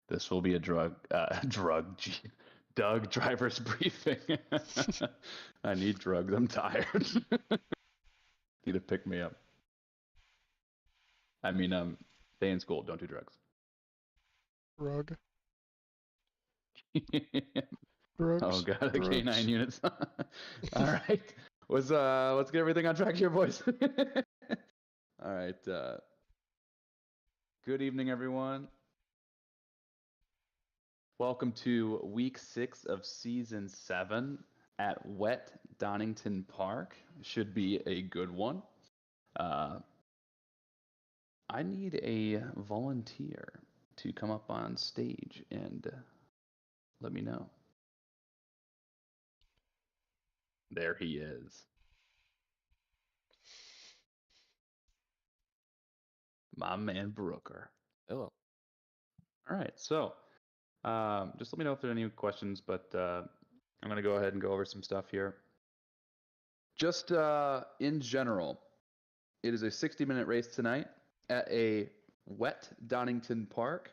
This will be a Doug driver's briefing. I need drugs. I'm tired. Need to pick me up. I mean, stay in school. Don't do drugs. Drug. Oh Drugs. god, the drugs. K9 units. All right, let's get everything on track here, boys. All right. Good evening, everyone. Welcome to week 6 of season 7 at Wet Donington Park. Should be a good one. I need a volunteer to come up on stage and let me know. There he is. My man Brooker. Hello. All right, so just let me know if there are any questions, but I'm going to go ahead and go over some stuff here. Just in general, it is a 60-minute race tonight at a wet Donington Park.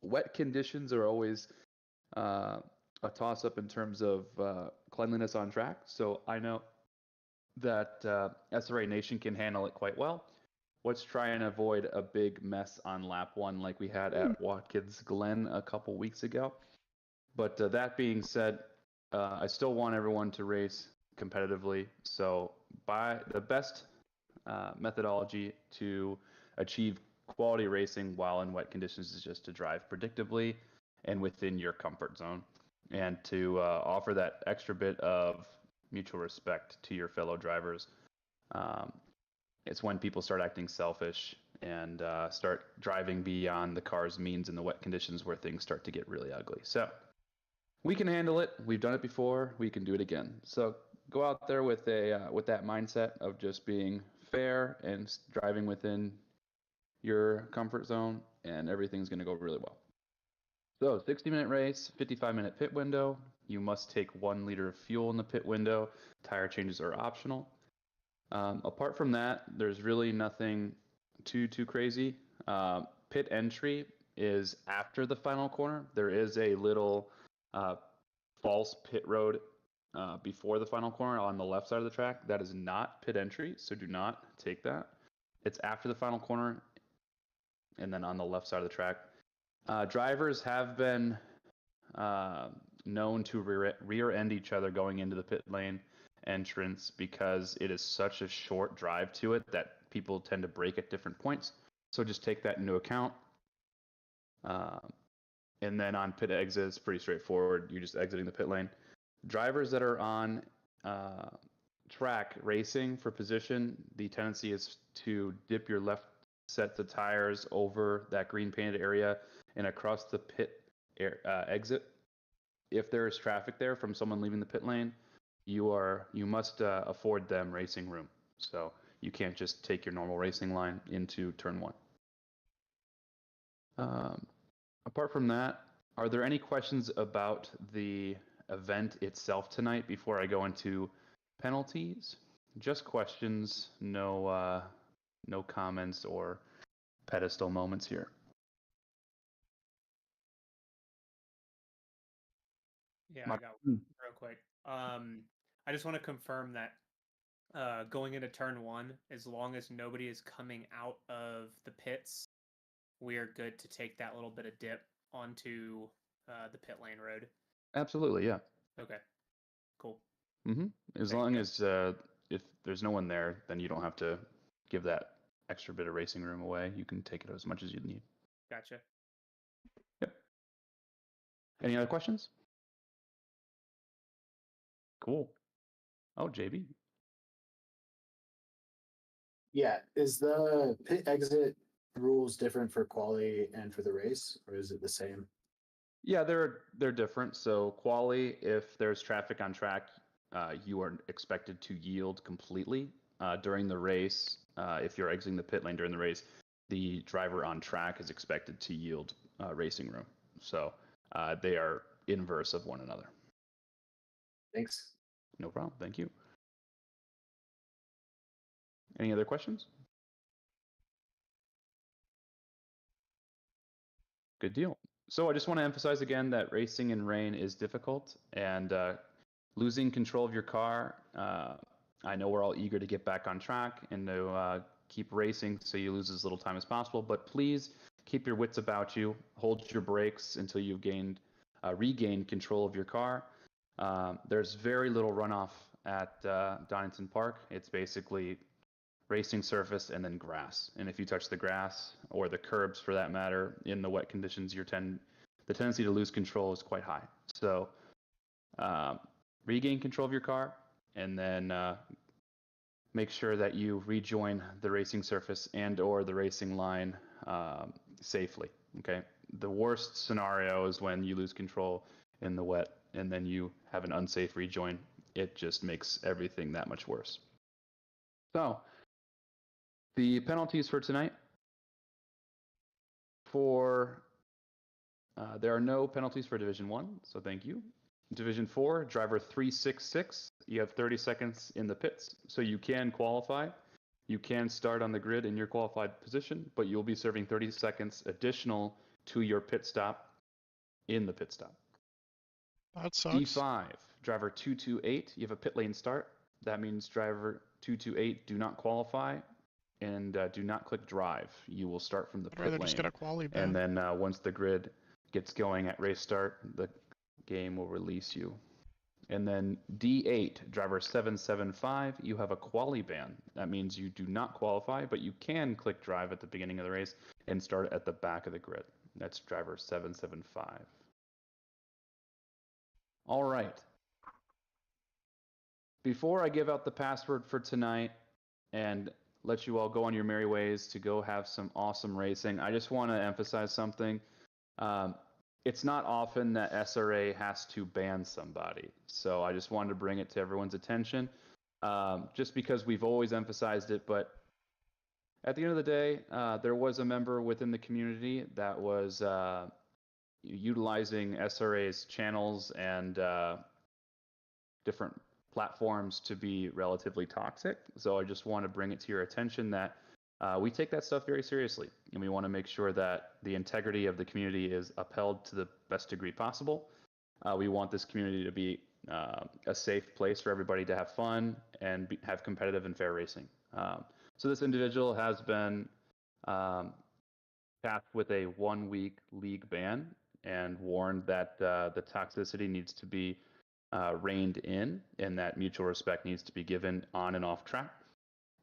Wet conditions are always a toss-up in terms of cleanliness on track, so I know that SRA Nation can handle it quite well. Let's try and avoid a big mess on lap 1 like we had at Watkins Glen a couple weeks ago. But that being said, I still want everyone to race competitively. So by the best methodology to achieve quality racing while in wet conditions is just to drive predictably and within your comfort zone, and to offer that extra bit of mutual respect to your fellow drivers. It's when people start acting selfish and start driving beyond the car's means in the wet conditions where things start to get really ugly. So we can handle it. We've done it before. We can do it again. So go out there with that mindset of just being fair and driving within your comfort zone, and everything's going to go really well. So 60-minute race, 55-minute pit window. You must take 1 liter of fuel in the pit window. Tire changes are optional. Apart from that, there's really nothing too crazy. Pit entry is after the final corner. There is a little false pit road before the final corner on the left side of the track. That is not pit entry, so do not take that. It's after the final corner and then on the left side of the track. Drivers have been known to rear end each other going into the pit lane entrance because it is such a short drive to it that people tend to brake at different points. So just take that into account. And then on pit exit, it's pretty straightforward. You're just exiting the pit lane. Drivers that are on track racing for position, the tendency is to dip your left set of tires over that green painted area and across the pit exit. If there is traffic there from someone leaving the pit lane, you must afford them racing room. So you can't just take your normal racing line into turn 1. Apart from that, are there any questions about the event itself tonight before I go into penalties? Just questions, no comments or pedestal moments here. Yeah, I got one real quick. I just want to confirm that going into turn 1, as long as nobody is coming out of the pits, we are good to take that little bit of dip onto the pit lane road. Absolutely, yeah. Okay, cool. As long as if there's no one there, then you don't have to give that extra bit of racing room away. You can take it as much as you need. Gotcha. Yep. Any other questions? Cool. Oh, JB. Yeah, is the pit exit rules different for quali and for the race, or is it the same? Yeah, they're different. So quali, if there's traffic on track, you are expected to yield completely. During the race, if you're exiting the pit lane during the race, the driver on track is expected to yield racing room. So they are inverse of one another. Thanks. No problem. Thank you. Any other questions? Good deal. So I just want to emphasize again that racing in rain is difficult, and losing control of your car. I know we're all eager to get back on track and to keep racing so you lose as little time as possible, but please keep your wits about you. Hold your brakes until you've regained control of your car. There's very little runoff at Donington Park. It's basically racing surface and then grass. And if you touch the grass or the curbs for that matter in the wet conditions, the tendency to lose control is quite high. So regain control of your car and then make sure that you rejoin the racing surface and or the racing line safely. Okay. The worst scenario is when you lose control in the wet and then you have an unsafe rejoin. It just makes everything that much worse. So the penalties for tonight. There are no penalties for Division 1, so thank you. Division 4, driver 366, you have 30 seconds in the pits, so you can qualify. You can start on the grid in your qualified position, but you'll be serving 30 seconds additional to your pit stop in the pit stop. That sucks. D5, driver 228, you have a pit lane start. That means driver 228 do not qualify and do not click drive. You will start from the pit lane. Just get a quali ban. And then once the grid gets going at race start, the game will release you. And then D8, driver 775, you have a quali ban. That means you do not qualify, but you can click drive at the beginning of the race and start at the back of the grid. That's driver 775. All right. Before I give out the password for tonight and let you all go on your merry ways to go have some awesome racing, I just want to emphasize something. It's not often that SRA has to ban somebody, so I just wanted to bring it to everyone's attention, just because we've always emphasized it, but at the end of the day, there was a member within the community that was utilizing SRA's channels and different platforms to be relatively toxic. So I just want to bring it to your attention that we take that stuff very seriously, and we want to make sure that the integrity of the community is upheld to the best degree possible. We want this community to be a safe place for everybody to have fun and have competitive and fair racing. So this individual has been tasked with a 1-week league ban and warned that the toxicity needs to be reined in and that mutual respect needs to be given on and off track.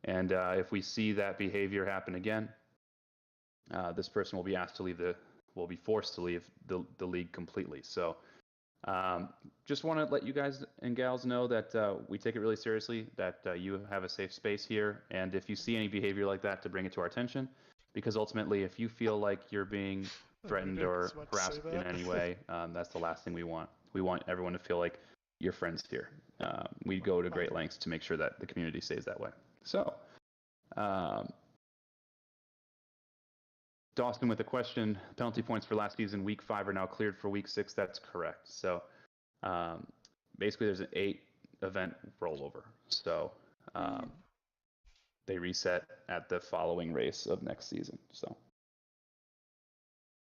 And if we see that behavior happen again, this person will be forced to leave the league completely. So just want to let you guys and gals know that we take it really seriously, that you have a safe space here. And if you see any behavior like that, to bring it to our attention, because ultimately, if you feel like you're being threatened or harassed in any way, that's the last thing we want. We want everyone to feel like you're friends here. We go to great lengths to make sure that the community stays that way. So, Dawson with a question, penalty points for last season, week 5 are now cleared for week 6. That's correct. So basically there's an 8-event rollover. So they reset at the following race of next season. So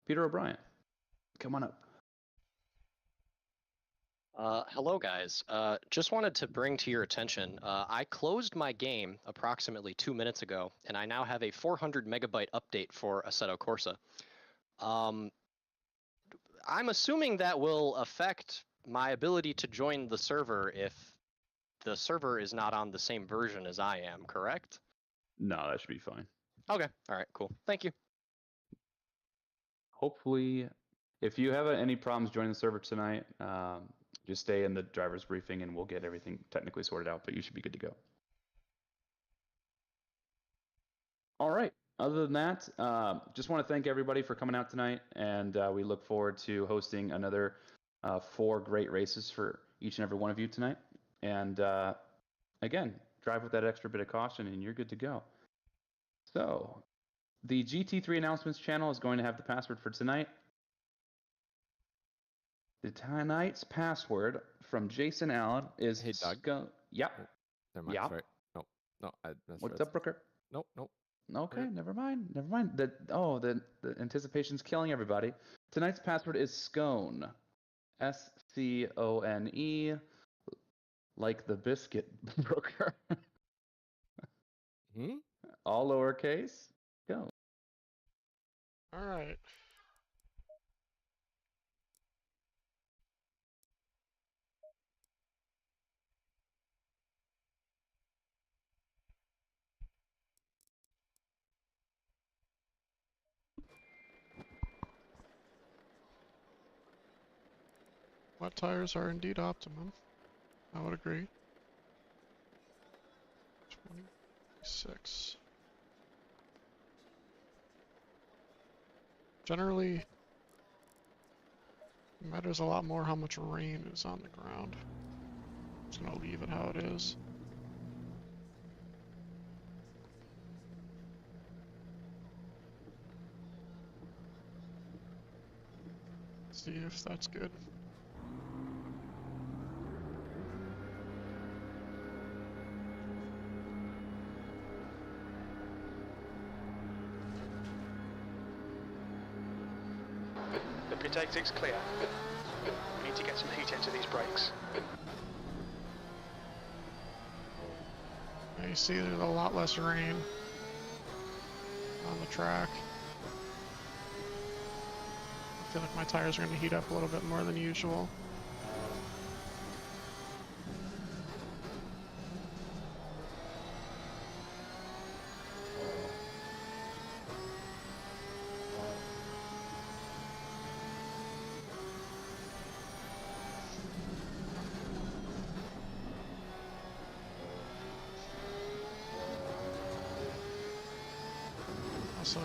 Peter O'Brien, come on up. Hello, guys. Just wanted to bring to your attention, I closed my game approximately 2 minutes ago, and I now have a 400 megabyte update for Assetto Corsa. I'm assuming that will affect my ability to join the server if the server is not on the same version as I am, correct? No, that should be fine. Okay. All right, cool. Thank you. Hopefully, if you have any problems joining the server tonight, just stay in the driver's briefing and we'll get everything technically sorted out, but you should be good to go. All right. Other than that, just want to thank everybody for coming out tonight, and we look forward to hosting another 4 great races for each and every one of you tonight. And again, drive with that extra bit of caution and you're good to go. So the GT3 announcements channel is going to have the password for tonight. Tonight's password from Jason Allen is... Hey, Doug. Yep. Never mind. Yep. Sorry. No. What's up, Brooker? Nope. Okay, never mind. The anticipation's killing everybody. Tonight's password is scone. SCONE, like the biscuit broker. All lowercase. Go. All right. Wet tires are indeed optimum. I would agree. 26. Generally, it matters a lot more how much rain is on the ground. I'm just gonna leave it how it is. See if that's good. The pit exit's clear. We need to get some heat into these brakes. Now you see there's a lot less rain on the track. I feel like my tires are going to heat up a little bit more than usual. Also,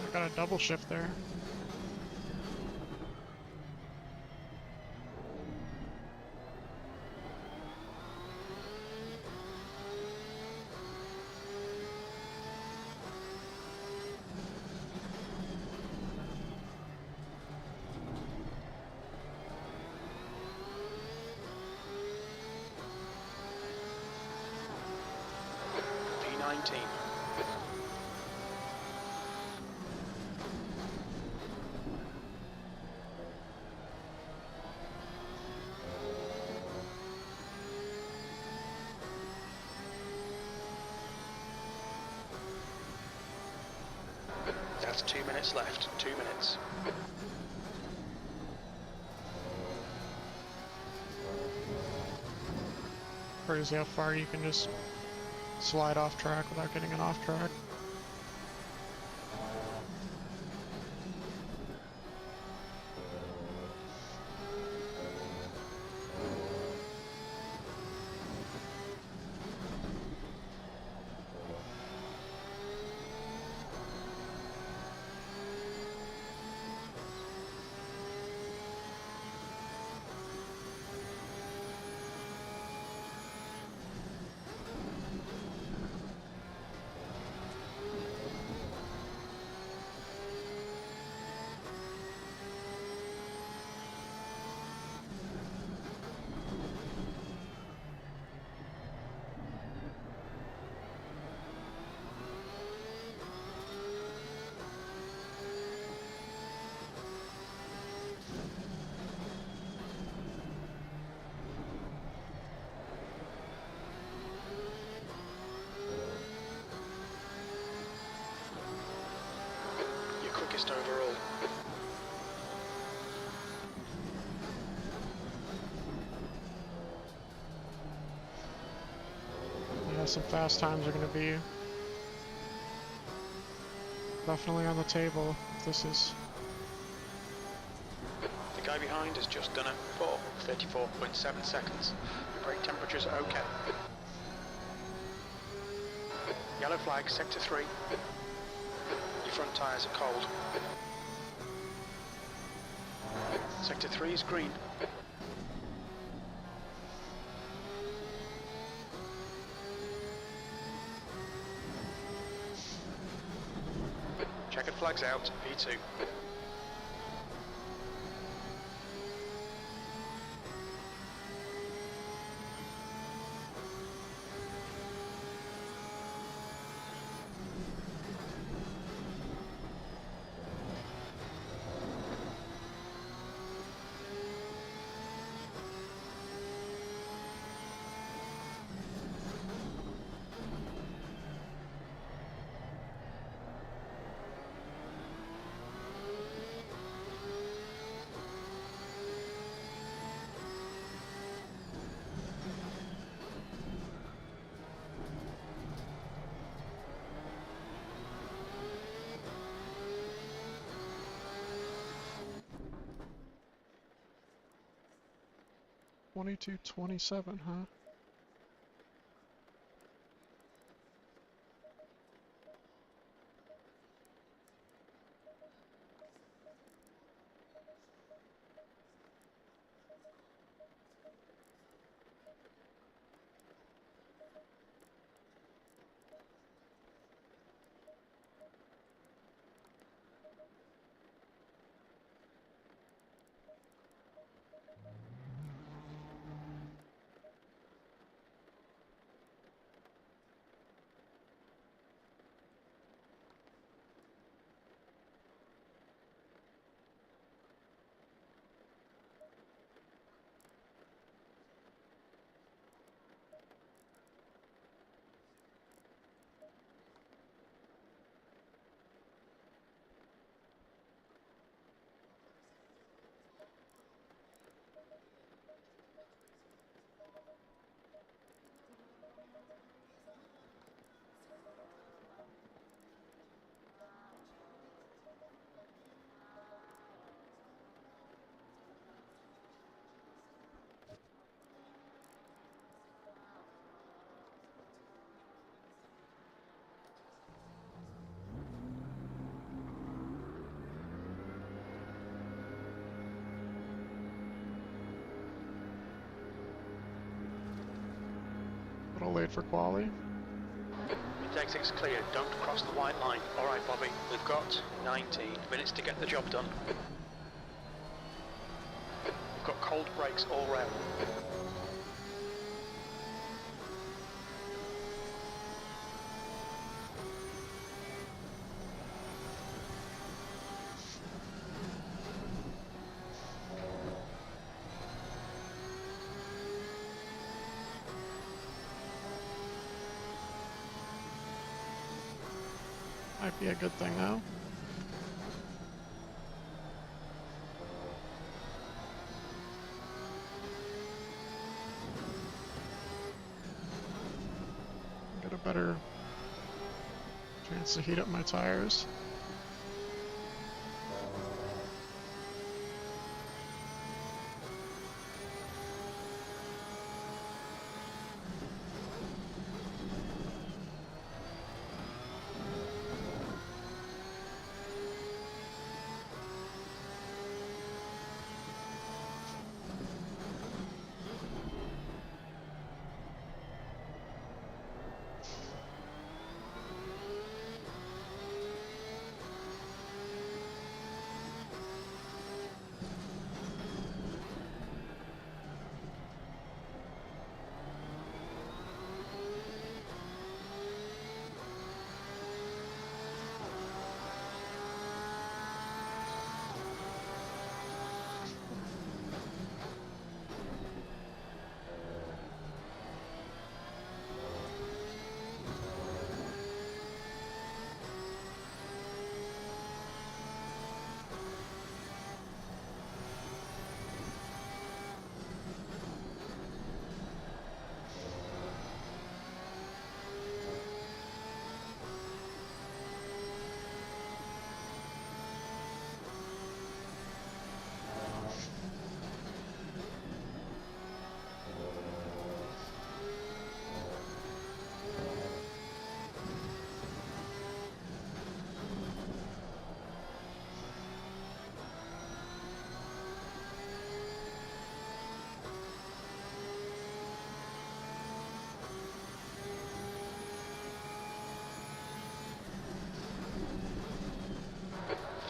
I got a double shift there. V19. That's 2 minutes left. 2 minutes. Crazy how far you can just slide off track without getting an off track. Your quickest overall. Yeah, some fast times are going to be definitely on the table. This is The guy behind has just done it for 34.7 seconds. Your brake temperature's okay. Yellow flag, sector 3. Your front tyres are cold. Sector 3 is green. Checkered flags out, V2. $22.27, huh? A little late for quali. Mid-exit's clear, don't cross the white line. Alright Bobby, we've got 19 minutes to get the job done. We've got cold brakes all round. Might be a good thing now. Get a better chance to heat up my tires.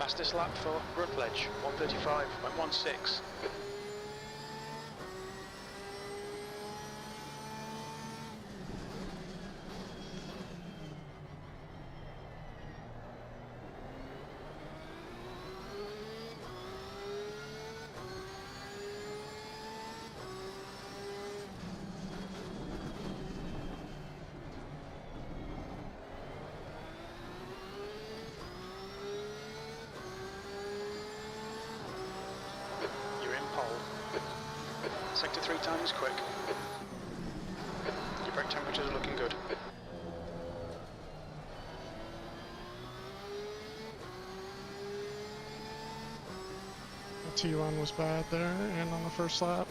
Fastest lap for Rutledge, 1:35.16. Sector 3 time is quick. Your brake temperatures are looking good. The T1 was bad there and on the first lap.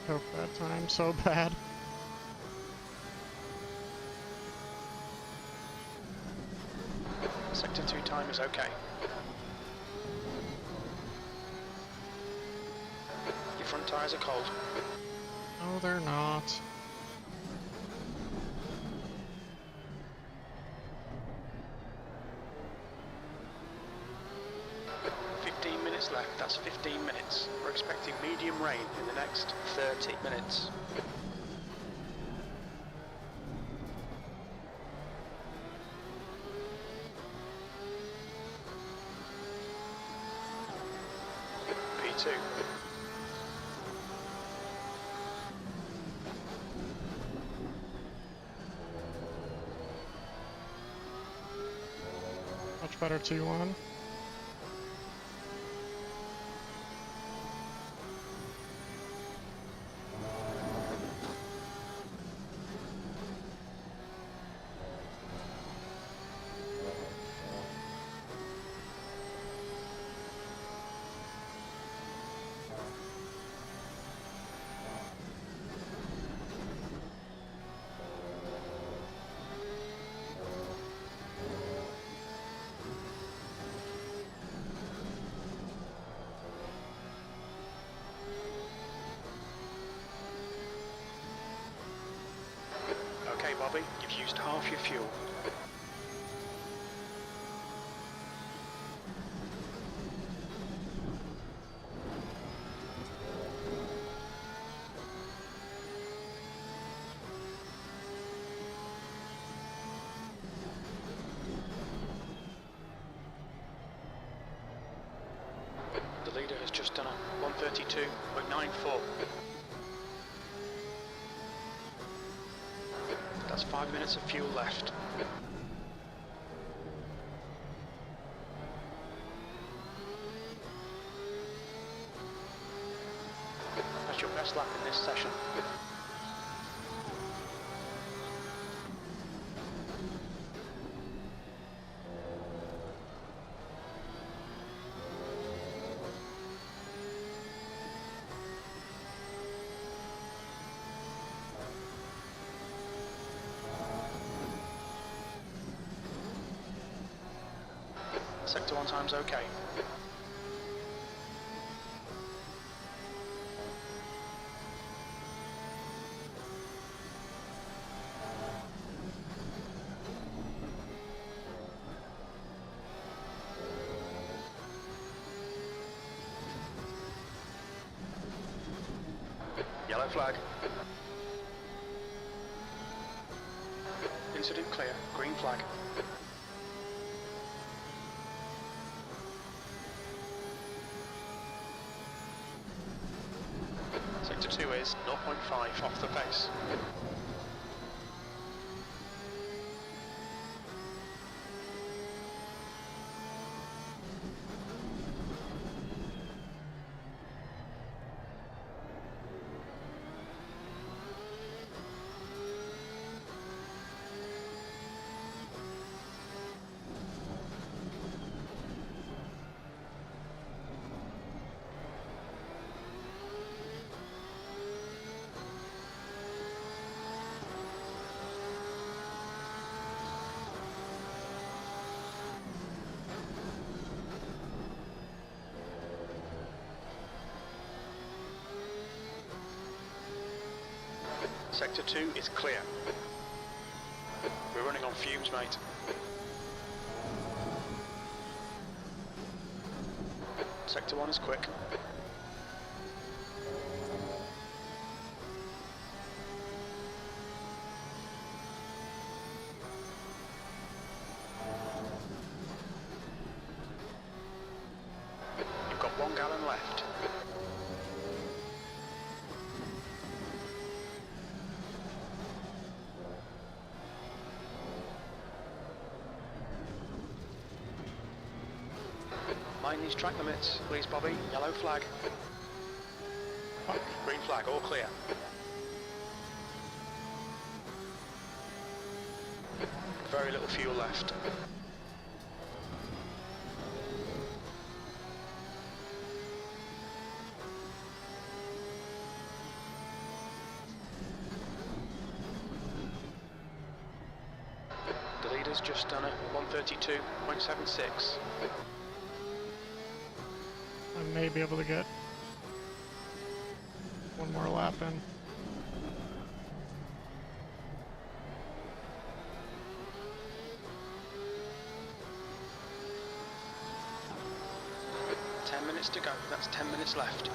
Hope that time so bad. Sector 2 time is okay. Your front tyres are cold. No, they're not. Left, that's 15 minutes. We're expecting medium rain in the next 30 minutes. P2. Much better T1. Okay, Bobby, you've used half your fuel. The leader has just done a 1:32.94. That's 5 minutes of fuel left. That's your best lap in this session. Sector 1 time's okay. Yellow flag. Incident clear. Green flag. Sector 2 is 0.5 off the pace. Sector 2 is clear. We're running on fumes, mate. Sector 1 is quick. You've got 1 gallon left. Mind these track limits, please, Bobby. Yellow flag. Green flag, all clear. Very little fuel left. The leader's just done a 132.76. I may be able to get one more lap in. Minutes to go, that's 10 minutes left.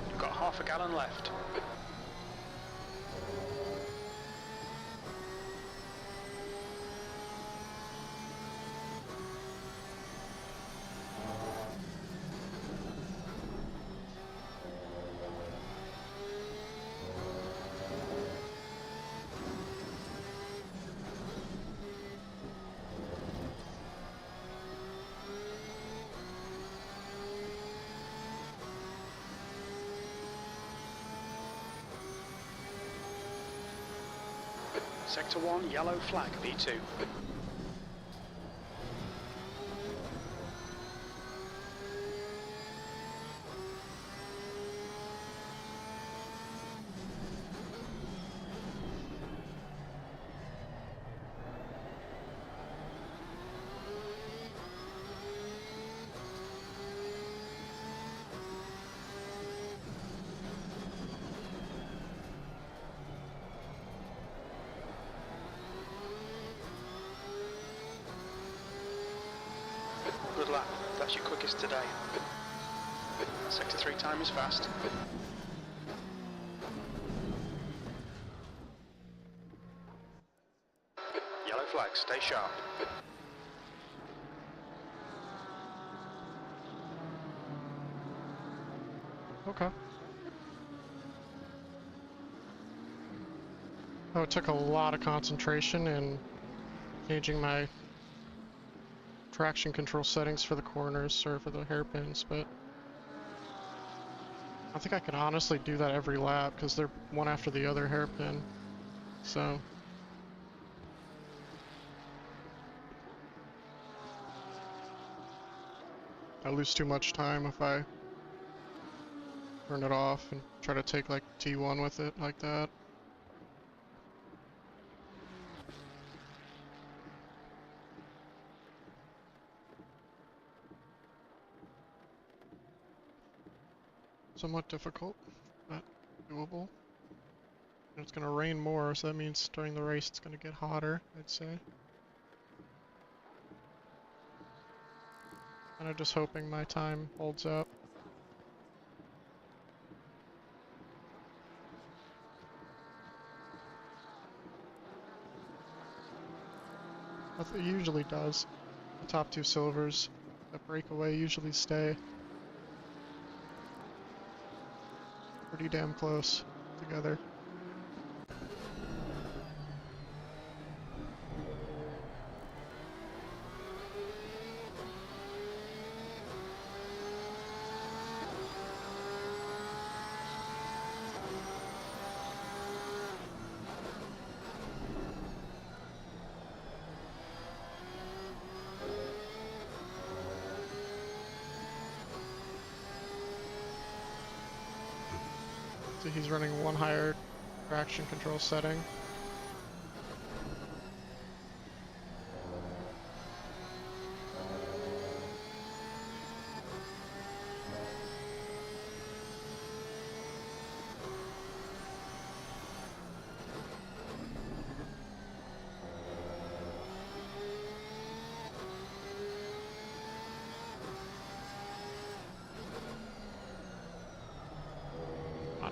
You've got half a gallon left. Sector 1, yellow flag, B2. Good lap, that's your quickest today. Sector 3 time is fast. Yellow flag, stay sharp. Okay. Oh, it took a lot of concentration in changing my traction control settings for the corners or for the hairpins, but I think I can honestly do that every lap because they're one after the other hairpin. So I lose too much time if I turn it off and try to take like T1 with it like that. Somewhat difficult, but doable. And it's gonna rain more, so that means during the race it's gonna get hotter, I'd say. And I'm just hoping my time holds up. It usually does. The top two silvers that breakaway usually stay pretty damn close together. So he's running one higher traction control setting.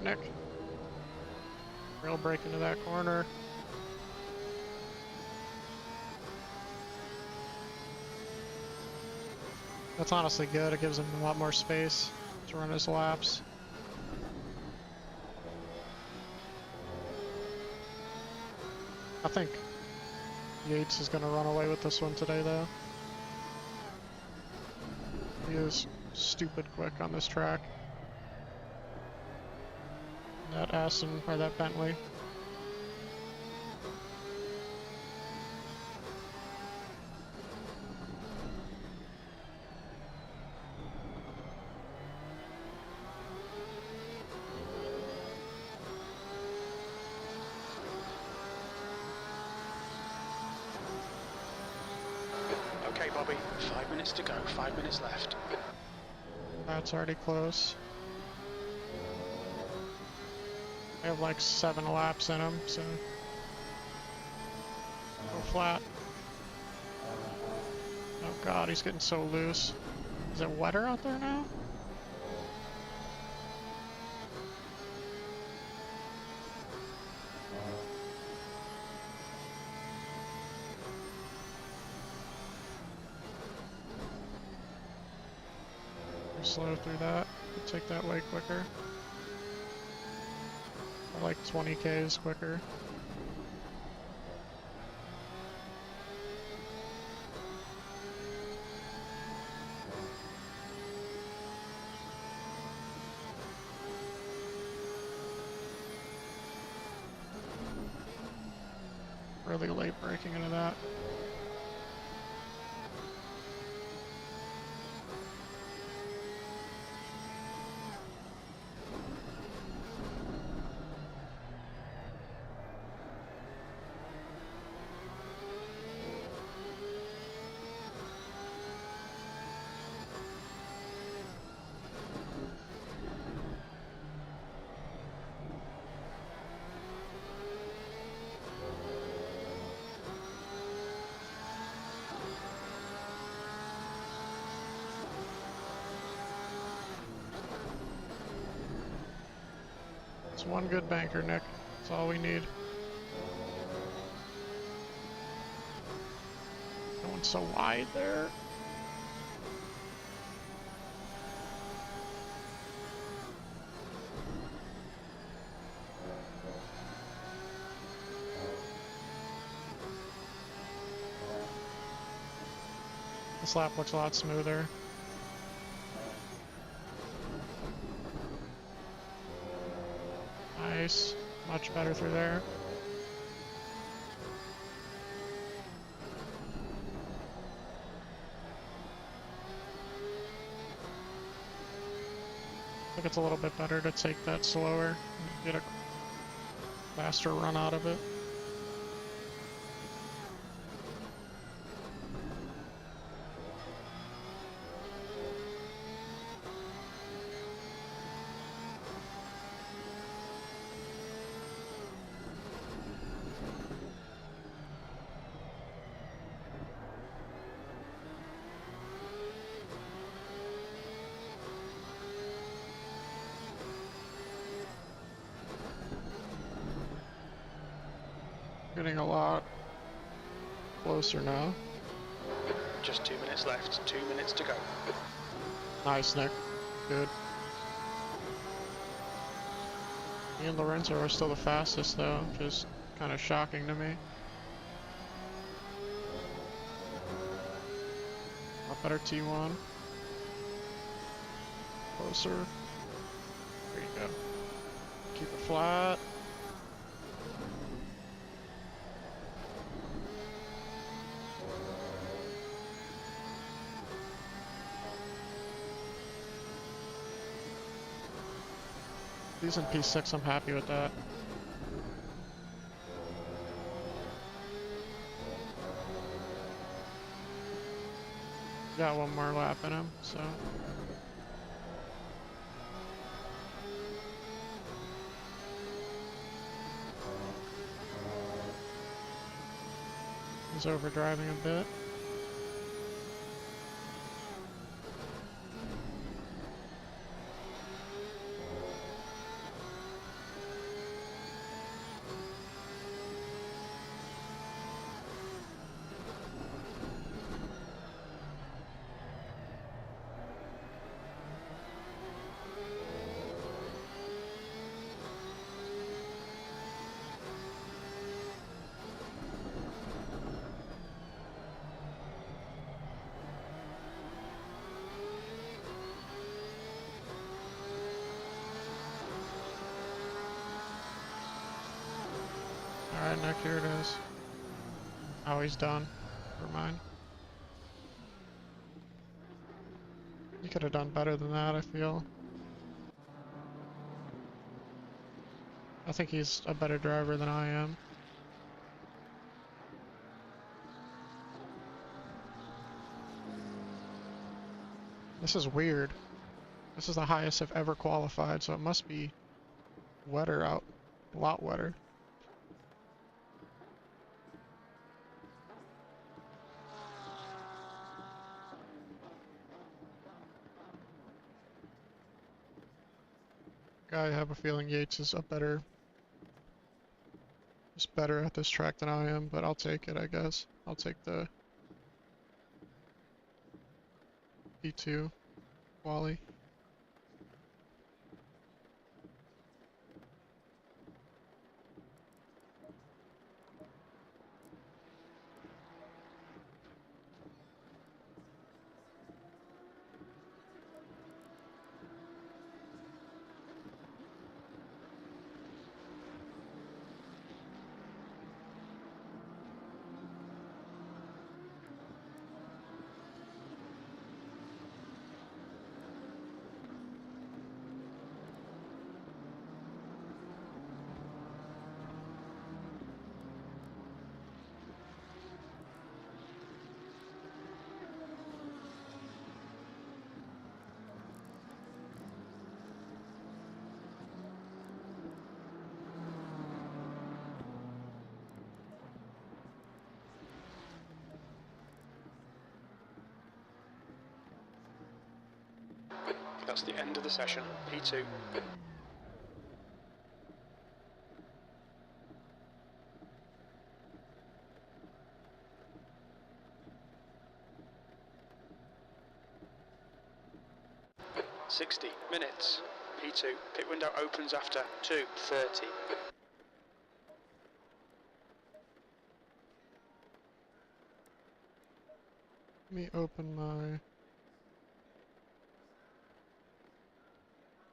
Nick. Rail brake into that corner. That's honestly good. It gives him a lot more space to run his laps. I think Yates is going to run away with this one today, though. He is stupid quick on this track. That Aston, or that Bentley. Okay, Bobby, 5 minutes to go, 5 minutes left. That's already close. I have like 7 laps in him, so go flat. Oh god, he's getting so loose. Is it wetter out there now? We're slow through that. We'll take that way quicker. Like 20 Ks quicker. Really late braking into that. It's one good banker, Nick. That's all we need. Going so wide there. This lap looks a lot smoother. Nice. Much better through there. I think it's a little bit better to take that slower and get a faster run out of it. Getting a lot closer now. Just 2 minutes left, 2 minutes to go. Nice, Nick. Good. Me and Lorenzo are still the fastest, though, which is kind of shocking to me. A better T1. Closer. There you go. Keep it flat. He's in P6, I'm happy with that. Got one more lap in him, so. He's overdriving a bit. Alright, Nick, here it is. Oh, he's done. Never mind. You could have done better than that, I feel. I think he's a better driver than I am. This is weird. This is the highest I've ever qualified, so it must be wetter out. A lot wetter. I have a feeling Yates is better at this track than I am, but I'll take it, I guess. I'll take the P2 Wally. That's the end of the session. P2. .60 minutes. P2. Pit window opens after 2:30. Let me open my...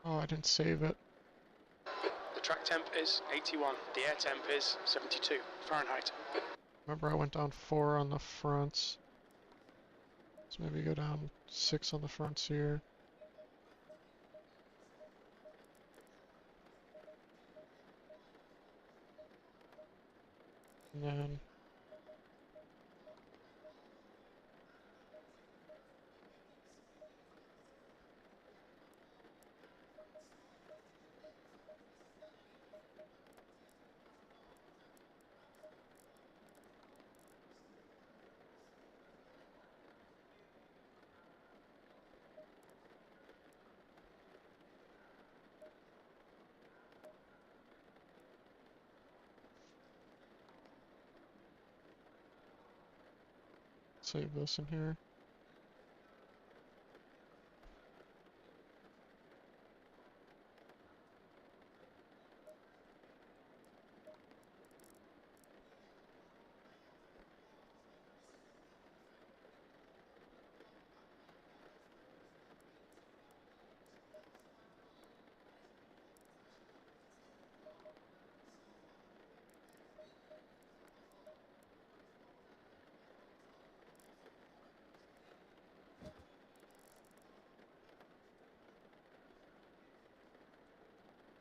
Oh, I didn't save it. The track temp is 81. The air temp is 72 Fahrenheit. Remember I went down 4 on the fronts. So maybe go down 6 on the fronts here. And then... save this in here.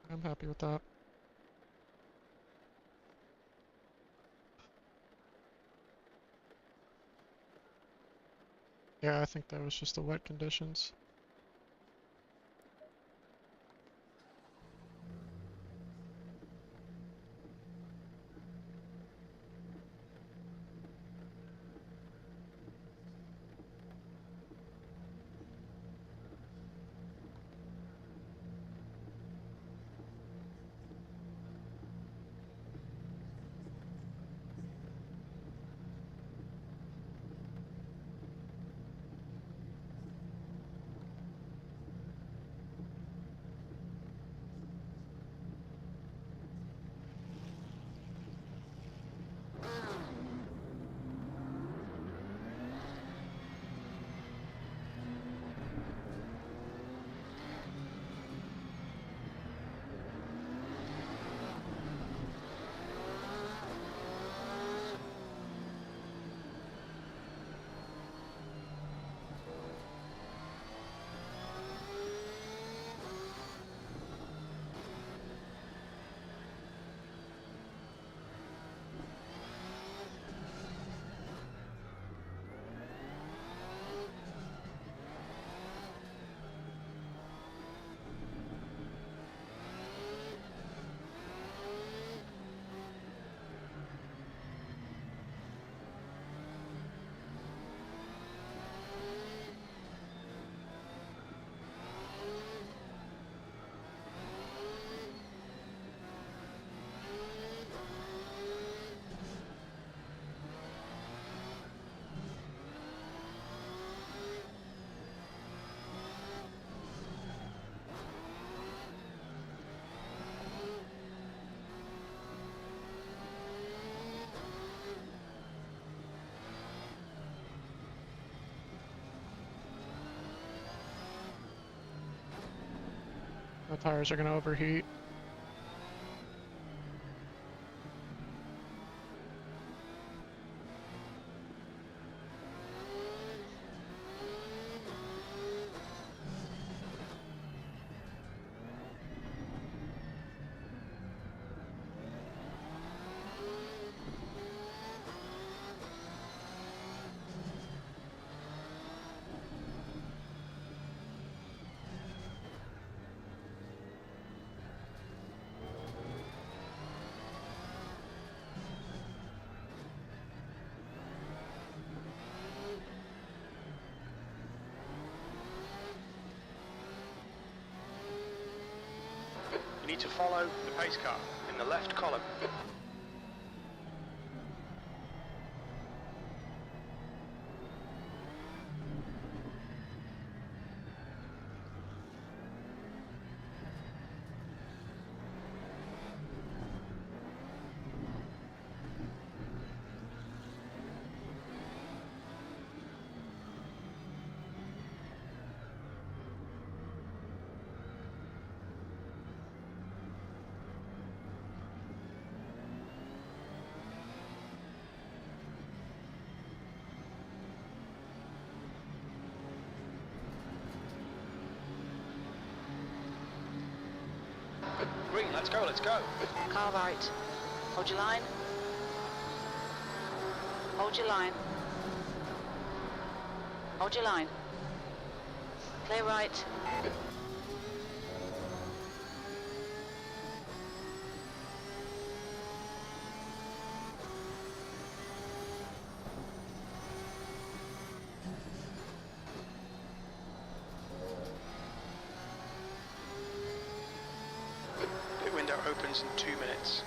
I'm happy with that. Yeah, I think that was just the wet conditions. The tires are gonna overheat. You need to follow the pace car in the left column. Green, let's go, let's go. Car right. Hold your line. Hold your line. Hold your line. Clear right. Pit window opens in 2 minutes.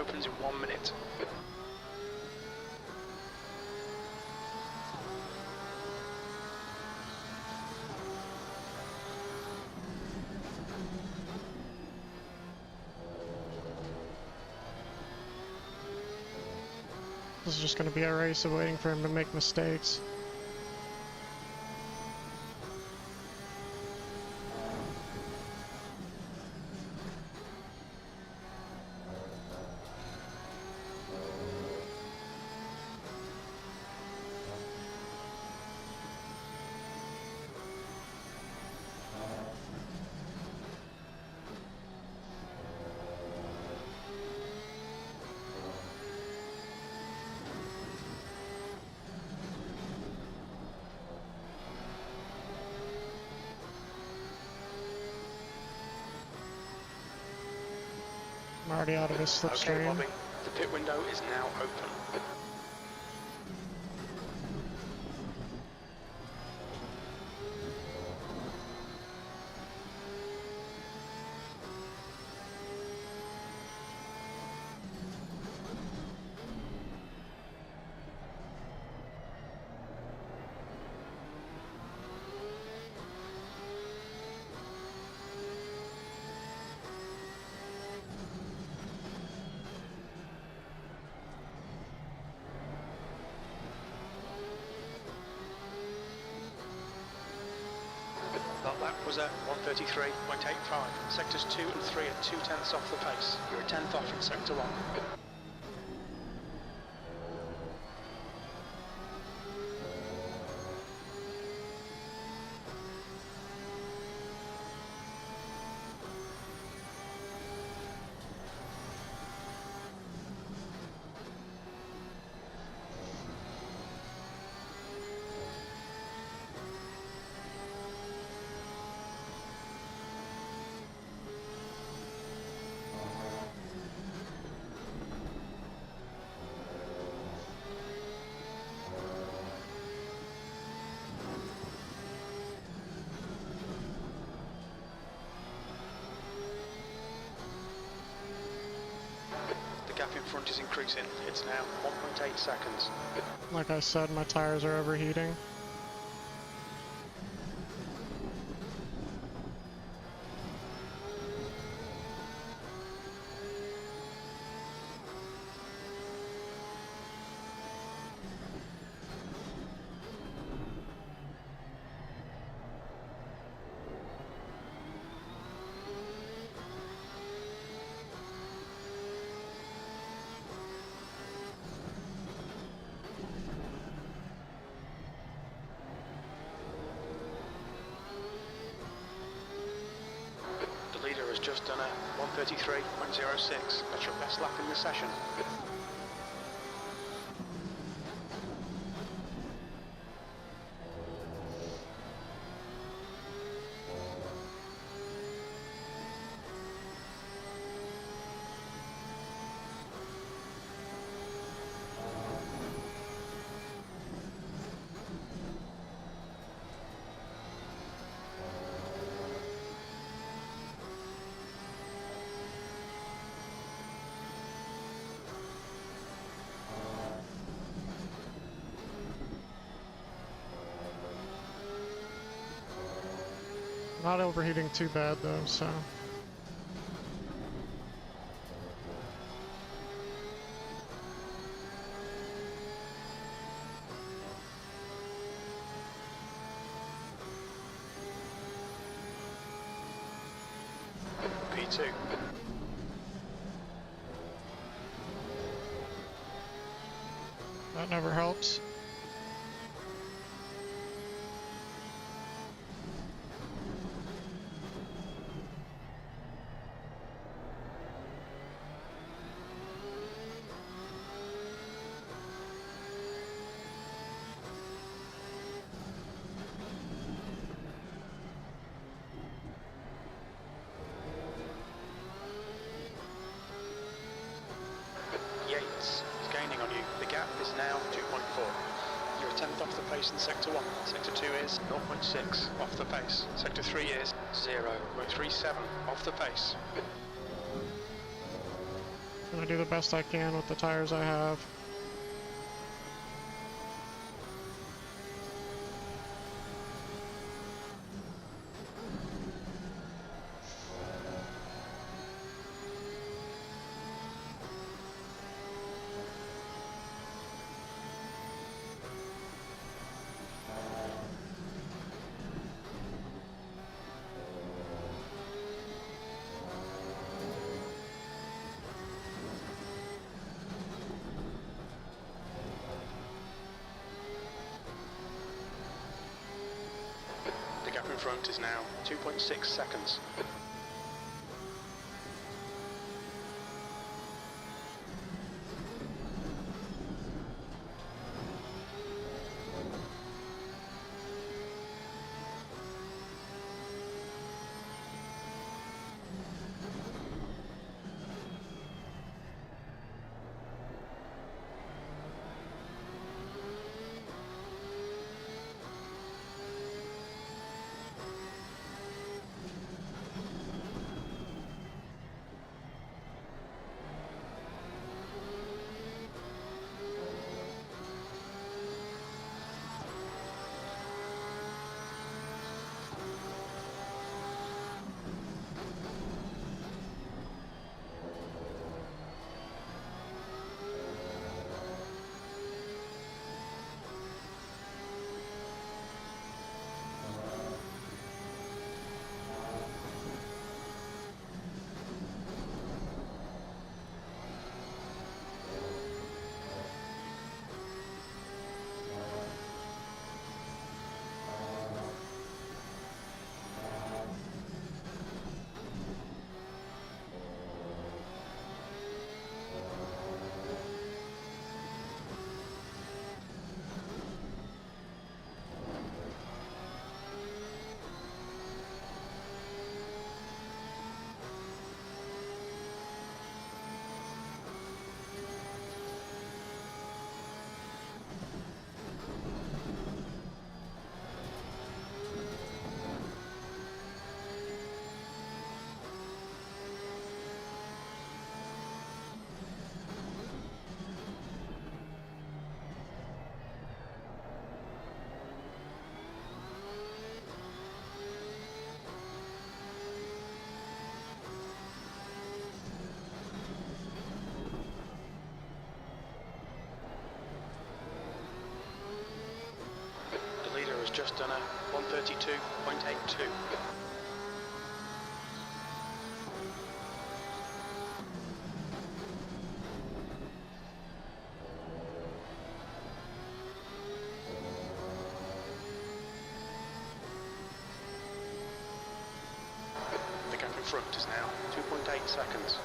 opens in 1 minute. This is just going to be a race of waiting for him to make mistakes. I'm already out of his Okay, slipstream. Bobby, the pit window is now open. That lap was at 1:33.85. Sectors 2 and 3 are 0.2 off the pace. You're a 10th off in sector 1. The gap in front is increasing. It's now 1.8 seconds. Like I said, my tires are overheating. The leader has just done a 1:33.06. That's your best lap in the session. Not overheating too bad though, so. P2. That never helps. Yates is gaining on you. The gap is now 2.4. You're a 10th off the pace in sector 1. Sector 2 is 0.6 off the pace. Sector 3 is 0.37 off the pace. Gonna do the best I can with the tires I have. The gap in front is now 2.6 seconds. The leader has just done a 132.82. The gap in front is now 2.8 seconds.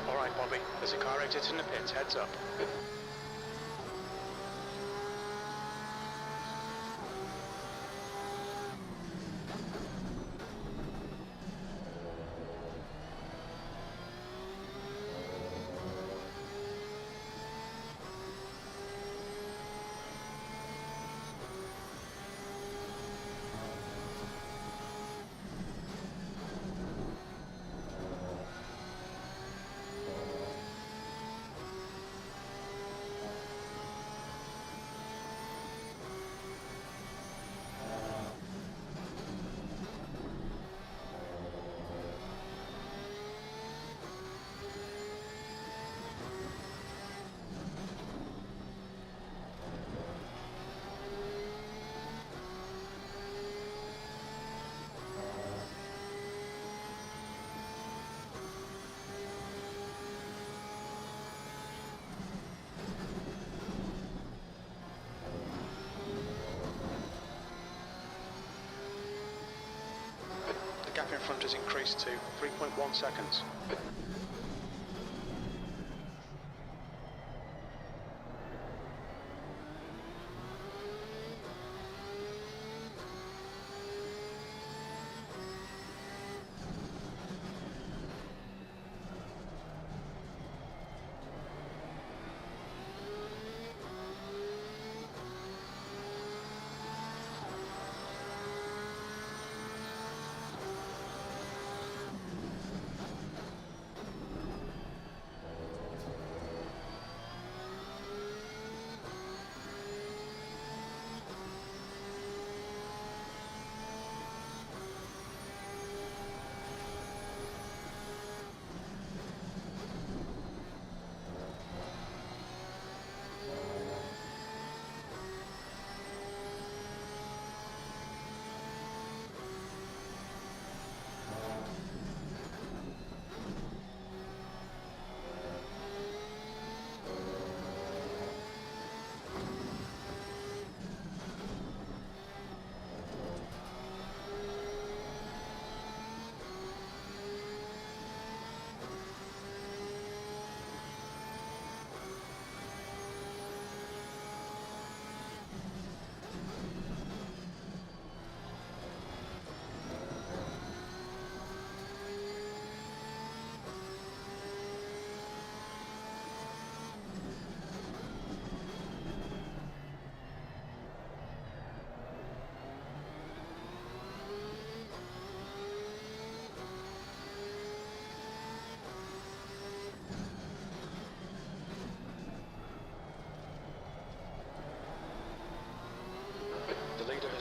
Alright, Bobby, there's a car exiting the pits, heads up. has increased to 3.1 seconds.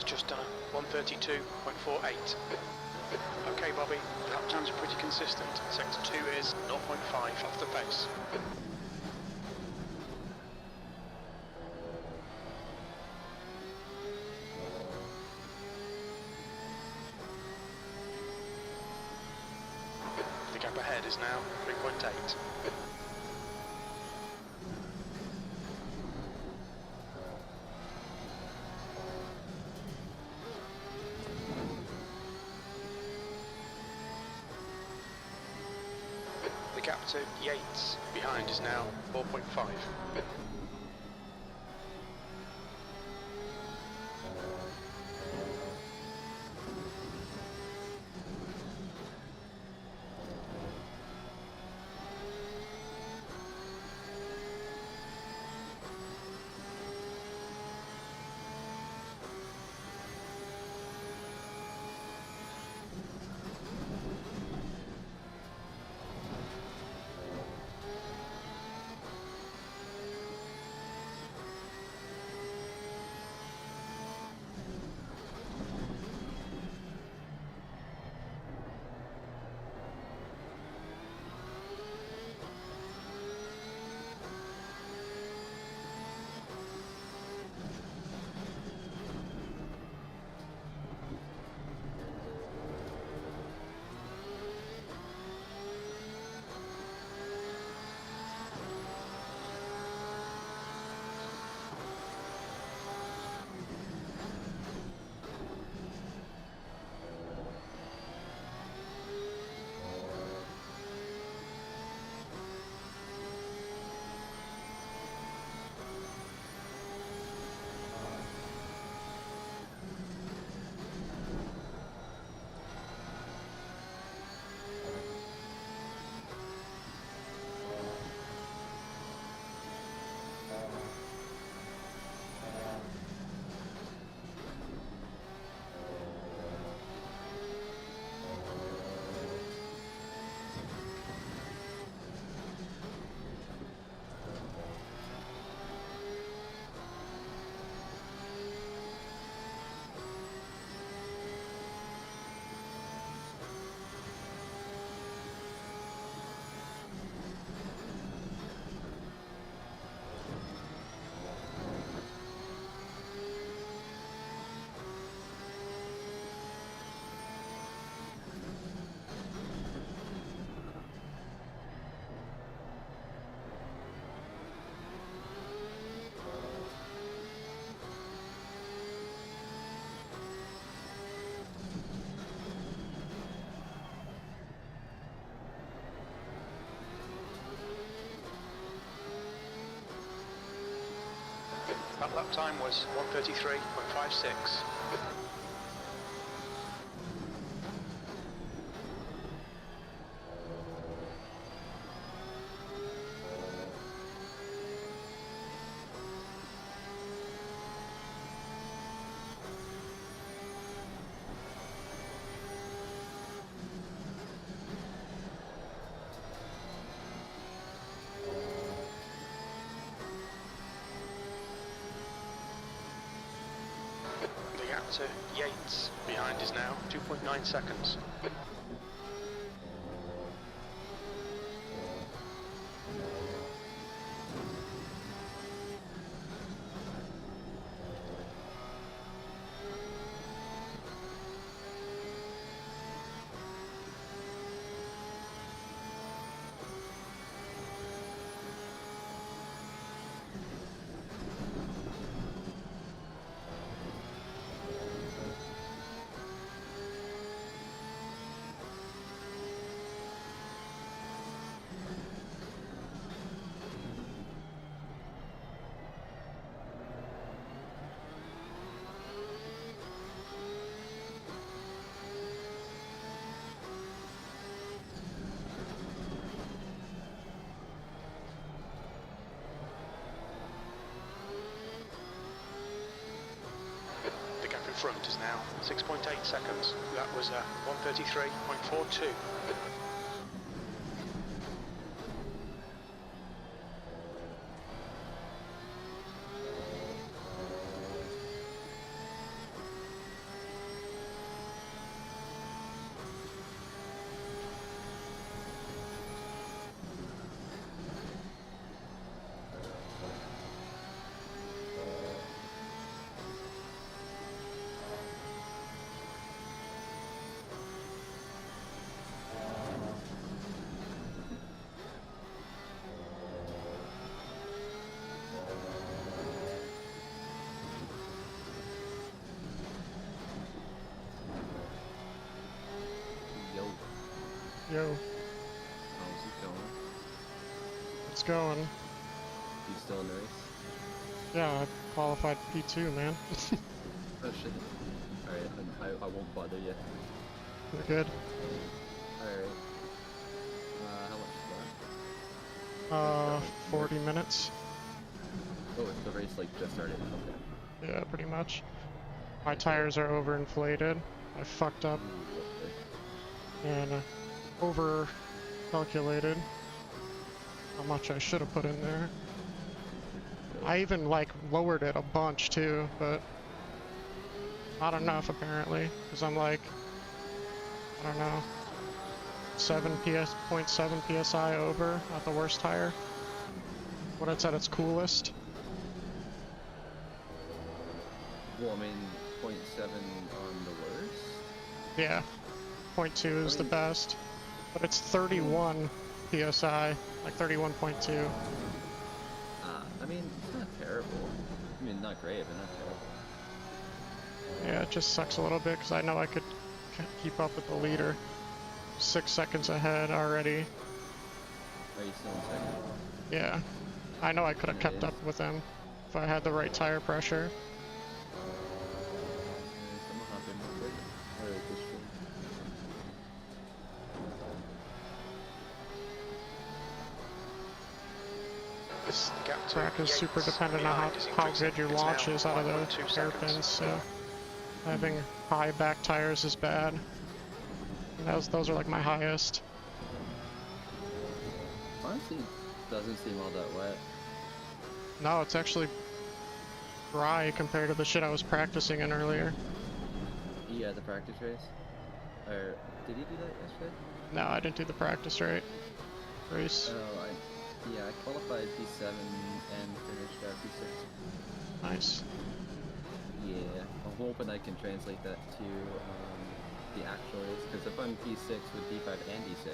Just done a 132.48. Okay, Bobby, lap times are pretty consistent. Sector 2 is 0.5 off the pace. The gap ahead is now 3.8. Gap to Yates behind is now 4.5. Lap time was 1:33.56. The gap to Yates behind is now 2.9 seconds. The gap in front is now 6.8 seconds. That was 1:33.42. Yo, How's it going? it's going. You still in the race? Yeah, I qualified P2, man. Oh shit. Alright, I won't bother you. You're good. Alright. How much is that? 40 minutes. Oh, the race like just started. Okay. Yeah, pretty much. My tires are overinflated. I fucked up Ooh, okay. and over calculated how much I should have put in there. I even like lowered it a bunch too, but not enough apparently, because I'm like, I don't know, 0.7 psi over, not the worst tire. When it's at its coolest. Well, I mean, 0.7 on the worst? Yeah, 0.2 is the best, but it's 31 psi, like 31.2. I mean, it's not terrible. I mean, not great, but not terrible. Yeah, it just sucks a little bit because I know I could keep up with the leader. 6 seconds ahead already. Are you still in second? Yeah, I know I could have kept up with him if I had the right tire pressure. Someone hop in real quick. Alright, this one. This track is super dependent on how good your launch is out of the hairpins, so having high back tires is bad. And those are like my highest. Honestly, doesn't seem all that wet. No, it's actually dry compared to the shit I was practicing in earlier. Yeah, the practice race? Or, did you do that yesterday? No, I didn't do the practice race. Oh, yeah, I qualified P7 and finished P6. Nice. Yeah, I'm hoping I can translate that to the actual race, because if I'm P6 with D5 and D6,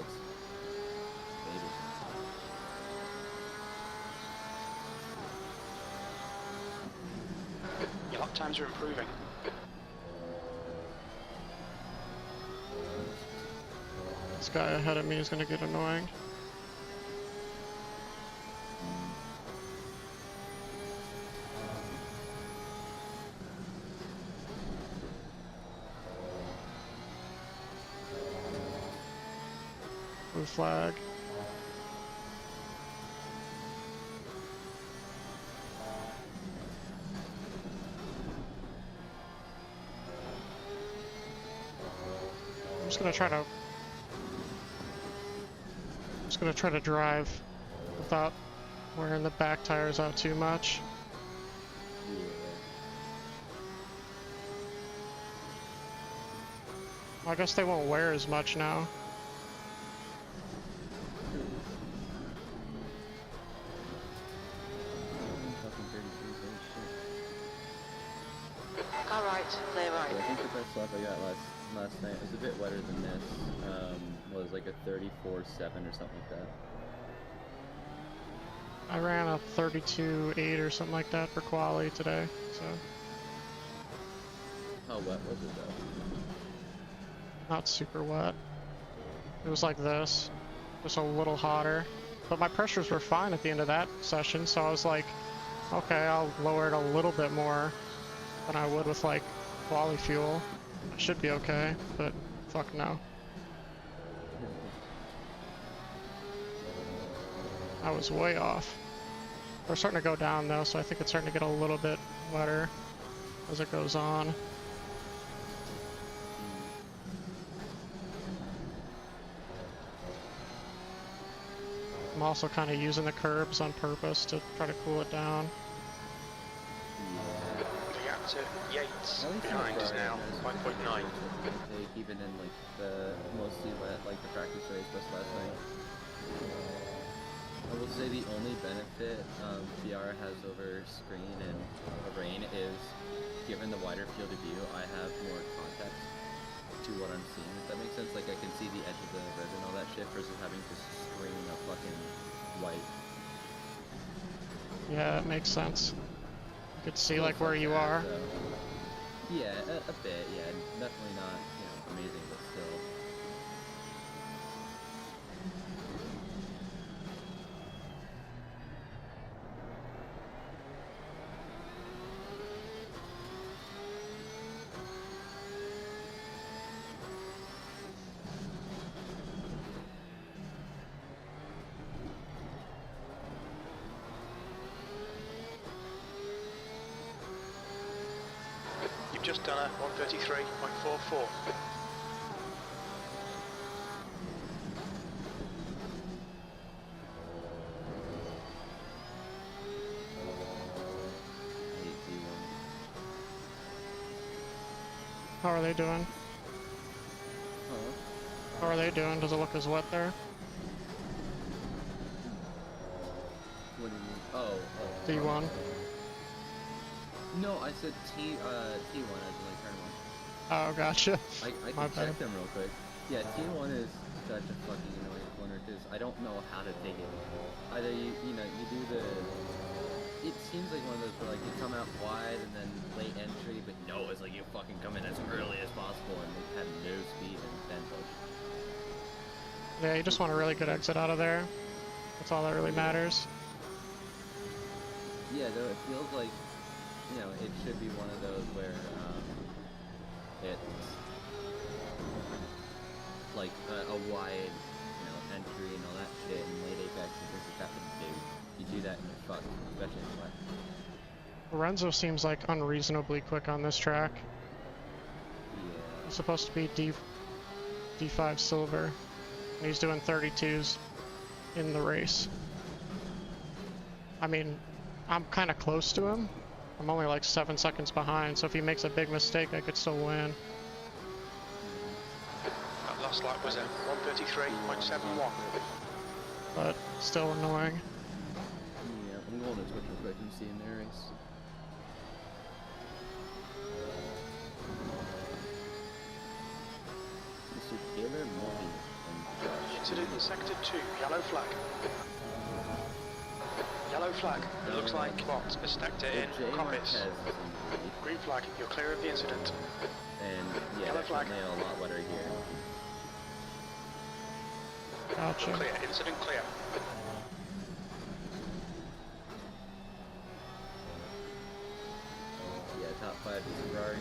maybe. Your lap times are improving. This guy ahead of me is gonna get annoying. Blue flag. I'm just gonna try to drive without wearing the back tires out too much. I guess they won't wear as much now. All right, clear right. I think the best lap I got last night was a bit wetter than this. Was like a 34.7 or something like that. I ran a 32.8 or something like that for quali today, so How wet was it though? not super wet. It was like this, just a little hotter. But my pressures were fine at the end of that session, so I was like, okay, I'll lower it a little bit more than I would with like quali fuel. I should be okay, but fuck no. I was way off. We're starting to go down though, so I think it's starting to get a little bit wetter as it goes on. I'm also kind of using the curbs on purpose to try to cool it down. The gap to Yates At least behind is Friday, now I was 5.9. take even in like the mostly wet, like the practice race was last night. I will say the only benefit VR has over screen and rain is, given the wider field of view, I have more context to what I'm seeing. If that makes sense, like I can see the edge of the red and all that shit versus having to screen a fucking white. Yeah, it makes sense. You could see like Stuff where you that, are. so. Yeah, a bit. Yeah, definitely not, you know, amazing, but still. You've just done a 133.44. How are they doing? How are they doing? Does it look as wet there? What do you mean? Oh. D1? No, I said T1 as in like turn one. Oh, gotcha. I My can check bad. them real quick. Yeah, T1 is such a fucking annoying corner because I don't know how to take it. Either you do the... It seems like one of those where like you come out wide and then late entry, but no, it's like you fucking come in as early as possible and they have no speed and then push. Yeah, you just want a really good exit out of there. That's all that really matters. Yeah, though it feels like, you know, it should be one of those where it's like a wide, you know, entry and all that shit and late apex and things like that, but dude, you do that and you're fucked, especially in the wet. Lorenzo seems like unreasonably quick on this track. Yeah. He's supposed to be D5 silver, and he's doing 32s in the race. I mean, I'm kind of close to him. I'm only like 7 seconds behind, so if he makes a big mistake, I could still win. That last lap was a 133.71. But still annoying. Yeah, I'm going to Twitch real quick and see in their race. Mr. Taylor Morty and Josh. Incident in sector 2, yellow flag. Yellow flag. It looks like bot has stacked it in. Compass. Green flag. You're clear of the incident. And yeah, Yellow flag. definitely a lot wetter here. Gotcha. Clear. Incident clear. Yeah, top 5 is Ferrari,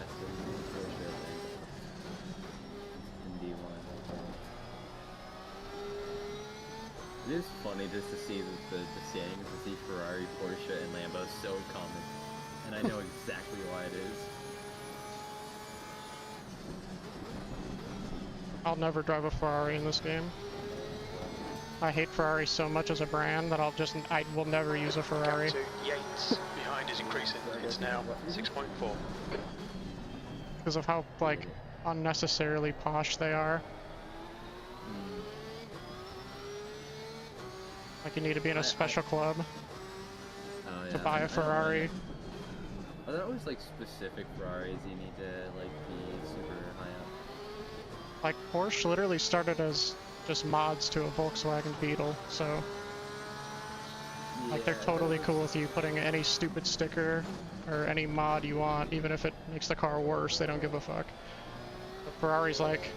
Aston, Porsche, and D1. It is funny just to see the standings, to see Ferrari, Porsche, and Lambo so common. And I know exactly why it is. I'll never drive a Ferrari in this game. I hate Ferrari so much as a brand that I will never use a Ferrari. Gap to Yates behind is increasing. It's now 6.4. Because of how, like, unnecessarily posh they are. Like, you need to be in a special club to buy a Ferrari. Are there always, like, specific Ferraris you need to, like, be super high up? Like, Porsche literally started as just mods to a Volkswagen Beetle, so... Like, they're totally cool with you putting any stupid sticker or any mod you want, even if it makes the car worse, they don't give a fuck. But Ferrari's like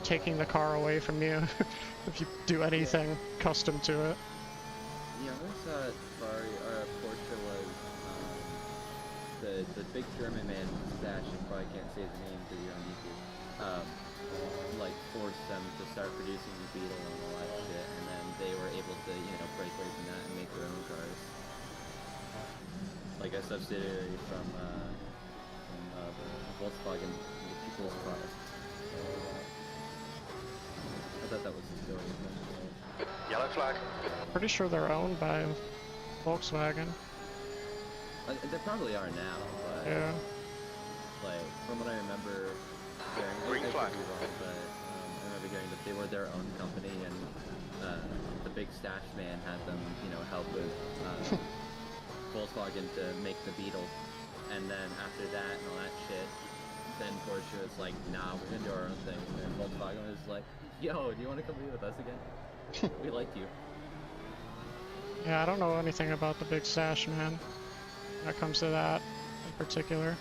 taking the car away from you if you do anything custom to it. Yeah, I always thought Porsche was the big German man, Stash, you probably can't say his name because you're on YouTube, like forced them to start producing the Beetle and all that shit, and then they were able to, you know, break away from that and make their own cars. Like a subsidiary from the Volkswagen, the people's cars. I thought that was the story. Yellow flag. Pretty sure they're owned by Volkswagen. They probably are now, but Yeah. like from what I remember, Green flag. Could be wrong, but I remember hearing that they were their own company, and the big Stash man had them, you know, help with Volkswagen to make the Beetle, and then after that and all that shit, then Porsche was like, nah, we're gonna do our own thing, and then Volkswagen was like, yo, do you want to come be with us again? We like you. Yeah, I don't know anything about the big Stash man when it comes to that in particular.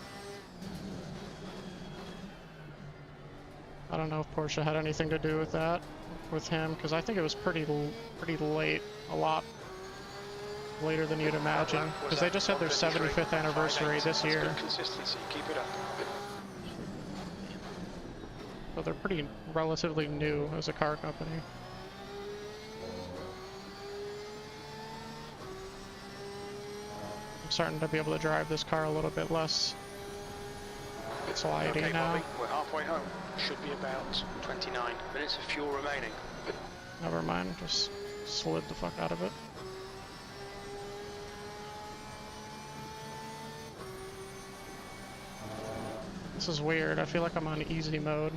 I don't know if Porsche had anything to do with that, with him, because I think it was pretty late, a lot later than you'd imagine, because they just had their 75th anniversary this year. Good consistency. Keep it up. So they're pretty relatively new as a car company. I'm starting to be able to drive this car a little bit less slidey Okay, now. Bobby, we're halfway home. Should be about 29 minutes of fuel remaining. Never mind, just slid the fuck out of it. This is weird, I feel like I'm on easy mode.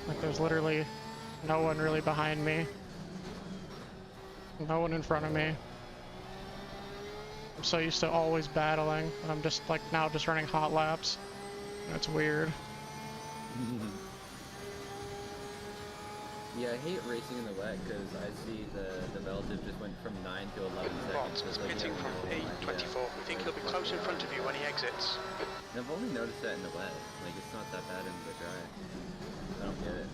Like there's literally no one really behind me. No one in front of me. I'm so used to always battling, and I'm just like now just running hot laps. That's weird. Yeah, I hate racing in the wet because I see the relative just went from 9 to 11 Bottas seconds. is pitting from P24. We think he'll be close in front of you when he exits. And I've only noticed that in the wet. Like, it's not that bad in the dry. I don't get it.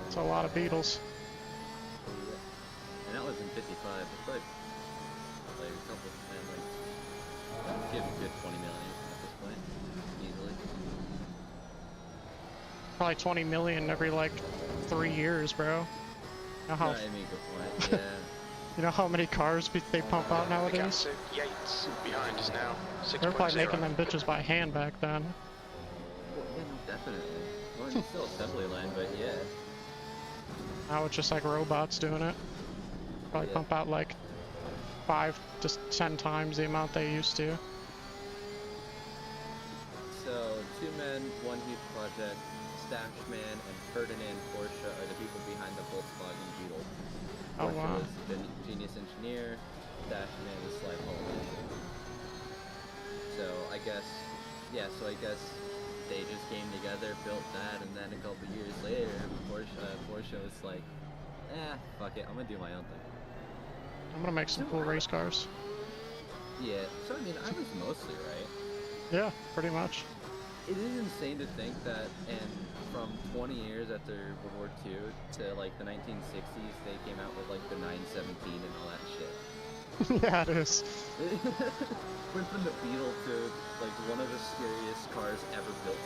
It's a lot of Beetles. And that was in 55. It's like a couple of like give a good 20 million at this point, easily. Probably 20 million every like 3 years, bro. You know how, I mean, good point. Yeah. you know how many cars they pump out nowadays? Yates behind us now. 6.0. They're probably making them bitches by hand back then. Well, yeah, no, definitely. Well, it's still assembly line, but yeah. Now it's just like robots doing it. Probably pump out like 5 to 10 times the amount they used to. So, 2 men, 1 huge project. Stashman and Ferdinand Porsche are the people behind the Volkswagen Beetle. Oh Porsche wow. was the genius engineer. Stashman was Slide Hollow. So I guess they just came together, built that, and then a couple years later, Porsche was like, fuck it, I'm gonna do my own thing. I'm gonna make some So cool race cars. Yeah, so I mean, I was mostly right. Yeah, pretty much. It is insane to think that from 20 years after World War II to like the 1960s, they came out with like the 917 and all that shit. Yeah, it is. Went from the Beetle to like one of the scariest cars ever built.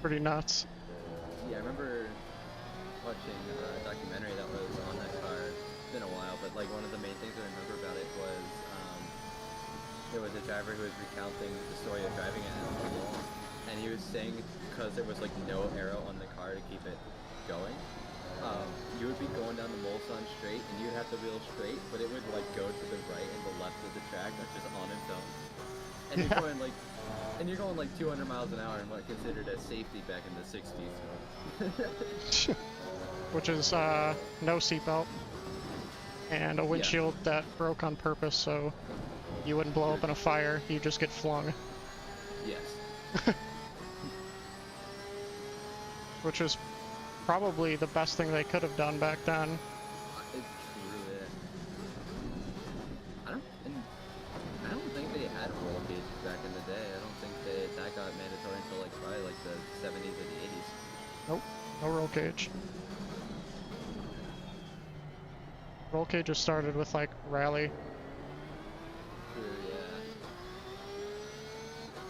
Pretty nuts. Yeah, I remember watching a documentary that was on that car. It's been a while, but like one of the main things I remember about it was there was a driver who was recounting the story of driving it at the wall, and he was saying because there was like no arrow on the car to keep it going, you would be going down the Mulsanne straight and you'd have the wheel straight, but it would like go to the right and the left of the track, not just on its own. And you're going like, and you're going like 200 miles an hour in what considered as safety back in the 60s. Which is no seatbelt and a windshield that broke on purpose so you wouldn't blow up in a fire, you just get flung. Yes. Which is probably the best thing they could have done back then. It's true, yeah. I don't think they had roll cage back in the day. I don't think that got mandatory until like probably like the 70s or the 80s. Nope, no roll cage. Roll cages started with like rally. True, yeah.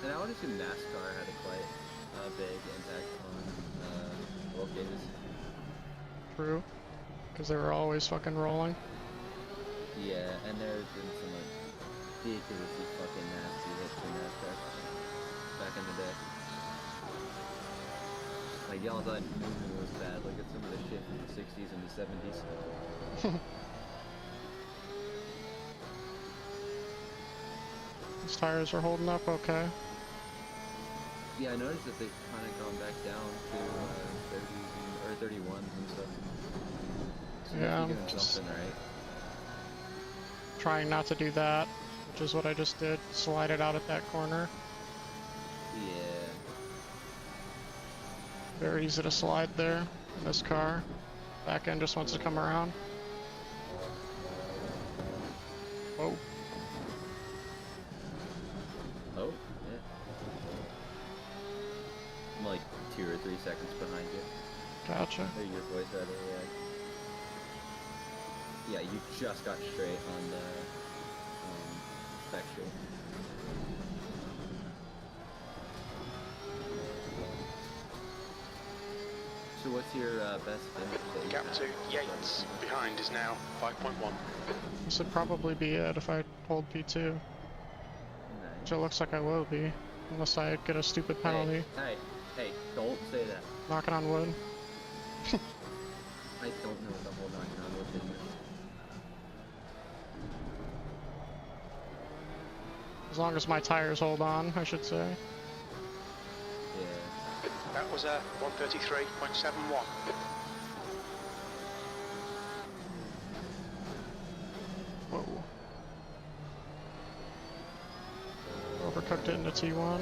And I would assume NASCAR had a quite big impact on roll cages. True, because they were always fucking rolling. Yeah, and there's been some like ridiculously fucking nasty hits in NASCAR back in the day. Like y'all thought movement was bad, look at some of the shit from the 60s and the 70s. These tires are holding up okay. Yeah, I noticed that they've kind of gone back down to 30s or 31s and stuff. So Yeah, I'm I'm just something, right? trying not to do that, which is what I just did. Slide it out at that corner. Yeah. Very easy to slide there in this car. Back end just wants to come around. Whoa. Oh, yeah. I'm like 2 or 3 seconds behind you. Gotcha. Or your voice rather, yeah. Yeah, you just got straight on the back straight. So what's your best finish that you Gap had? to Yates behind is now 5.1. This would probably be it if I hold P2. Nice. Which it looks like I will be. Unless I get a stupid penalty. Hey, don't say that. Knocking on wood. I don't know what the whole knocking on wood thing is. As long as my tires hold on, I should say. Yeah. That was a 133.71. Whoa. Overcooked it into T1.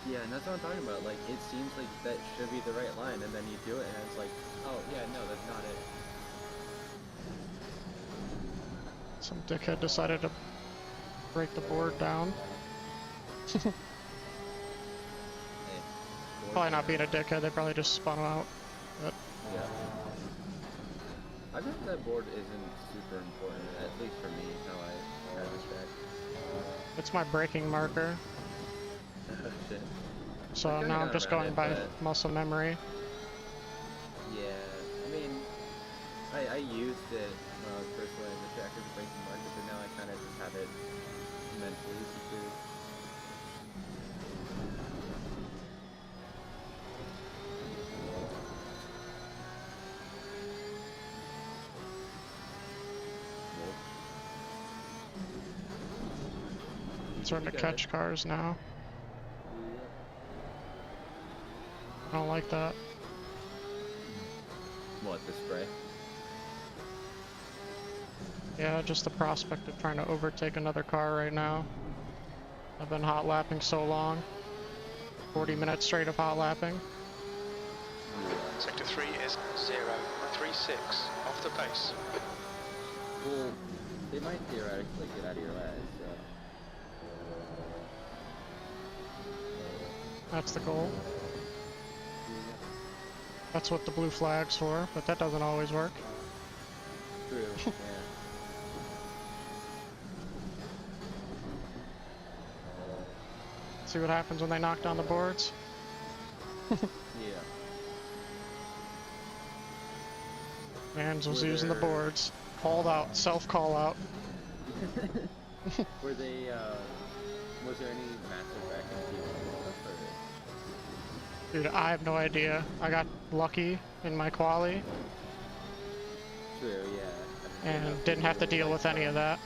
Yeah, and that's what I'm talking about. Like, it seems like that should be the right line, and then you do it, and it's like, oh, yeah, no, that's not it. Some dickhead decided to break the board down. Hey, Probably not being a dickhead, they probably just spun out. But Yeah. I think that board isn't super important, at least for me, how I drive this track. it's my braking marker. Shit. So I've kinda now I'm gone just around going it, by but- muscle memory. Yeah, I mean, I used it personally as a track as a braking marker, but now I kind of just have it mentally secured. I'm starting to You got catch it. cars now. I don't like that. What, the spray? Yeah, just the prospect of trying to overtake another car right now. I've been hot lapping so long. 40 minutes straight of hot lapping. Sector 3 is 0.36 off the pace. Well, they might theoretically get out of your way, so. That's the goal. That's what the blue flag's for, but that doesn't always work. True, yeah. See what happens when they knock down the boards? Yeah. Mans was Were using the there- boards. Called out, self-call out. Were they, was there any massive wreck in T1 stuff, or? Dude, I have no idea. I got lucky in my quali True, yeah. and didn't have to deal with any of that.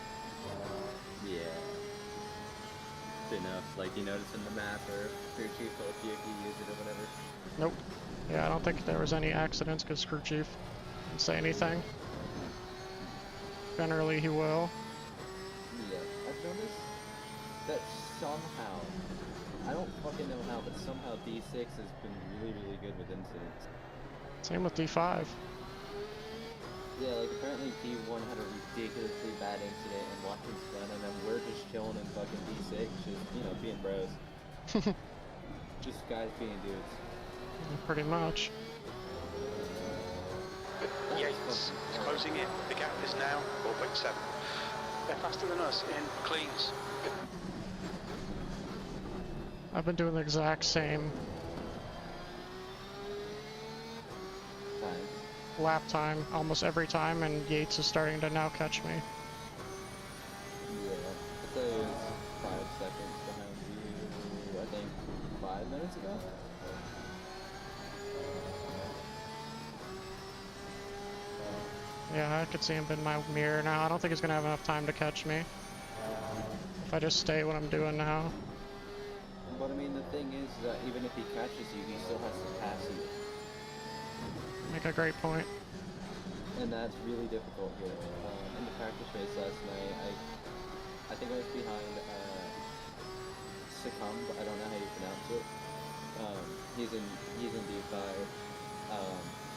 Yeah. Didn't know if, like, you noticed in the map, or crew chief told you if you used it or whatever. Nope. Yeah, I don't think there was any accidents because crew chief didn't say anything. Generally, he will. Yeah, I've noticed that somehow, I don't fucking know how, but somehow D6 has been really, really good with incidents. Same with D5. Yeah, like apparently D1 had a ridiculously bad incident in Watkins Glen, and then we're just chilling in fucking D6, just, you know, being bros. Just guys being dudes. Pretty much. Yates closing in. The gap is now 4.7. They're faster than us in cleans. I've been doing the exact same Times. lap time almost every time, and Yates is starting to now catch me. Yeah, I thought it was 5 seconds behind you, I think 5 minutes ago? Yeah, I could see him in my mirror now. I don't think he's gonna have enough time to catch me if I just stay what I'm doing now. But I mean, the thing is that even if he catches you, he still has to pass you. Make a great point. And that's really difficult here. In the practice race last night, I think I was behind Succumb, I don't know how you pronounce it. He's in D5.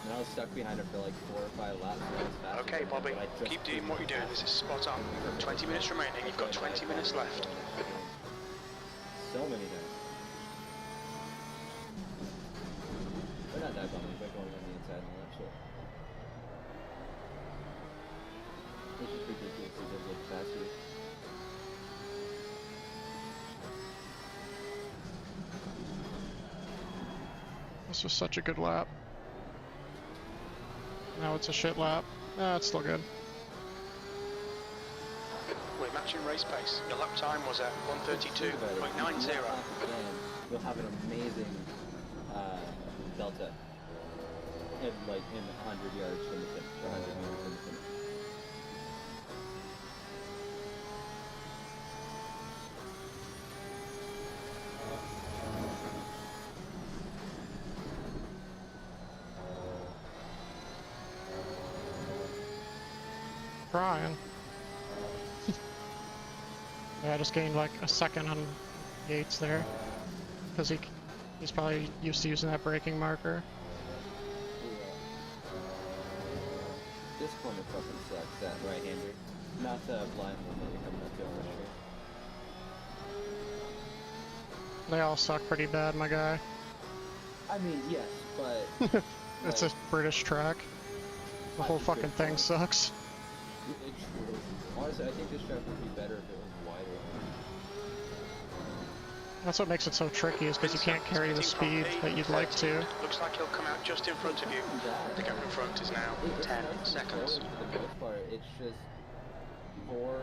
And I was stuck behind him for like 4 or 5 laps. And I was faster Okay, than him, Bobby, but I just keep doing what you're doing. This is spot on. 20 minutes remaining. You've got 20 minutes left. So many times. They're not that bummy, but going on the inside and all that shit. It's just ridiculous. He does look faster. This was such a good lap. Now it's a shit lap. It's still good. We're matching race pace. Your lap time was at 1:32.90. You'll have an amazing delta in like in 100 yards from the finish, or 100 meters from the finish. Trying. Yeah, I just gained like a second on Yates there, because he's probably used to using that braking marker. This corner fucking sucks, that right-hander. Not the blind one that you're coming up to on the street. They all suck pretty bad, my guy. I mean, yes, but... It's like, a British track. The whole fucking thing sucks. It's true. Honestly, I think this track would be better if it was wider. That's what makes it so tricky, is because you can't carry the speed that you'd like to. Looks like he'll come out just in front of you. The gap in front is now 10 seconds. For the most part, it's just for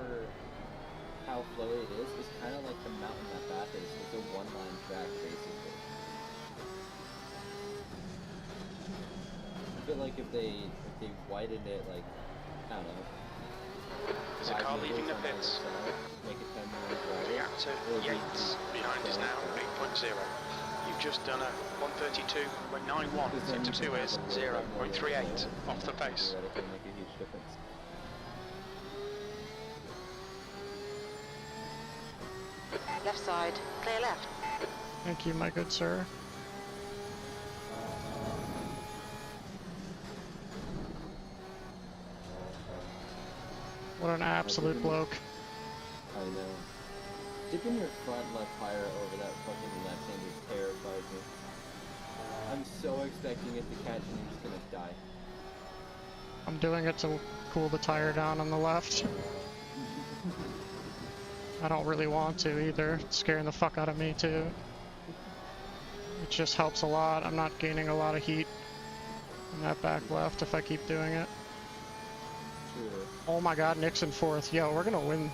how flowy it is. It's kind of like the mountain that Bath is. It's a one-line track, basically. I feel like if they widened it, like, I don't know. There's a car leaving the pits. Make it 10 minutes wider. The actor Yates behind is now 8.0. You've just done a 1:32.91. Sector 2 is 0.38 off the pace. Theoretically make a huge difference. Left side, clear left. Thank you, my good sir. What an absolute bloke. I know. Dipping your front left tire over that fucking left-hander terrifies me. I'm so expecting it to catch and you're just gonna die. I'm doing it to cool the tire down on the left. I don't really want to either. It's scaring the fuck out of me too. It just helps a lot. I'm not gaining a lot of heat in that back left if I keep doing it. True. Oh my god, Nick's in 4th. Yo, we're gonna win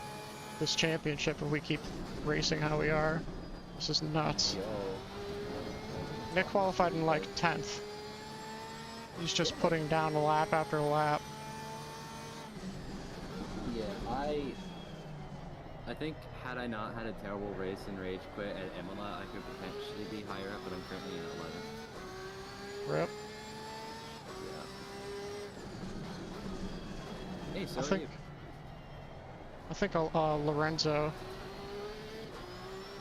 this championship if we keep racing how we are. This is nuts. Yo. Nick qualified in like 10th. He's just putting down lap after lap. Yeah, I think had I not had a terrible race and rage quit at Imola, I could potentially be higher up, but I'm currently in 11th. Rip. Yeah. Hey, so are you? I think Lorenzo.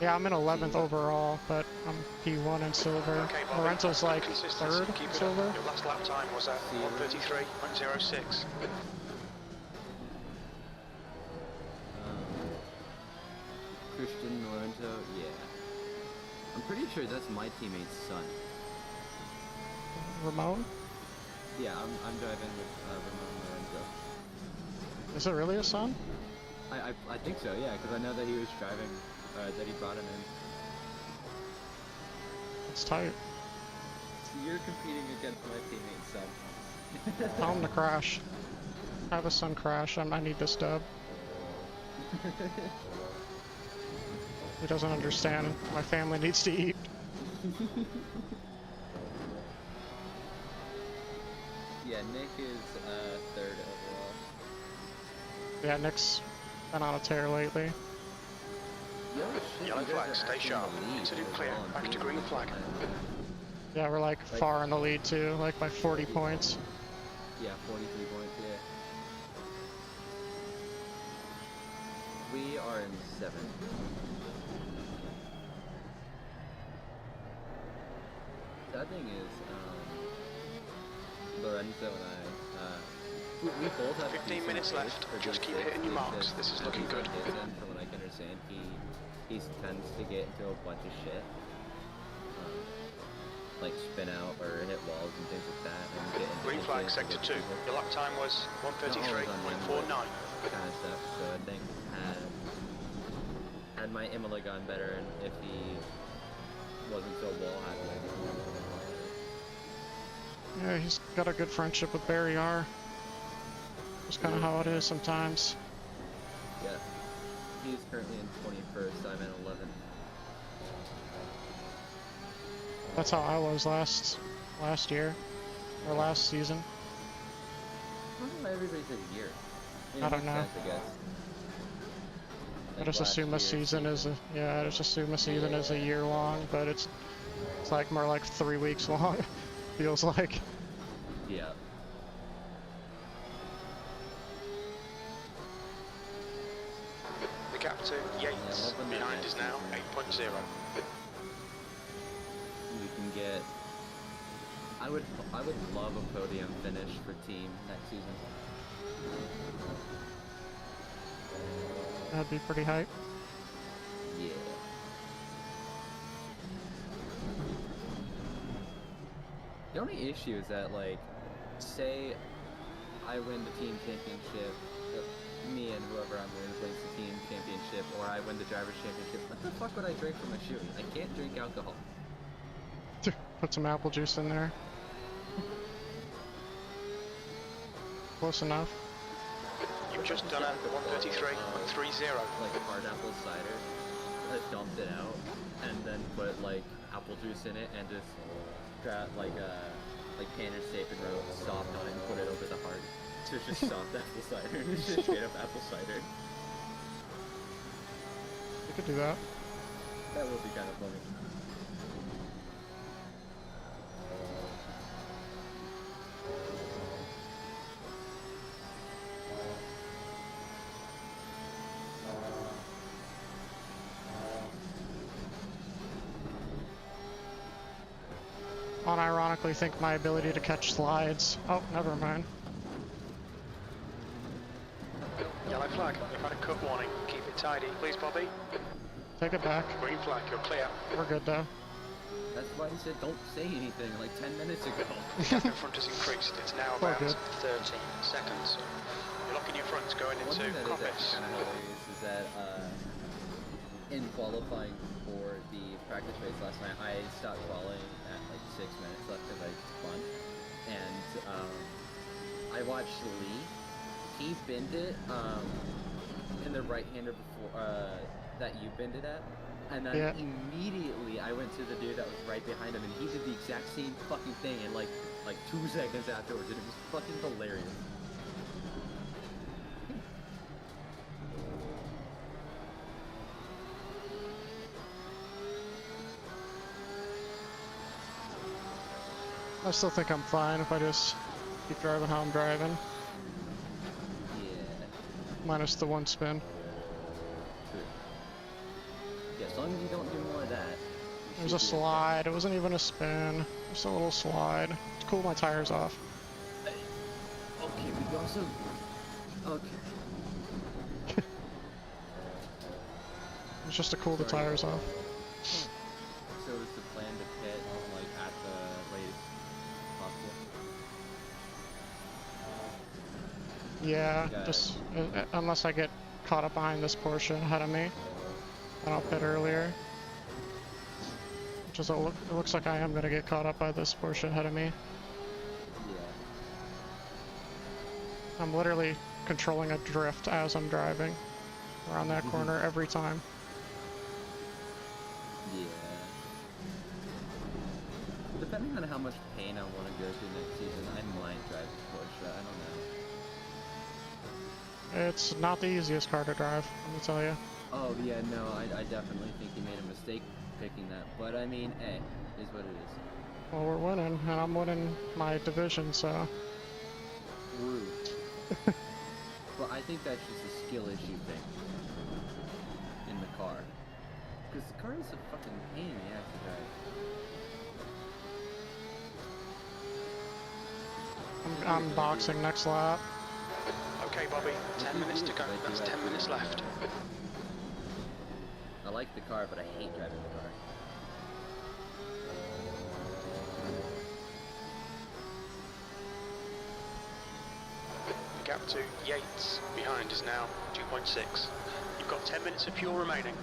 Yeah, I'm in 11th overall, but I'm P1 in silver. Okay, Bobby. Lorenzo's like Consistency. 3rd Keep in it silver. up. Your last lap time was at 1:33.06. Christian Lorenzo, yeah. I'm pretty sure that's my teammate's son. Ramon? Yeah, I'm driving with Ramon Lorenzo. Is it really a son? I think so, yeah, because I know that he was driving, that he brought him in. It's tight. So you're competing against my teammate's son. Tell him to crash. Have a son crash. I need this dub. He doesn't understand. My family needs to eat. Yeah, Nick is 3rd overall. Yeah, Nick's been on a tear lately. Yo, shit, Yellow you guys flag, are stay actually in sharp. the lead Consider clear. overall in Back to team. green flag. Yeah, we're like far in the lead too, like by 40 points. Yeah, 43 points, yeah. We are in 7th. Sad thing is, Lorenzo and I, we both have 15 minutes left. Just keep hitting your marks. This is looking good. From what I can understand, he tends to get into a bunch of shit. Like spin out or hit walls and things like that. And get into Green flag, sector 2. Your lap time was 1:33.49. Kind of stuff. So I think had my Imola gone better, and if he wasn't so wall happy. Yeah, he's got a good friendship with Barry R. That's kind of how it is sometimes. Yeah. He's currently in 21st, I'm in 11th. That's how I was last year, or last season. I don't know why everybody said a year. mean, I don't know. sense, I guess. I just assume a season is a I just assume a season is a year long, but it's like more like 3 weeks long. Feels like. Yeah. The gap to Yates behind is now 8.0. We can get. I would love a podium finish for team next season. That'd be pretty hype. Yeah. The only issue is that, like, say I win the team championship, me and whoever I'm going to wins the team championship, or I win the driver's championship, what the fuck would I drink for my shoe? I can't drink alcohol. Put some apple juice in there. Close enough. You've just done a 1:33.30. Like hard apple cider, I dumped it out, and then put like apple juice in it, and just grab like Painter's tape and wrote soft on it and put it over the heart. So it's just soft apple cider. It's just straight up apple cider. You could do that. That would be kind of funny. unironically think my ability to catch slides. Oh, never mind. Yellow flag. We've had a cut warning. Keep it tidy, please, Bobby. Take it back. Green flag. You're clear. We're good though. That's why he said don't say anything like 10 minutes ago. The gap in front has increased. It's now We're about good. 13 seconds. You're locking your fronts going One into thing that is compass. actually kind of hilarious is that in qualifying for the practice race last night, I stopped qualifying at like 6 minutes left because I spun, and I watched Lee. He binned it in the right-hander before that you binned it at, and then Yeah. immediately I went to the dude that was right behind him, and he did the exact same fucking thing in like 2 seconds afterwards, and it was fucking hilarious. I still think I'm fine if I just keep driving how I'm driving. Yeah. Minus the one spin. True. Yeah, as long as you don't do more of that. It was a slide. It wasn't even a spin. Just a little slide. To cool my tires off. Okay, we also. Okay. It was just to cool the Sorry. tires off. So is the plan to pit like at the latest possible? Yeah, Got it. just unless I get caught up behind this Porsche ahead of me, then I'll pit earlier. Which is it looks like I am gonna get caught up by this Porsche ahead of me. Yeah. I'm literally controlling a drift as I'm driving around that corner every time. Yeah. Depending on how much pain I want to go through next season, I might drive the Porsche. I don't know. It's not the easiest car to drive, let me tell you. Oh yeah, no, I definitely think you made a mistake picking that. But I mean, hey, is what it is. Well, we're winning, and I'm winning my division, so... True. But I think that's just a skill issue thing in the car. Because the car is a fucking pain in the ass to drive. I'm boxing next lap. Okay, Bobby. 10 minutes to go. That's 10 minutes left. I like the car, but I hate driving the car. The gap to Yates behind is now 2.6. You've got 10 minutes of fuel remaining.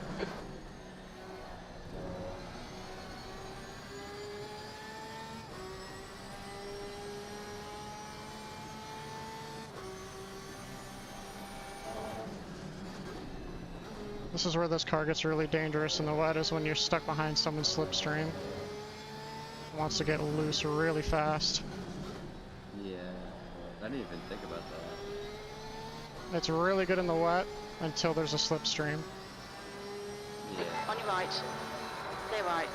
This is where this car gets really dangerous in the wet, is when you're stuck behind someone's slipstream. It wants to get loose really fast. Yeah, I didn't even think about that. It's really good in the wet until there's a slipstream. Yeah. On your right. Clear right.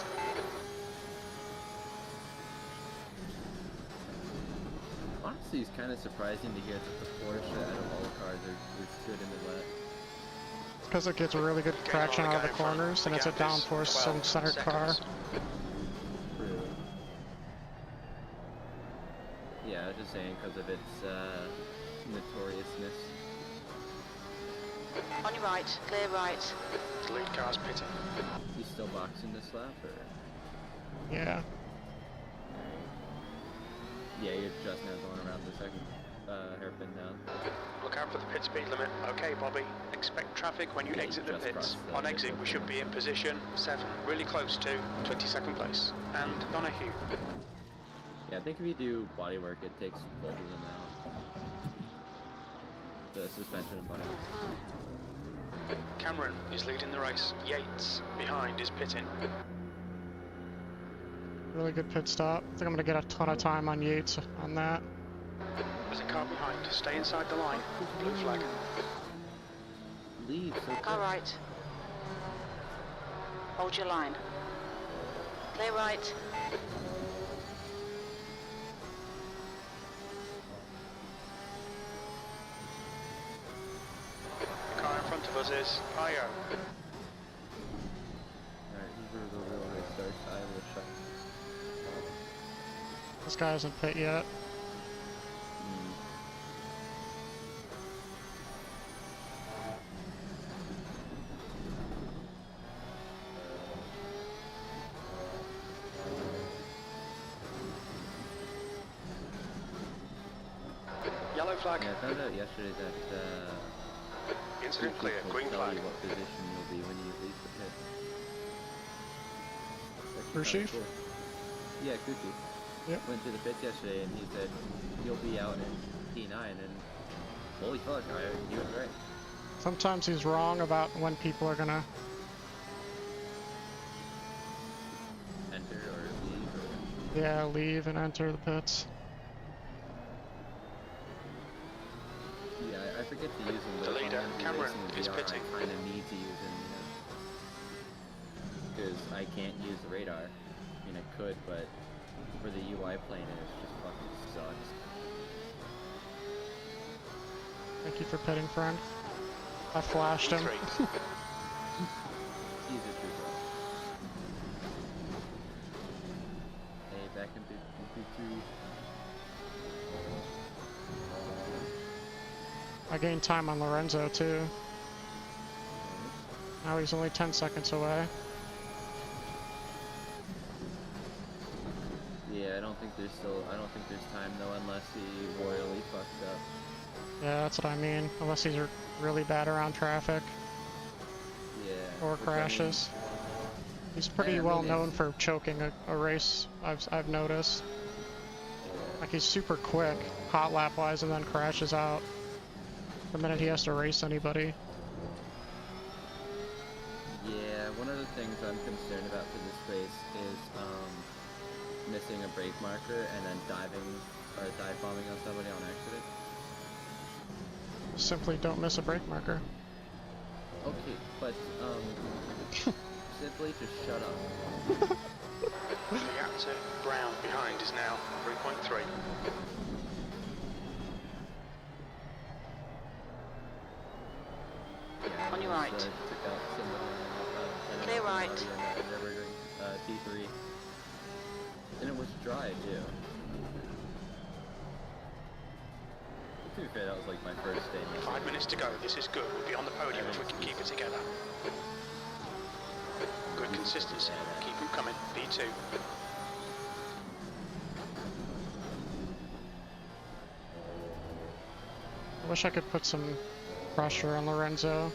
Honestly, it's kind of surprising to hear that the Porsche out of all the cars is good in the wet. Because it gets really good traction out of the corners, and it's a downforce centered car. True. Yeah, I was just saying because of its notoriousness. On your right. Clear right. The lead car's pitting. You still boxing this lap, or? Yeah. Yeah, you're just now going around the second hairpin down. Look out for the pit speed limit. Okay, Bobby. Expect traffic when you Yeah, exit you the just pits. crossed that. On exit, we should be in position 7, really close to 22nd place. And Donahue. Yeah, I think if you do body work, it takes both of them out. The suspension and body work. Cameron is leading the race. Yates behind is pitting. Really good pit stop. I think I'm going to get a ton of time on Yates on that. There's a car behind. Stay inside the line. Blue flag. Leave, so Car right. Hold your line. Clear right. The car in front of us is Io. Alright, these are the real race starts. I will shut. guy isn't pit yet. Yellow flag. Yeah, I found out yesterday that Incident clear. will Green tell flag. you what position you'll be when you leave the pit. Crew chief? Cool. Yeah, crew chief. Yep. Went to the pits yesterday and he said, you'll be out in P9 and holy fuck, he was right. Sometimes he's wrong about when people are gonna. Enter or leave or... Yeah, leave and enter the pits. Yeah, I forget to use them. The but if leader, I'm gonna be Cameron, racing the is VR, pitting. I kind of need to use them, because I can't use the radar. I mean, I could, but for the UI plane, it just fucking sucks. Thank you for pitting, friend. I flashed him. E3. He's a true bro. Hey, back into two. I gained time on Lorenzo too. Now he's only 10 seconds away. Yeah, I don't think there's time though, unless he royally fucks up. Yeah, that's what I mean. Unless he's really bad around traffic Yeah. or which, crashes. He's pretty I mean, well it's- known for choking a race. I've noticed. Like he's super quick, hot lap wise, and then crashes out the minute he has to race anybody. Yeah, one of the things I'm concerned about for this race is missing a brake marker and then dive bombing on somebody on accident. Simply don't miss a brake marker. Okay, but simply just shut up. The gap to Brown behind is now 3.3. Yeah, On your I right. took out somebody Clear right. T3. And it was dry too. To be fair, that was like my first day. 5 minutes to go. This is good. We'll be on the podium if we can keep it together. Good consistency. Keep them coming. B2. I wish I could put some pressure on Lorenzo.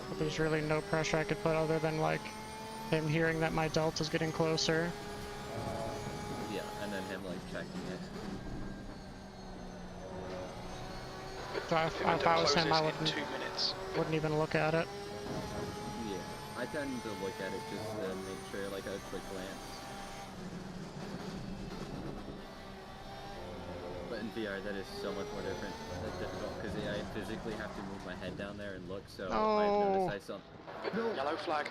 But there's really no pressure I could put other than like him hearing that my delta's getting closer. Yeah, and then him like checking it. So if I was him, I in 2 minutes. wouldn't even look at it. Yeah, I tend to look at it just to make sure, like a quick glance. But in VR, that is so much more different. That's difficult because I physically have to move my head down there and look. So I've noticed I saw. No. Yellow flag.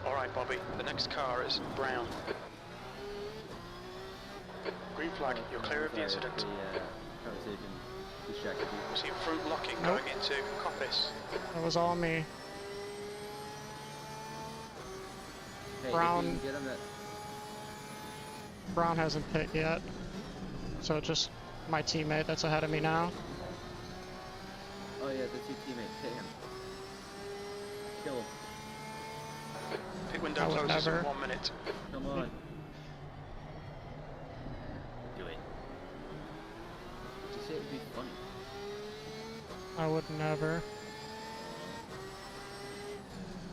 All right, Bobby. The next car is Brown. Green flag. You're clear of the incident. The conversation distracted you. See front locking Nope. going into Coppice. That was all me. Hey, Brown- if you can get him that. Brown hasn't pit yet. So just my teammate that's ahead of me now. Oh yeah, that's your teammate. Hit him. Kill him. Pit window I would closes never. in 1 minute. Come on. Do it. Just say it would be funny. I would never.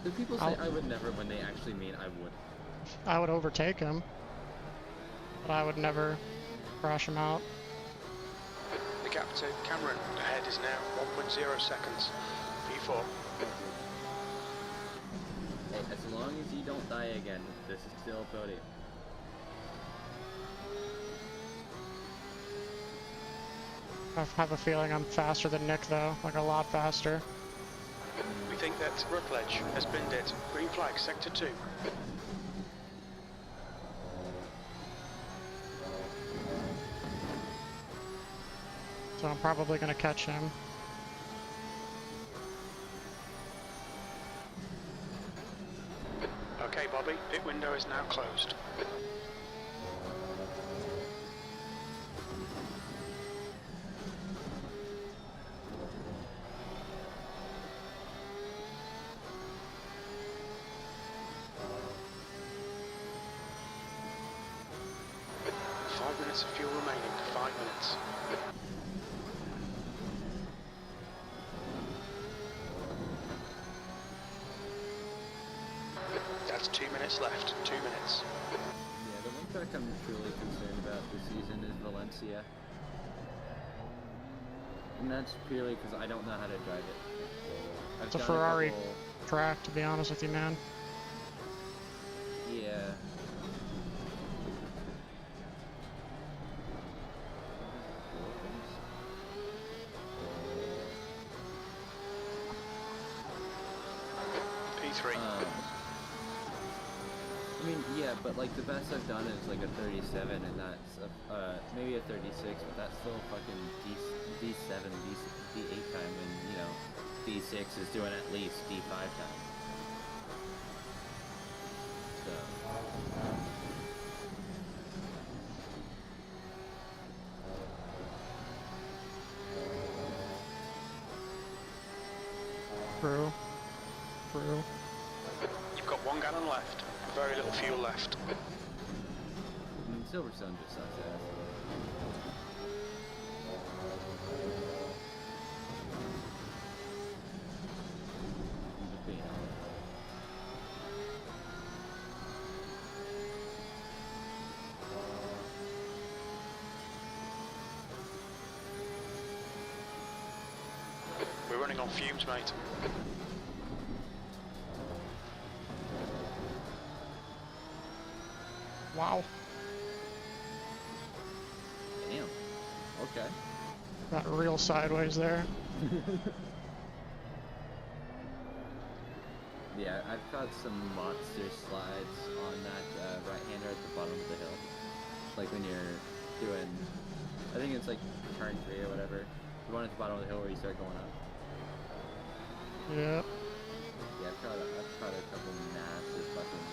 Do people say I'll- I would never when they actually mean I would? I would overtake him. But I would never crash him out. The gap to Cameron ahead is now 1.0 seconds. P4. Hey, as long as you don't die again, this is still a podium. I have a feeling I'm faster than Nick though, like a lot faster. We think that Rookledge has binned it. Green flag, sector 2. So I'm probably gonna catch him. Okay, Bobby, pit window is now closed. Of fuel remaining, 5 minutes. That's 2 minutes left, 2 minutes. Yeah, the one track I'm truly concerned about this season is Valencia. And that's purely because I don't know how to drive it. It's a Ferrari track, to be honest with you, man. Yeah. P3. I mean, yeah, but like the best I've done is like a 37, and that's maybe a 36, but that's still fucking D7, D8 time, and you know, D6 is doing at least D5 time. So. True. You've got 1 gallon left. Very little fuel left. I mean, Silverstone just sucks ass. I'm just being honest. We're running on fumes, mate. Wow. Damn. Okay. Got real sideways there. Yeah, I've got some monster slides on that right-hander at the bottom of the hill. Like when you're doing, I think it's like turn 3 or whatever. The one at the bottom of the hill where you start going up. Yep. Yeah, I've caught a couple massive fucking...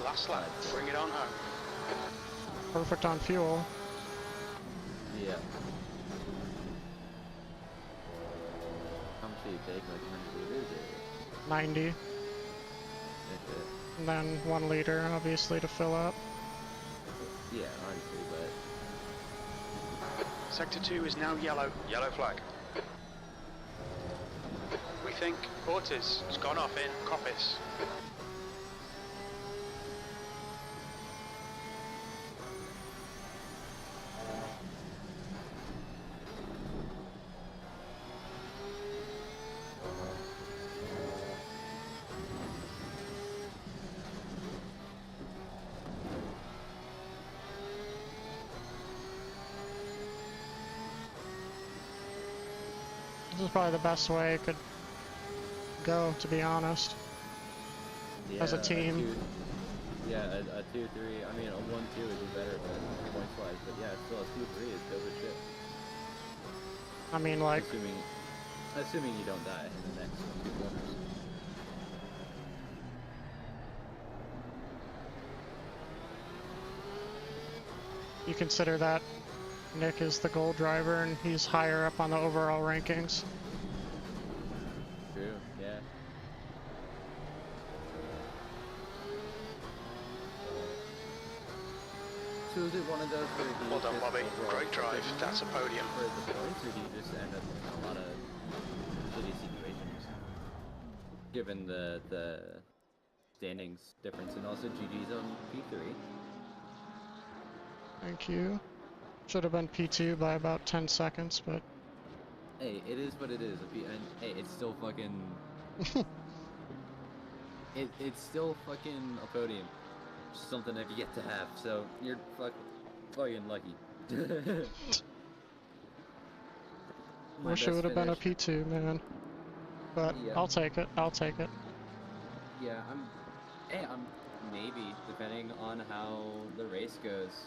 Last lap, bring it on home. Perfect on fuel. Yeah. How much do you take? Like 100 liters? 90. That's it. And then 1 liter, obviously, to fill up. Yeah, obviously, but... Sector 2 is now yellow. Yellow flag. We think Ortiz has gone off in Coppice. This is probably the best way it could go, to be honest. Yeah, As a team. A 2-3, I mean a 1-2 would be better, but points-wise, but yeah, still a 2-3 is dope as shit. I mean, like... Assuming you don't die in the next 2 corners. You consider that Nick is the gold driver and he's higher up on the overall rankings. True, yeah. So is it one of those where he Well done, just Bobby. overall Great drive. doesn't That's a podium. for the points, or do you just end up in a lot of shitty situations? Given the standings difference, and also GG's on P3. Thank you. Should have been P2 by about 10 seconds, but... Hey, it is what it is. And hey, it's still fucking... it's still fucking a podium. Something I've yet to have, so you're fucking lucky. Wish it would have been a P2, man. But Yeah. I'll take it. I'll take it. Yeah, I'm maybe, depending on how the race goes.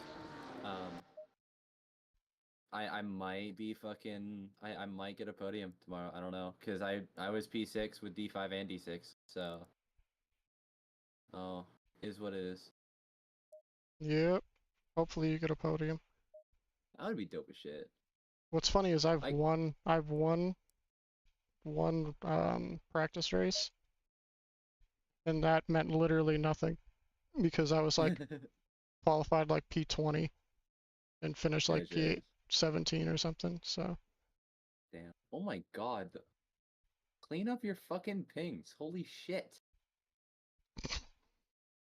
I might be fucking, I might get a podium tomorrow, I don't know, because I was P6 with D5 and D6, so Oh, is what it is. Yep. Hopefully you get a podium. That would be dope as shit. What's funny is I've I- won one practice race, and that meant literally nothing because I was like qualified like P20 and finished like Gotcha. P17 or something. So Damn. Oh my god. Clean up your fucking pings. Holy shit.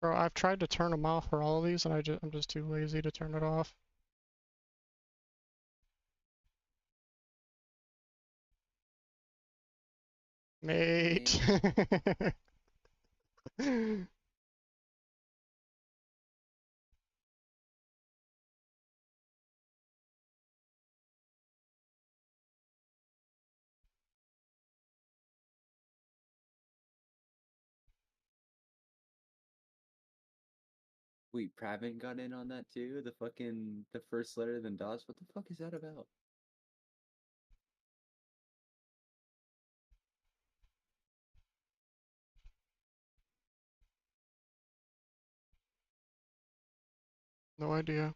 bro, I've tried to turn them off for all of these, and I'm just too lazy to turn it off. Mate. Wait, Pravin got in on that too? The first letter than DOS? What the fuck is that about? No idea.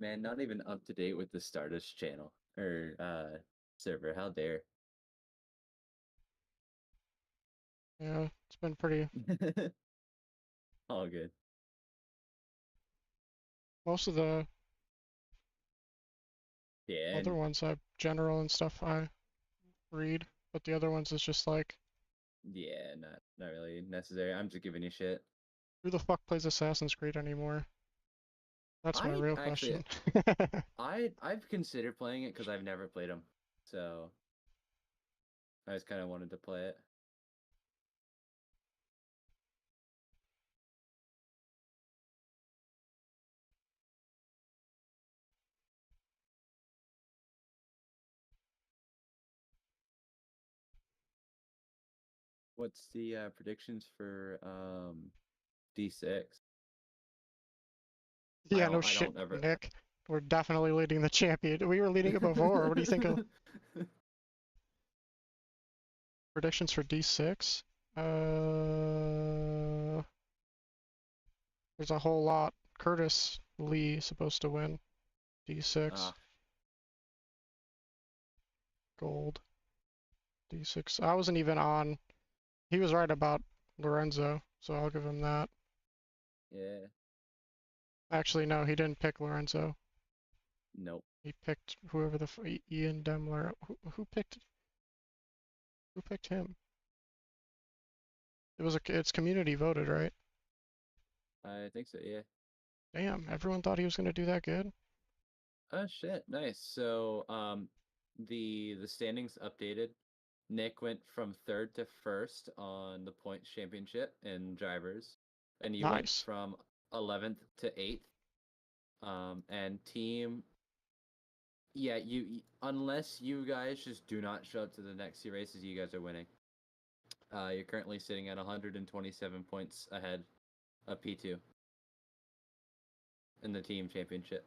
Man, not even up to date with the Stardust channel or server. How dare? Yeah, it's been pretty. All good. Most of the Yeah, other ones general and stuff I read, but the other ones is just like, yeah, not really necessary. I'm just giving you shit. who the fuck plays Assassin's Creed anymore? That's my I real actually, question. I've considered playing it because I've never played them, so I just kind of wanted to play it. What's the predictions for D6? Yeah, no I shit, don't ever. Nick. We're definitely leading the champion. We were leading it before. What do you think of predictions for D6? There's a whole lot. Curtis Lee is supposed to win D6. Gold. D6. I wasn't even on. He was right about Lorenzo, so I'll give him that. Yeah. Actually, no, he didn't pick Lorenzo. Nope. He picked whoever Ian Demler. Who picked him? It's community voted, right? I think so, yeah. Damn, everyone thought he was gonna do that good. Oh shit, nice. So the standings updated. Nick went from 3rd to 1st on the points championship in drivers. And you went Nice. from 11th to 8th. And team, yeah, unless you guys just do not show up to the next 2 races, you guys are winning. You're currently sitting at 127 points ahead of P2 in the team championship.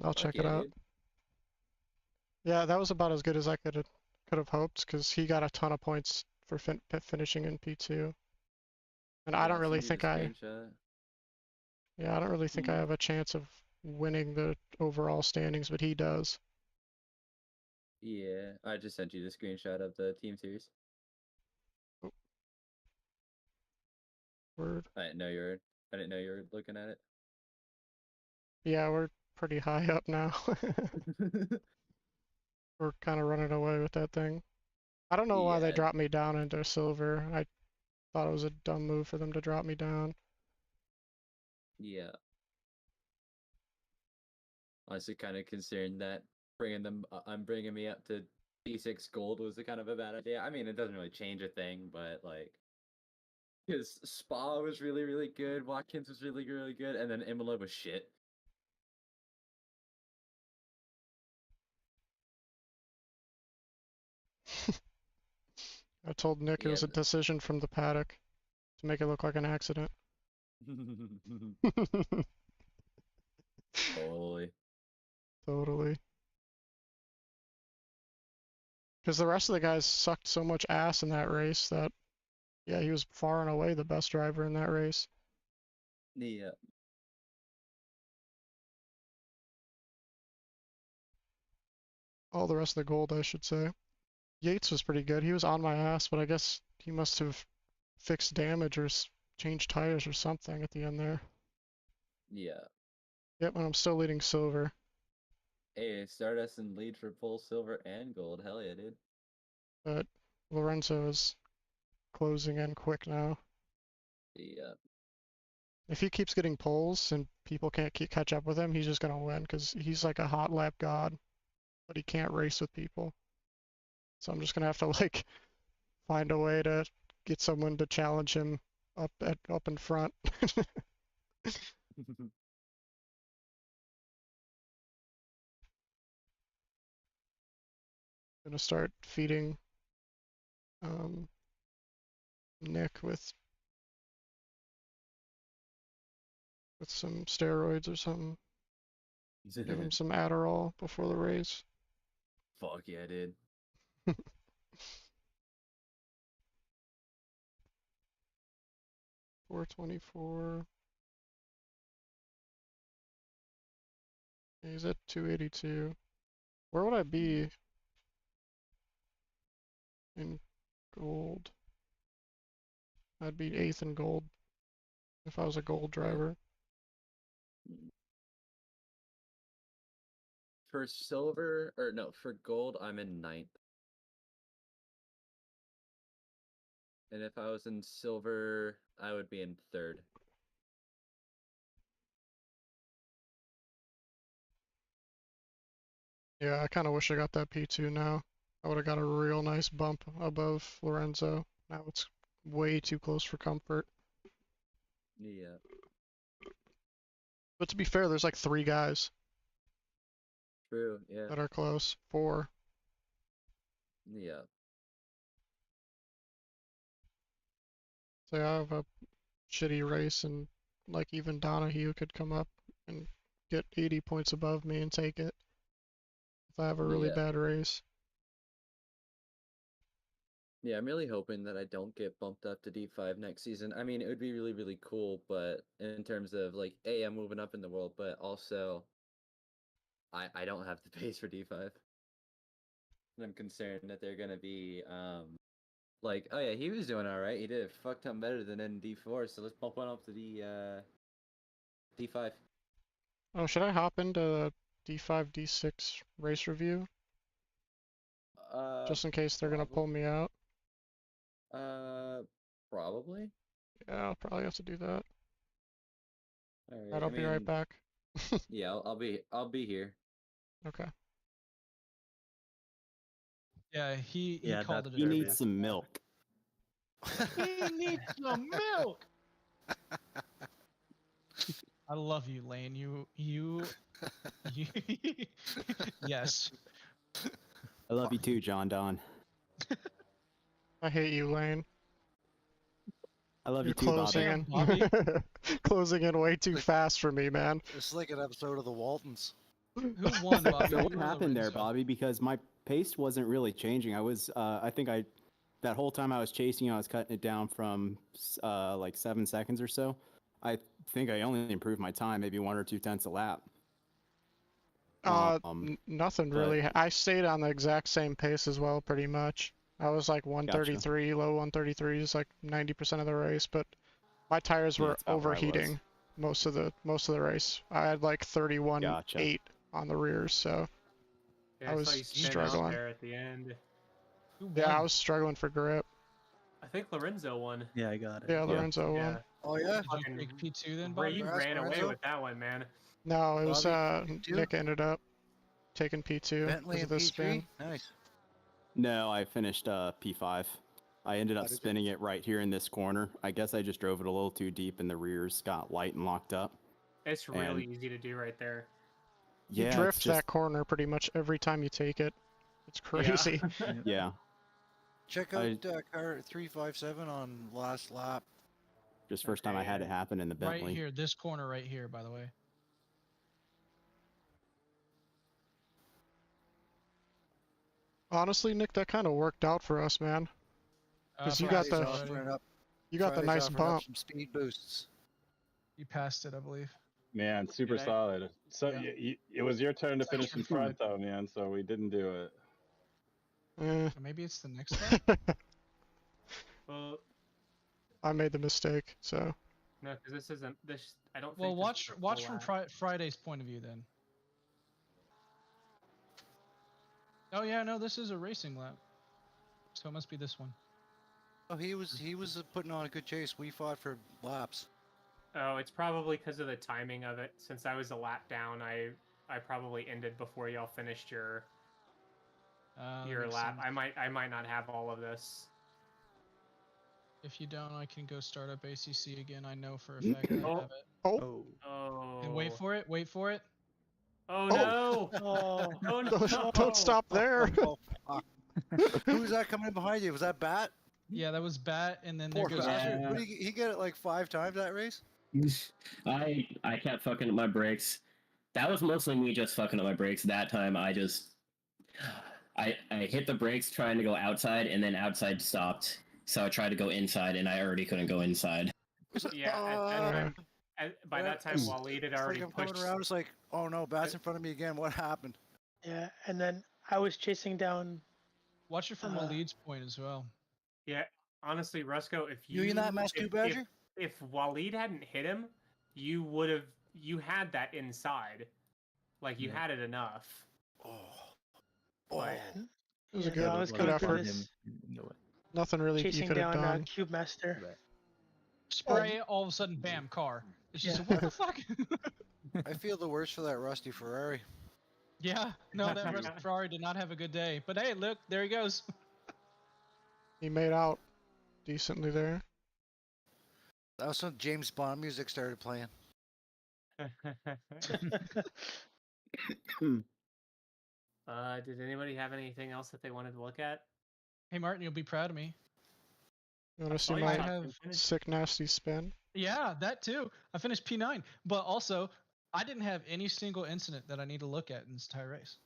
I'll check it out. Dude. Yeah, that was about as good as I could have hoped, because he got a ton of points for finishing in P2. And I don't really think I don't really think I have a chance of winning the overall standings, but he does. Yeah, I just sent you the screenshot of the team series. Oh. Word. I didn't know you were looking at it. Yeah, we're pretty high up now. We're kind of running away with that thing. I don't know why they dropped me down into silver. I thought it was a dumb move for them to drop me down. Yeah. Honestly, kind of concerned that bringing me up to D6 gold was a kind of a bad idea. I mean, it doesn't really change a thing, but like, because Spa was really, really good, Watkins was really, really good, and then Imola was shit. I told Nick it was a decision from the paddock to make it look like an accident. Holy Because the rest of the guys sucked so much ass in that race that, yeah, he was far and away the best driver in that race. Yeah. All the rest of the gold, I should say. Yates was pretty good. He was on my ass, but I guess he must have fixed damage or changed tires or something at the end there. Yeah. Yep, and I'm still leading silver. Hey, Stardust in lead for pole, silver, and gold. Hell yeah, dude. But Lorenzo is closing in quick now. Yeah. If he keeps getting poles and people can't catch up with him, he's just gonna win because he's like a hot lap god, but he can't race with people. So I'm just gonna have to like find a way to get someone to challenge him up in front. Gonna start feeding Nick with some steroids or something. Give him some Adderall before the race. Fuck yeah, dude. 424. He's at 282. Where would I be in gold? I'd be 8th in gold if I was a gold driver. For silver, or no, for gold, I'm in 9th. And if I was in silver, I would be in 3rd. Yeah, I kind of wish I got that P2 now. I would have got a real nice bump above Lorenzo. Now it's way too close for comfort. Yeah. But to be fair, there's like 3 guys True, yeah. that are close. 4. Yeah. So I have a shitty race, and like even Donahue could come up and get 80 points above me and take it if I have a really Yeah. bad race. Yeah, I'm really hoping that I don't get bumped up to D5 next season. I mean, it would be really, really cool, but in terms of like, hey, I'm moving up in the world, but also I don't have the pace for D5. And I'm concerned that they're gonna be like, oh yeah, he was doing all right. He did a fuck ton better than in D4, so let's bump one up to D5. Oh, should I hop into D5, D6 race review? Just in case they're gonna pull me out? Probably. Yeah, I'll probably have to do that. All Alright, I'll be right back. Yeah, I'll be here. Okay. Yeah, he called it. He needs some milk. He needs some milk. I love you, Lane. You yes. I love you too, John Don. I hate you, Lane. I love You're you too, closing Bobby. in. Closing in way too fast for me, man. It's like an episode of the Waltons. Who won, Bobby? So what happened there, Bobby? Because my pace wasn't really changing. I was, I think that whole time I was chasing, I was cutting it down from like 7 seconds or so. I think I only improved my time, maybe 1 or 2 tenths a lap. Nothing really. I stayed on the exact same pace as well, pretty much. I was like 133, Gotcha. low 133s, like 90% of the race, but my tires were overheating most of the race. I had like 31.8 on the rears, so Yeah, I was struggling. there at the end. Yeah, I was struggling for grip. I think Lorenzo won. Yeah, I got it. Yeah, Lorenzo won. Oh yeah. Fucking Did you take P2 then, Ray, Bobby? you ran away with that one, man. No, it was Bobby, P2? Nick ended up taking P2 Bentley because of and the P3? spin. Nice. No, I finished P5. I ended up spinning it right here in this corner. I guess I just drove it a little too deep and the rears got light and locked up. It's really easy to do right there. You drift that corner pretty much every time you take it. It's crazy. Yeah. Check out car 357 on last lap. Just first time I had it happen in the Bentley. Right here, this corner right here, by the way. Honestly, Nick, that kind of worked out for us, man. Because you got Friday's the offering up- you got the Friday's nice offering up bump. some speed boosts. You passed it, I believe. Man, super solid. So Yeah. it was your turn to It's finish in actually front, though, man. So we didn't do it. Eh. Maybe it's the next one. Well, I made the mistake, so. no, because this isn't this. I don't. Well, think watch this is a watch full from lap. Friday's point of view then. Oh yeah, no, this is a racing lap, so it must be this one. Oh, he was putting on a good chase. We fought for laps. Oh, it's probably because of the timing of it. Since I was a lap down, I probably ended before y'all finished your makes lap. sense. I might not have all of this. If you don't, I can go start up ACC again. I know for a fact I have it. Oh. Oh. And wait for it. Wait for it. Oh no! Oh no! Don't stop there. Who was that coming in behind you? Was that Bat? Yeah, that was Bat, and then there Poor goes. bastard. What did he get it like 5 times that race? I kept fucking up my brakes. That was mostly me just fucking up my brakes. That time I hit the brakes trying to go outside, and then outside stopped. So I tried to go inside, and I already couldn't go inside. Yeah. By that time, Waleed had already I'm pushed. coming around. It's like, oh no, Bat's in front of me again. What happened? Yeah, and then I was chasing down. Watch it from Waleed's point as well. Yeah, honestly, Rusco, if You in that mess too, Badger? If Waleed hadn't hit him, you had that inside, like you had it enough. It was a Yeah, good, no, I was good coming for effort. this. Nothing really you Chasing could have down done. Cube Master. Spray, all of a sudden, bam, car. It's just what the fuck? I feel the worst for that rusty Ferrari. Yeah, no, that Rusty Ferrari did not have a good day. But hey, look, there he goes. He made out decently there. That was when James Bond music started playing. Did anybody have anything else that they wanted to look at? Hey, Martin, you'll be proud of me. You want to see I my have- sick, nasty spin? Yeah, that too. I finished P9, but also I didn't have any single incident that I need to look at in this entire race.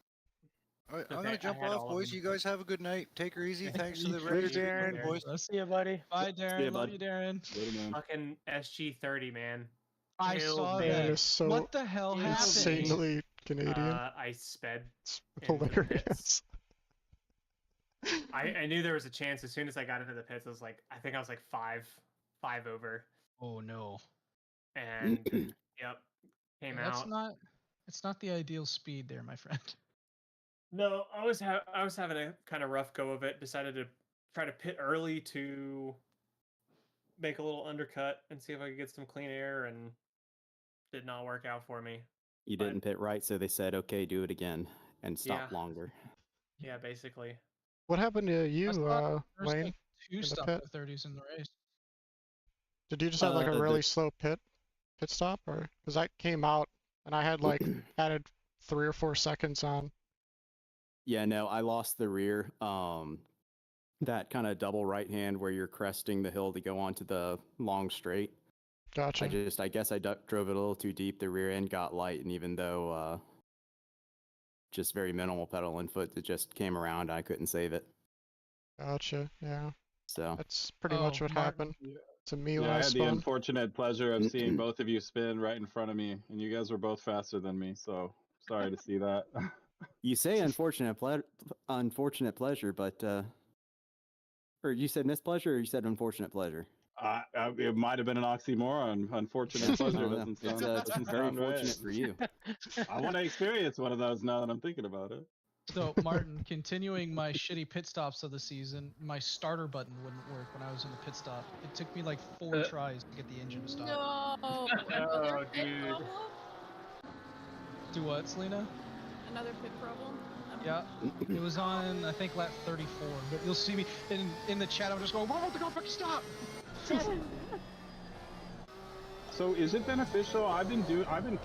All right, I'm Okay, gonna I jump had off, all of boys. them. You guys have a good night. Take her easy. Thanks to the Later, race, Darren. boys. See ya, buddy. Bye, Darren. ya, Love bud. you, Darren. Later, man. Fucking SG30, man. I Killed saw me. That that. is so What the hell happened? insanely Canadian. I sped. It's into the hilarious. pits. I knew there was a chance as soon as I got into the pits. I was like, I think I was like five over, Oh no. and yep, came That's out. it's not the ideal speed there, my friend. No, I was having a kind of rough go of it. Decided to try to pit early to make a little undercut and see if I could get some clean air, and did not work out for me. You didn't pit right, so they said, okay, do it again and stop Yeah. longer. Yeah, basically. What happened to you, I saw there's Wayne? like two in the stop pit? 30s in the race. Did you just have like a the- really slow pit stop, or because I came out and I had like added 3 or 4 seconds on? Yeah, no, I lost the rear. That kind of double right hand where you're cresting the hill to go onto the long straight. Gotcha. I guess I drove it a little too deep. The rear end got light, and even though just very minimal pedal input, it just came around. I couldn't save it. Gotcha. Yeah, So that's pretty much what happened to me Yeah, I had last the spawn. unfortunate pleasure of seeing both of you spin right in front of me, and you guys were both faster than me. So sorry to see that. you say unfortunate pleasure, but or you said mispleasure, or you said unfortunate pleasure. It might have been an oxymoron. Unfortunate I pleasure don't know. doesn't sound. It's doesn't very sound right. fortunate for you. I want to experience one of those now that I'm thinking about it. So, Martin, continuing my shitty pit stops of the season, my starter button wouldn't work when I was in the pit stop. It took me like 4 tries to get the engine to stop. No. Oh, dude. Do what, Selena? Another pit problem. Yeah, it was on, I think, lap 34. But you'll see me in the chat. I'm just going, why won't the go fucking stop? So is it beneficial? I've been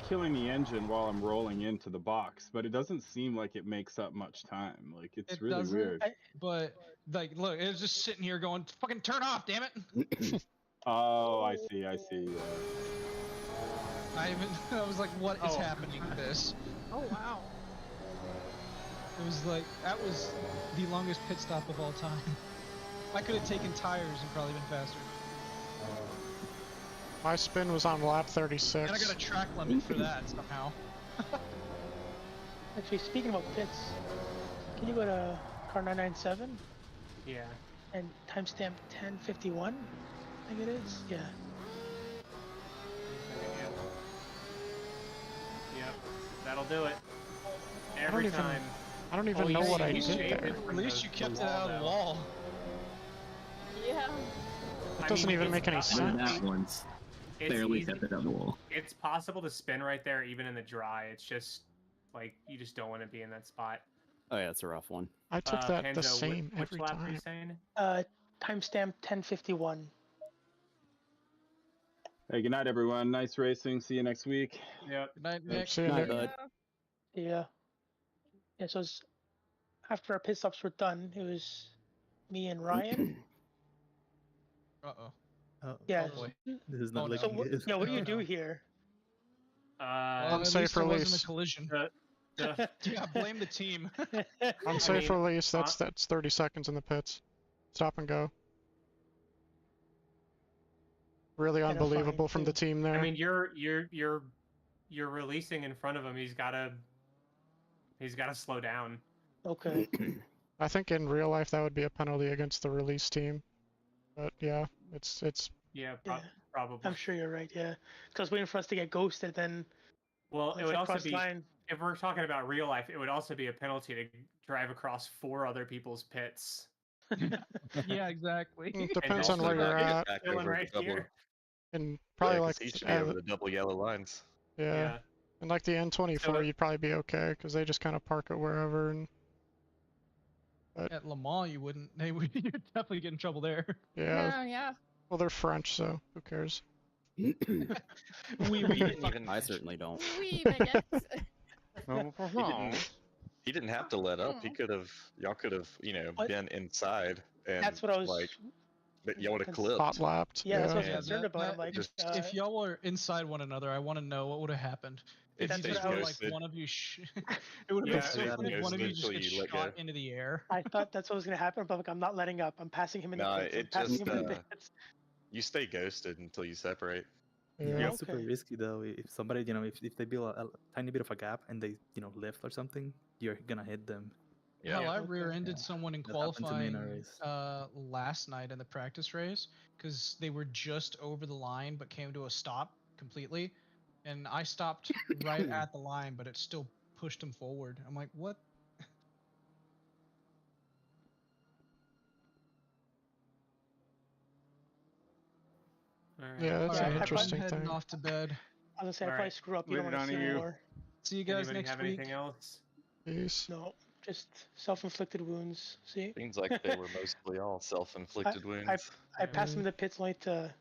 killing the engine while I'm rolling into the box, but it doesn't seem like it makes up much time. Like it's really doesn't, weird. But like, look, it was just sitting here going, fucking turn off, damn it. Oh, I see. Yeah. I was like, what is happening to this? Oh wow. It was like, that was the longest pit stop of all time. I could have taken tires and probably been faster. My spin was on lap 36. And I got a track limit for that somehow. Actually, speaking about pits, can you go to car 997? Yeah. And timestamp 1051? I think it is. Yeah. Yep. That'll do it. Every time. I don't even know what I did there. At least you kept it out of the wall. Yeah. It doesn't even make any sense. That one's barely kept it on the wall. It's possible to spin right there, even in the dry. It's just like you just don't want to be in that spot. Oh yeah, it's a rough one. I took that Kenzo, the same which every lap were you time. saying? Timestamp 1051. Hey, good night, everyone. Nice racing. See you next week. Yep. Good night, Nick. See you, Night, Nick. bud. Yeah. Yeah, so after our pit stops were done, it was me and Ryan. Uh-oh. Oh, Yeah. Oh, boy. this is not Oh, no. looking So, good. yeah, what do you Oh, do no. here? Well, at Unsafe least there wasn't release. a collision. The- Yeah, blame the team. Unsafe release. That's 30 seconds in the pits. Stop and go. Really Kinda unbelievable fine, from the too. team there. I mean, you're releasing in front of him. He's gotta slow down. Okay. I think in real life that would be a penalty against the release team. But yeah, it's Yeah, Yeah. probably. I'm sure you're right, yeah. Because waiting for us to get ghosted, then Well, once it would I also cross be line. if we're talking about real life, it would also be a penalty to drive across 4 other people's pits. Yeah, exactly. it depends And on where also you're not at, Back chilling over right the double. here. and probably Yeah, like 'cause he should be over the double yellow lines. yeah, and like the N24, So- you'd probably be okay because they just kind of park it wherever. And At Le Mans, you wouldn't. They would. You'd definitely get in trouble there. yeah, Yeah. well they're French, so who cares? We didn't even. I certainly don't. We, I guess. He didn't have to let up. He could have. Y'all could have, What? been inside and That's what I was. like, but y'all would have Cons- clipped. Hot lapped. Yeah, that's what I was Yeah. concerned about. I'm like, if y'all were inside one another, I want to know what would have happened. It If you stays just were, like ghosted. one of you, it would have Yeah, been so it funny if one of you just until gets you let shot go. into the air. I thought that's what was gonna happen, but like, I'm not letting up. I'm passing him in No, the pits. I'm it passing just, him in the pits. You stay ghosted until you separate. Yeah. It's super risky though. If somebody, if they build a tiny bit of a gap and they, lift or something, you're gonna hit them. Hell, I Okay. rear-ended someone in That happened to me in a qualifying race. last night in the practice race because they were just over the line but came to a stop completely, and I stopped right at the line, but it still pushed them forward. I'm like, what? Yeah, that's All an right, interesting I'm heading thing. off to bed. I was gonna say, I All probably right. screw up. You Leave don't it want to on see you. more. See you guys Anybody next have week. anything else? Peace. No, just self-inflicted wounds. See, Seems like they were mostly all self-inflicted wounds. I passed him in the pits only to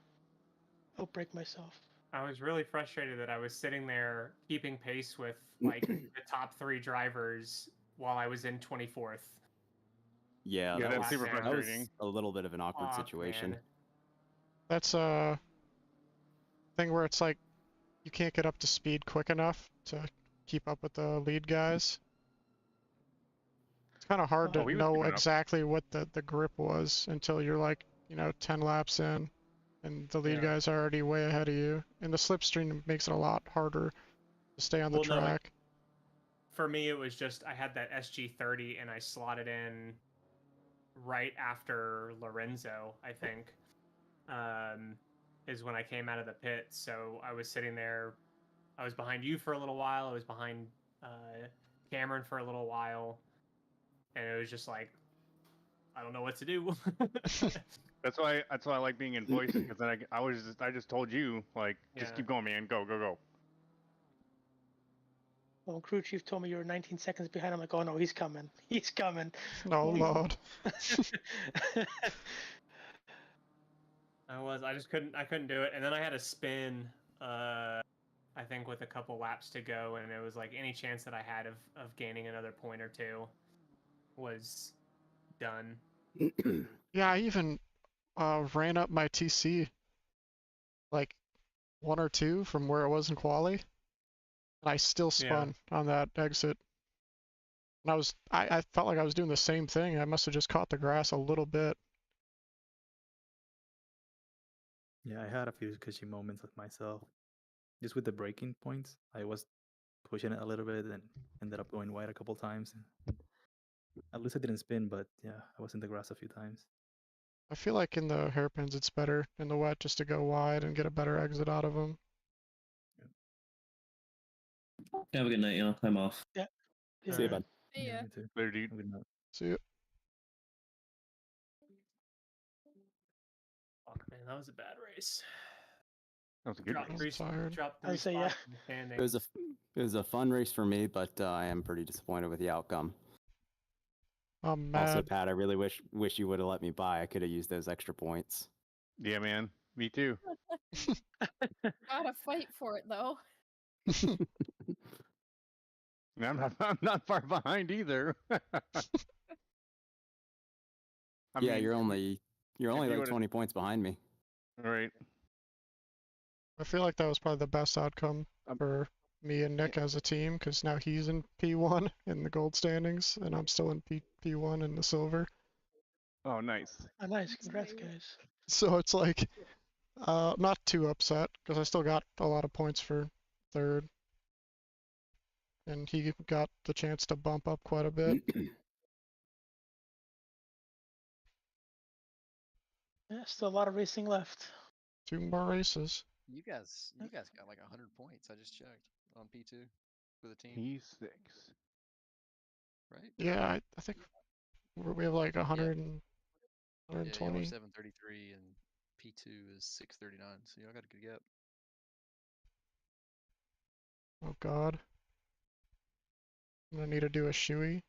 outbreak myself. I was really frustrated that I was sitting there keeping pace with like the top 3 drivers while I was in 24th. Yeah, Yeah, that that's was, super that was frustrating. a little bit of an awkward Aw, situation. man. That's a thing where it's like you can't get up to speed quick enough to keep up with the lead guys. It's kind of hard to we was know keeping up. exactly what the grip was until you're like, 10 laps in, and the lead Yeah. guys are already way ahead of you. And the slipstream makes it a lot harder to stay on the Well, no, like, track. For me, it was just I had that SG30 and I slotted in right after Lorenzo, I think, is when I came out of the pit. So I was sitting there. I was behind you for a little while. I was behind Cameron for a little while. And it was just like, I don't know what to do. That's why I like being in voice, because then I just told you, like, just Yeah. keep going, man, go. Well, crew chief told me you were 19 seconds behind. I'm like, oh no, he's coming. He's coming. Oh lord. I couldn't do it. And then I had a spin, I think with a couple laps to go, and it was like any chance that I had of gaining another point or two was done. Yeah, I even ran up my TC like 1 or 2 from where it was in quali, and I still spun on that exit. And I felt like I was doing the same thing. I must have just caught the grass a little bit. Yeah, I had a few cushy moments with myself. Just with the braking points, I was pushing it a little bit and ended up going wide a couple times. At least I didn't spin, but yeah, I was in the grass a few times. I feel like in the hairpins it's better in the wet just to go wide and get a better exit out of them. Have a good night, y'all. I'm off. Yeah. See you, bud. See ya. Me too. Later, dude. Good night. See you. Fuck, man, that was a bad race. That was a good race. Dropped I three say, yeah. spots in the standings. It was a fun race for me, but I am pretty disappointed with the outcome. I'm mad. Also, Pat, I really wish you would have let me by. I could have used those extra points. Yeah, man. Me too. Gotta fight for it though. I'm not far behind either. Yeah, you're only like would've- 20 points behind me. Right. I feel like that was probably the best outcome for me and Nick as a team, because now he's in P1 in the gold standings, and I'm still in P1 in the silver. Oh, nice. Oh, nice. Congrats, guys. So it's like, not too upset, because I still got a lot of points for third. And he got the chance to bump up quite a bit. Yeah, still a lot of racing left. 2 more races. You guys got like 100 points. I just checked on P2 for the team. P6. Right? Yeah, I think we have like 100 and Yeah, y'all are 120. 733 and P2 is 639. So y'all got a good gap. Oh god. I'm gonna need to do a shoey.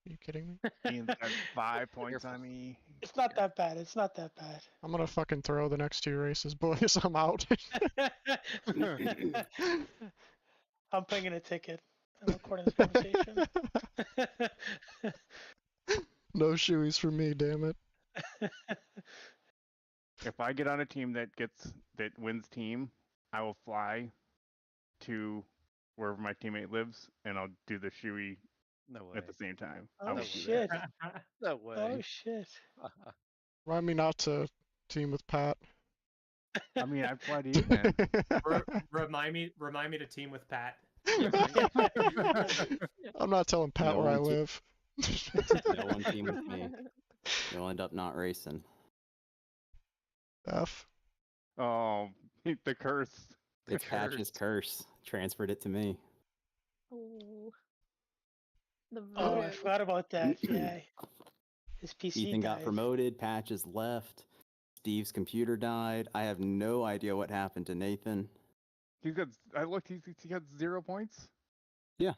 Are you kidding me? Ian's got 5 points on me. It's not that bad. It's not that bad. I'm gonna fucking throw the next 2 races, boys. I'm out. I'm paying a ticket. I'm recording this conversation. No shoeys for me, damn it. If I get on a team that wins team, I will fly to wherever my teammate lives, and I'll do the shoey No way. at the same time. I Oh will do shit. No way. Oh shit. Remind me not to team with Pat. that. I mean, I fly to you, man. Remind me to team with Pat. I'm not telling Pat where I live. No one team with me. You'll end up not racing. F. Oh, the curse. It's Patch's curse. Transferred it to me. Oh. The Oh, I voodoo. forgot about that. Yeah. His PC Ethan got died. promoted. Patches left. Steve's computer died. I have no idea what happened to Nathan. I looked. He got 0 points. Yeah.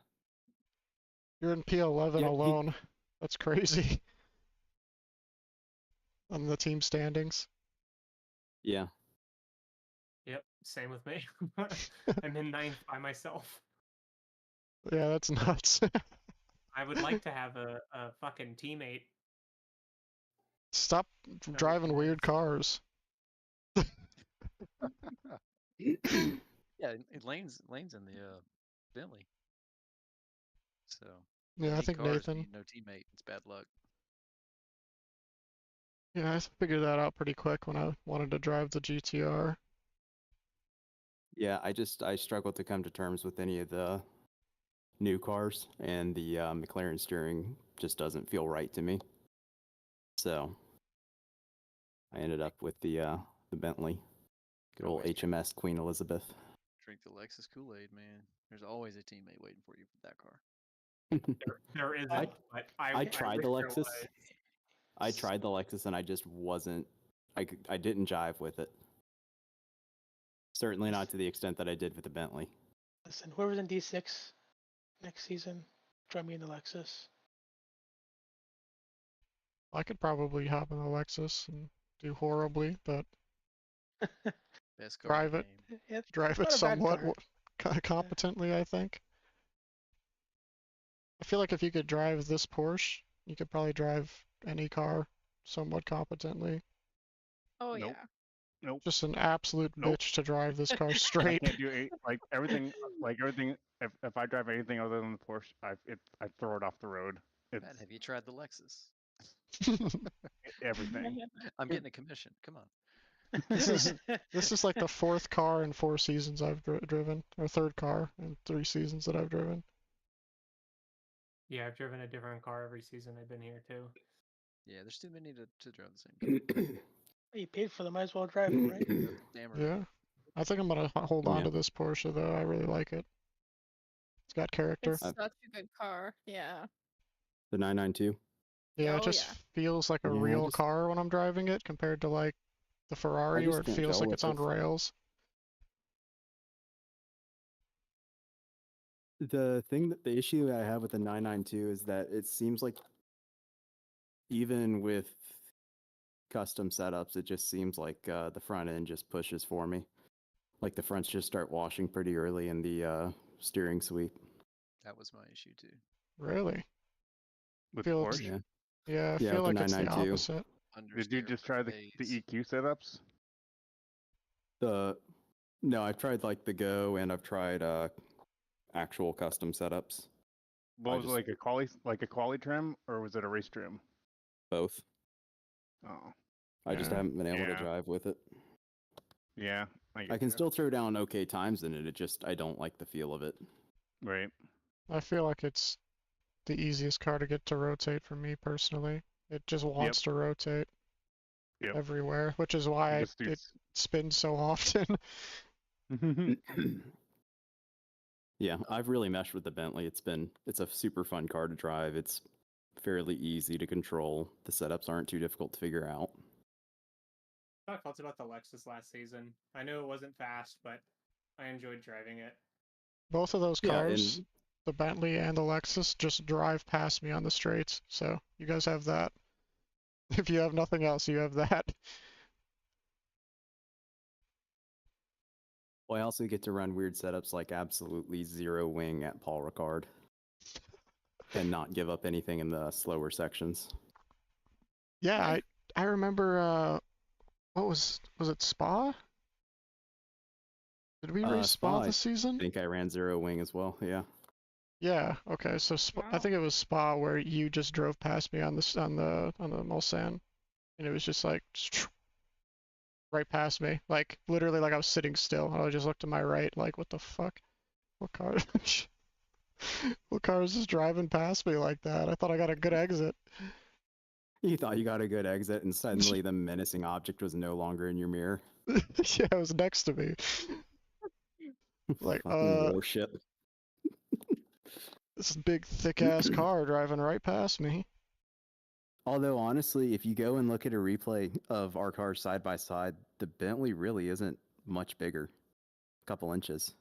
You're in P11 Yeah, alone. That's crazy. On the team standings. Yeah. Yep, same with me. I'm in 9th by myself. Yeah, that's nuts. I would like to have a fucking teammate. Stop driving weird cars. Yeah, Lane's in the Bentley. So Yeah, I need think cars, Nathan. need no teammate. It's bad luck. Yeah, I figured that out pretty quick when I wanted to drive the GTR. Yeah, I struggled to come to terms with any of the new cars, and the McLaren steering just doesn't feel right to me. So I ended up with the Bentley. Good old HMS Queen Elizabeth. Drink the Lexus Kool-Aid, man. There's always a teammate waiting for you for that car. There isn't. but I tried the wish there Lexus. was. I tried the Lexus and I just wasn't. I didn't jive with it. Certainly not to the extent that I did with the Bentley. Listen, whoever's in D6 next season, join me in the Lexus. I could probably hop in the Lexus and do horribly, but Best car drive in it, the game. Yeah, drive it's it not a bad somewhat car. competently, I think. I feel like if you could drive this Porsche, you could probably drive any car somewhat competently. Oh Nope. yeah. Nope. Just an absolute Nope. bitch to drive this car I straight. can't do everything. If I drive anything other than the Porsche, I throw it off the road. It's Matt, have you tried the Lexus? everything. I'm getting a commission. Come on. This is like the fourth car in 4 seasons I've driven, or third car in 3 seasons that I've driven. Yeah, I've driven a different car every season I've been here too. Yeah, there's too many to drive the same car. You paid for them, might as well drive it, right? Damn right. Yeah. I think I'm gonna hold on to this Porsche though. I really like it. It's got character. It's such a good car. Yeah. The 992. Yeah, Oh, it just yeah. feels like a Yeah, I real just- car when I'm driving it compared to like the Ferrari just where it can't feels gel like it's with on it. rails. The issue that I have with the 992 is that it seems like even with custom setups, it just seems like the front end just pushes for me. Like the fronts just start washing pretty early in the steering sweep. That was my issue too. Really? With Feel- Porsche. Yeah, I Yeah, feel with like the it's the 992. opposite. Did you just try the EQ setups? No, I've tried like the Go and I've tried actual custom setups. What was it, like a quali trim, or was it a race trim? Both. Oh. I just Yeah. haven't been able to Yeah. drive with it. Yeah, I can still throw down okay times in it. I don't like the feel of it. Right. I feel like it's the easiest car to get to rotate for me personally. It just wants to rotate everywhere, which is why it spins so often. Yeah, I've really meshed with the Bentley. It's a super fun car to drive. It's fairly easy to control. The setups aren't too difficult to figure out. I felt about the Lexus last season. I know it wasn't fast, but I enjoyed driving it. Both of those Yeah, cars, the Bentley and the Lexus, just drive past me on the straights. So you guys have that. If you have nothing else, you have that. Well, I also get to run weird setups like absolutely zero wing at Paul Ricard and not give up anything in the slower sections. Yeah, I remember. What was it? Spa? Did we race Spa this season? I think I ran zero wing as well. Yeah. Yeah. Okay. So I think it was Spa where you just drove past me on the Mulsanne, and it was just like right past me, like literally like I was sitting still. I just looked to my right, like what the fuck? What car? What car is just driving past me like that? I thought I got a good exit. You thought you got a good exit, and suddenly the menacing object was no longer in your mirror. Yeah, it was next to me. Like, warship. This big thick ass car driving right past me. Although honestly, if you go and look at a replay of our cars side by side, the Bentley really isn't much bigger. A couple inches.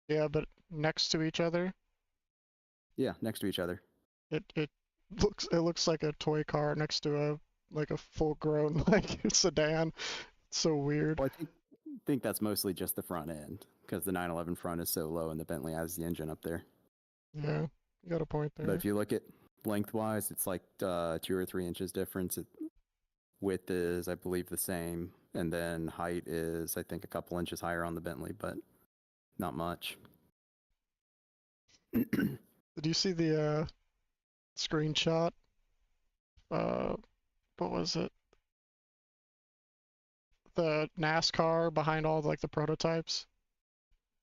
Yeah, but next to each other. Yeah, next to each other. It looks like a toy car next to a full grown like sedan. It's so weird. Well, I think that's mostly just the front end because the 911 front is so low and the Bentley has the engine up there. Yeah, you got a point there. But if you look at lengthwise, it's like 2 or 3 inches difference. Width is, I believe, the same, and then height is, I think, a couple inches higher on the Bentley, but not much. Did you see the screenshot? What was it? The NASCAR behind all the prototypes?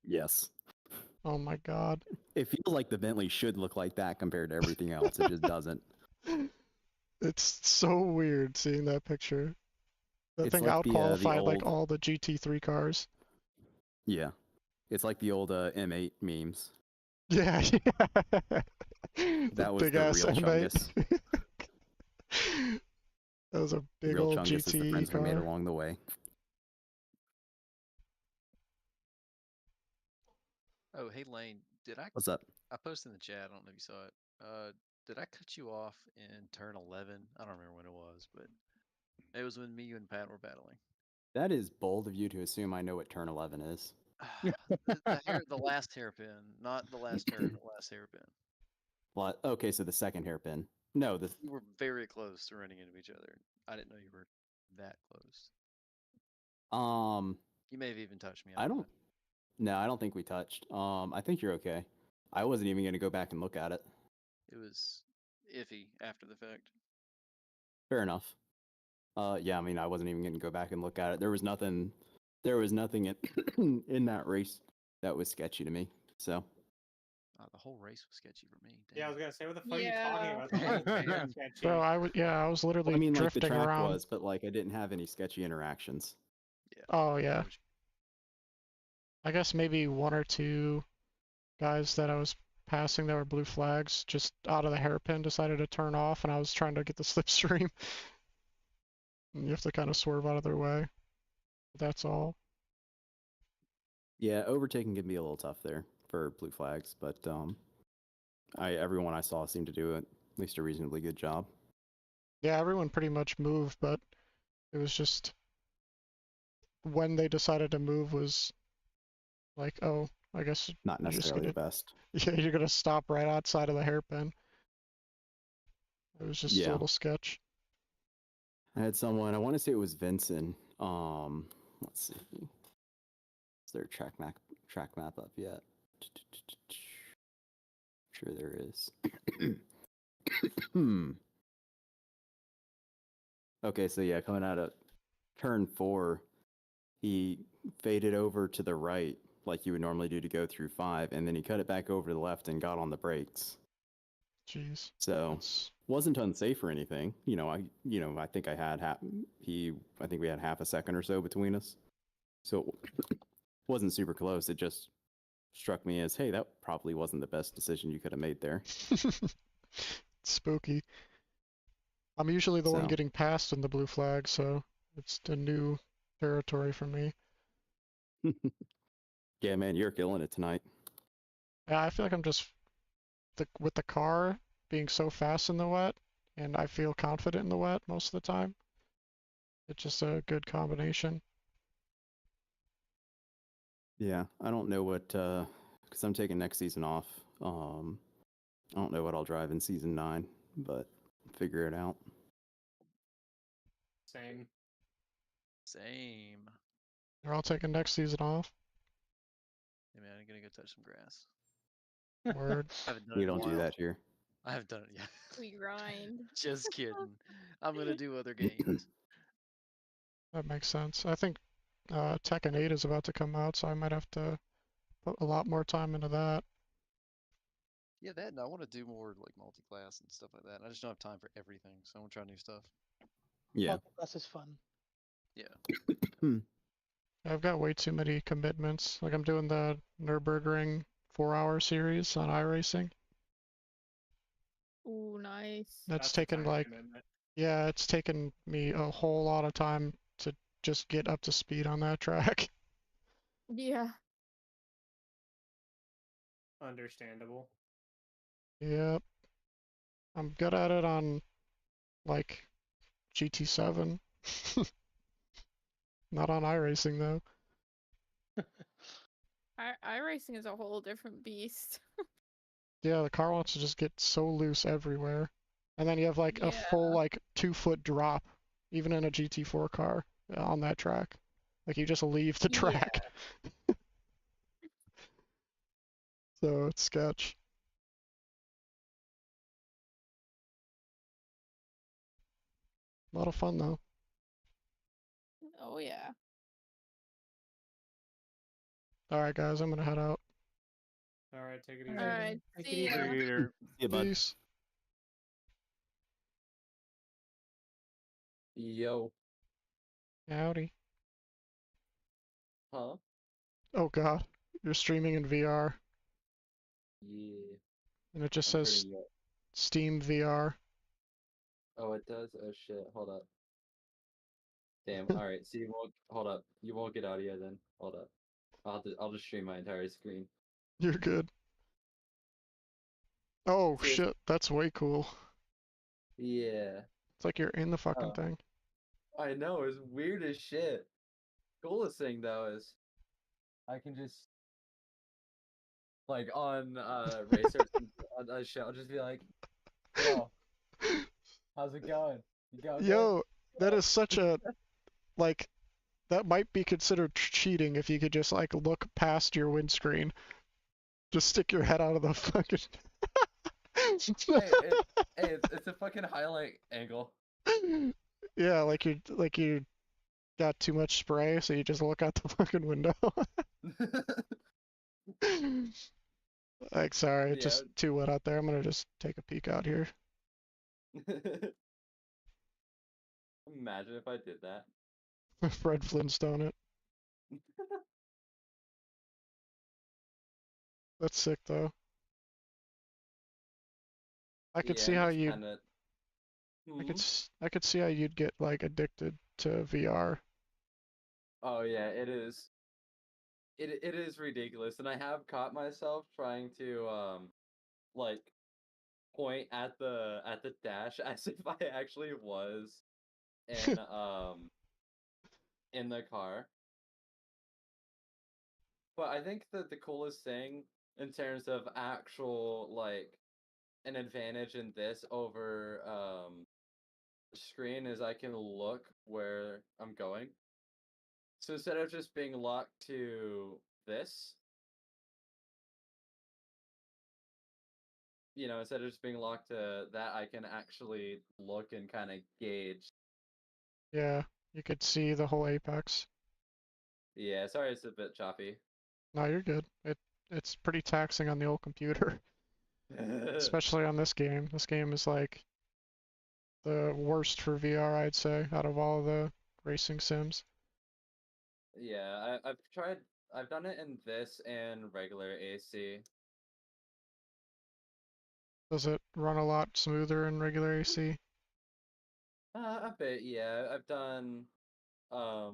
Yes. Oh my god. It feels like the Bentley should look like that compared to everything else. It just doesn't. It's so weird seeing that picture. That It's thing like out-qualified the like all the GT3 cars. Yeah. It's like the old M8 memes. Yeah, yeah. That was big the ass real M8. Chungus. That was a big Real old Chungus is the GT friends we made car. along the way. Oh, hey Lane, What's up? I posted in the chat. I don't know if you saw it. Did I cut you off in turn 11? I don't remember when it was, but it was when me, you, and Pat were battling. That is bold of you to assume I know what turn 11 is. The last hairpin, not the last turn, the last hairpin. Well, okay, so the second hairpin. No, We were very close to running into each other. I didn't know you were that close. You may have even touched me. I don't. No, I don't think we touched. I think you're okay. I wasn't even going to go back and look at it. It was iffy after the fact. Fair enough. Yeah, I mean, I wasn't even going to go back and look at it. There was nothing. There was nothing in in that race that was sketchy to me. So. The whole race was sketchy for me. Yeah, I was gonna say, what the fuck Yeah. are you talking about? The whole thing is sketchy. Bro, I was literally I mean, like the drifting track around. was, but like I didn't have any sketchy interactions. Yeah. Oh yeah. I guess maybe one or two guys that I was passing that were blue flags just out of the hairpin decided to turn off, and I was trying to get the slipstream. And you have to kind of swerve out of their way. That's all. Yeah, overtaking can be a little tough there for blue flags, but everyone I saw seemed to do at least a reasonably good job. Yeah, everyone pretty much moved, but it was just when they decided to move was like, oh, I guess Not necessarily the best. Yeah, you're gonna stop right outside of the hairpin. It was just a little sketch. I had someone, I want to say it was Vincent. Let's see. Is there a track map up yet? Sure there is. Okay, so yeah, coming out of turn 4, he faded over to the right like you would normally do to go through 5, and then he cut it back over to the left and got on the brakes. Jeez. So wasn't unsafe or anything. I think I had I think we had half a second or so between us. So it wasn't super close. It just struck me as, hey, that probably wasn't the best decision you could have made there. Spooky. I'm usually the one getting passed in the blue flag, so it's a new territory for me. Yeah, man, you're killing it tonight. Yeah, I feel like I'm just with the car being so fast in the wet, and I feel confident in the wet most of the time. It's just a good combination. Yeah, I don't know what, because I'm taking next season off. I don't know what I'll drive in season 9, but figure it out. Same. They're all taking next season off. Hey man, I'm gonna go touch some grass. Word. We don't do that here. I haven't done it yet. We grind. Just kidding. I'm gonna do other games. That makes sense. I think Tekken 8 is about to come out, so I might have to put a lot more time into that. Yeah, that, and I want to do more like multi-class and stuff like that. I just don't have time for everything, so I want to try new stuff. Yeah. Multi-class is fun. Yeah. I've got way too many commitments. Like I'm doing the Nürburgring 4-hour series on iRacing. Ooh, nice. That's taken like, yeah, it's taken me a whole lot of time to just get up to speed on that track. Yeah. Understandable. Yep. I'm good at it on like GT7. Not on iRacing though. iRacing is a whole different beast. Yeah, the car wants to just get so loose everywhere. And then you have like a full like 2-foot drop, even in a GT4 car on that track. Like you just leave the track. So it's sketch. A lot of fun though. Oh yeah. Alright guys, I'm gonna head out. Alright, take it easy. Alright, Take see it ya. easy. See you, bud. Peace. Yo. Howdy. Huh? Oh god, you're streaming in VR. Yeah. And it just I'm says turning it up. Steam VR. Oh, it does? Oh shit, hold up. Damn, alright, so you won't, hold up. You won't get audio then. Hold up. I'll just stream my entire screen. You're good. Oh See? shit, that's way cool. Yeah. It's like you're in the fucking thing. I know, it's weird as shit. Coolest thing though is I can just like on Racer on a show, I'll just be like, yo, how's it going? You going Yo, that is such a like that might be considered cheating if you could just like look past your windscreen. Just stick your head out of the fucking. It's a fucking highlight angle. Yeah, like you got too much spray, so you just look out the fucking window. Like, sorry, it's just too wet out there. I'm gonna just take a peek out here. Imagine if I did that. Fred Flintstone it. That's sick though. I could see how you. Kinda... I could see how you'd get like addicted to VR. Oh yeah, it is. It is ridiculous, and I have caught myself trying to like point at the dash as if I actually was in the car. But I think that the coolest thing in terms of actual like an advantage in this over screen is I can look where I'm going. So instead of just being locked to this, instead of just being locked to that, I can actually look and kind of gauge. Yeah, you could see the whole apex. Yeah, sorry it's a bit choppy. No, you're good. It's pretty taxing on the old computer. Especially on this game. This game is like the worst for VR, I'd say, out of all the racing sims. Yeah, I've done it in this and regular AC. Does it run a lot smoother in regular AC? A bit, yeah. I've done, I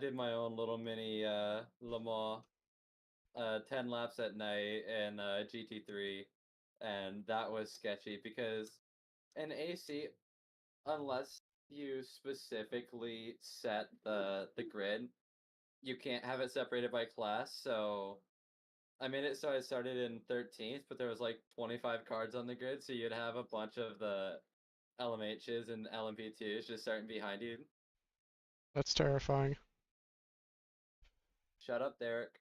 did my own little mini Le Mans, 10 laps at night in GT3, and that was sketchy because in AC, unless you specifically set the grid, you can't have it separated by class. So I made it so I started in 13th, but there was like 25 cards on the grid, so you'd have a bunch of the LMHs and LMP2s just starting behind you. That's terrifying. Shut up, Derek.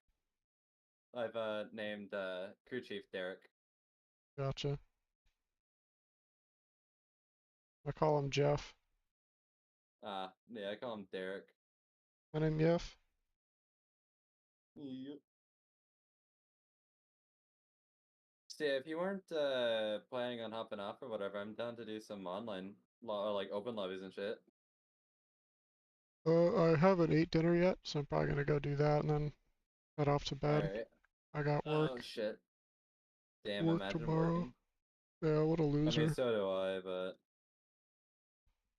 I've named crew chief Derek. Gotcha. I call him Jeff. Yeah, I call him Derek. My name Jeff. Yep. See, if you weren't planning on hopping off or whatever, I'm down to do some online or like open lobbies and shit. I haven't ate dinner yet, so I'm probably gonna go do that and then head off to bed. Alright. I got work. Oh shit. Damn, Work imagine tomorrow. working. Yeah, what a loser. I mean, so do I, but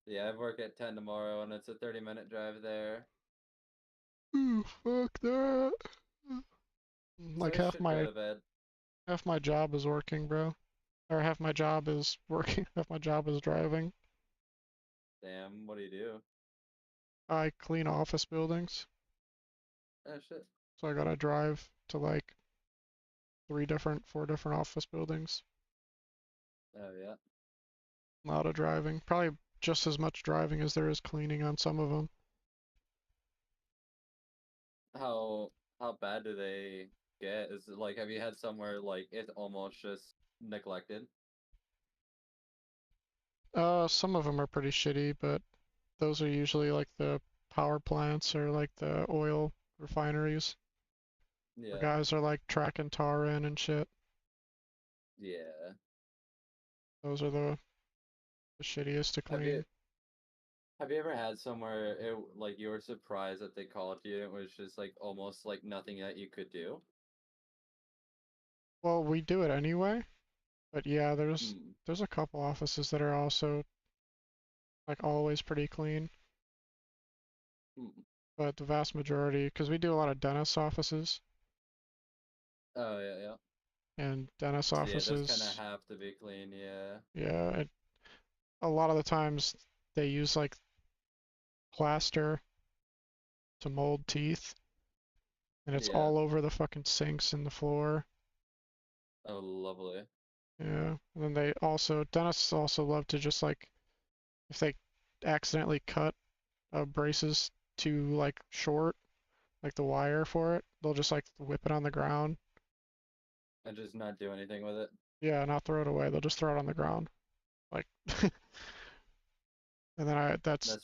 yeah, I work at 10 tomorrow, and it's a 30-minute drive there. Ooh, fuck that. Like So I half should go to bed. my job is working, bro. Or half my job is working, half my job is driving. Damn, what do you do? I clean office buildings. Oh shit. So I gotta drive to like 4 different office buildings. Oh yeah. A lot of driving. Probably just as much driving as there is cleaning on some of them. How bad do they get? Is it like, have you had somewhere like it's almost just neglected? Some of them are pretty shitty, but those are usually like the power plants or like the oil refineries. Yeah. Where guys are like tracking tar in and shit. Yeah. Those are the shittiest to clean. Have you ever had somewhere like you were surprised that they called you and it was just like almost like nothing that you could do? Well, we do it anyway. But yeah, there's a couple offices that are also like always pretty clean. But the vast majority, because we do a lot of dentist offices. Oh yeah, yeah. And dentist offices. Yeah, those kind of have to be clean, yeah. Yeah, a lot of the times they use like plaster to mold teeth, and it's all over the fucking sinks and the floor. Oh, lovely. Yeah, and then dentists also love to just like, if they accidentally cut braces too like short, like the wire for it, they'll just like whip it on the ground. And just not do anything with it. Yeah, not throw it away. They'll just throw it on the ground, like, and then that's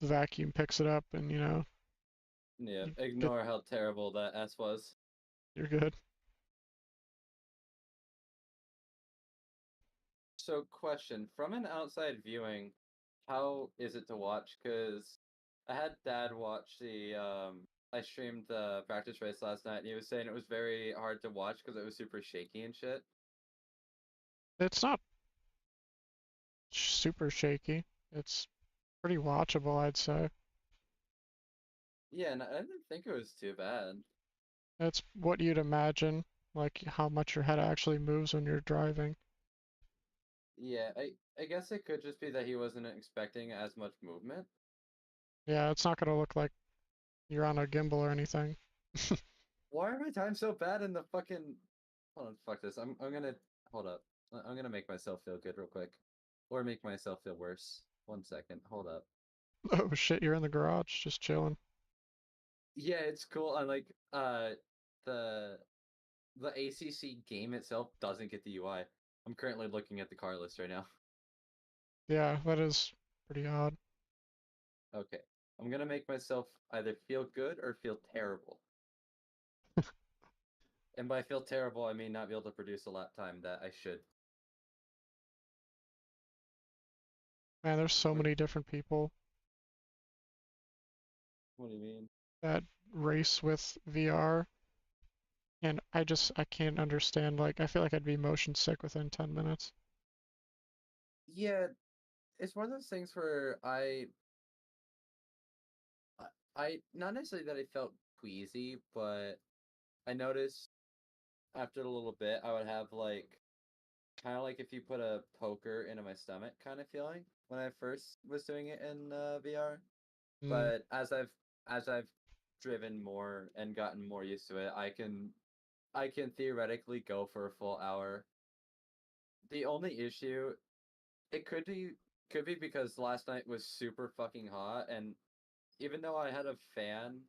the vacuum picks it up, and you know. Yeah, ignore how terrible that S was. You're good. So, question, from an outside viewing, how is it to watch? Because I had Dad watch I streamed the practice race last night, and he was saying it was very hard to watch because it was super shaky and shit. It's not super shaky. It's pretty watchable, I'd say. Yeah, and I didn't think it was too bad. That's what you'd imagine, like how much your head actually moves when you're driving. Yeah, I guess it could just be that he wasn't expecting as much movement. Yeah, it's not gonna look like you're on a gimbal or anything. Why are my times so bad in the fucking... Hold on, fuck this. I'm gonna... Hold up. I'm gonna make myself feel good real quick. Or make myself feel worse. 1 second. Hold up. Oh shit, you're in the garage, just chilling. Yeah, it's cool. I like the ACC game itself doesn't get the UI. I'm currently looking at the car list right now. Yeah, that is pretty odd. Okay. I'm gonna make myself either feel good or feel terrible. And by feel terrible, I mean not be able to produce a lap time that I should. Man, there's so many different people What do you mean? that race with VR. And I can't understand, like, I feel like I'd be motion sick within 10 minutes. Yeah, it's one of those things where I not necessarily that I felt queasy, but I noticed after a little bit I would have like kind of like if you put a poker into my stomach kind of feeling when I first was doing it in VR. But as I've driven more and gotten more used to it, I can theoretically go for a full hour. The only issue, it could be because last night was super fucking hot, and even though I had a fan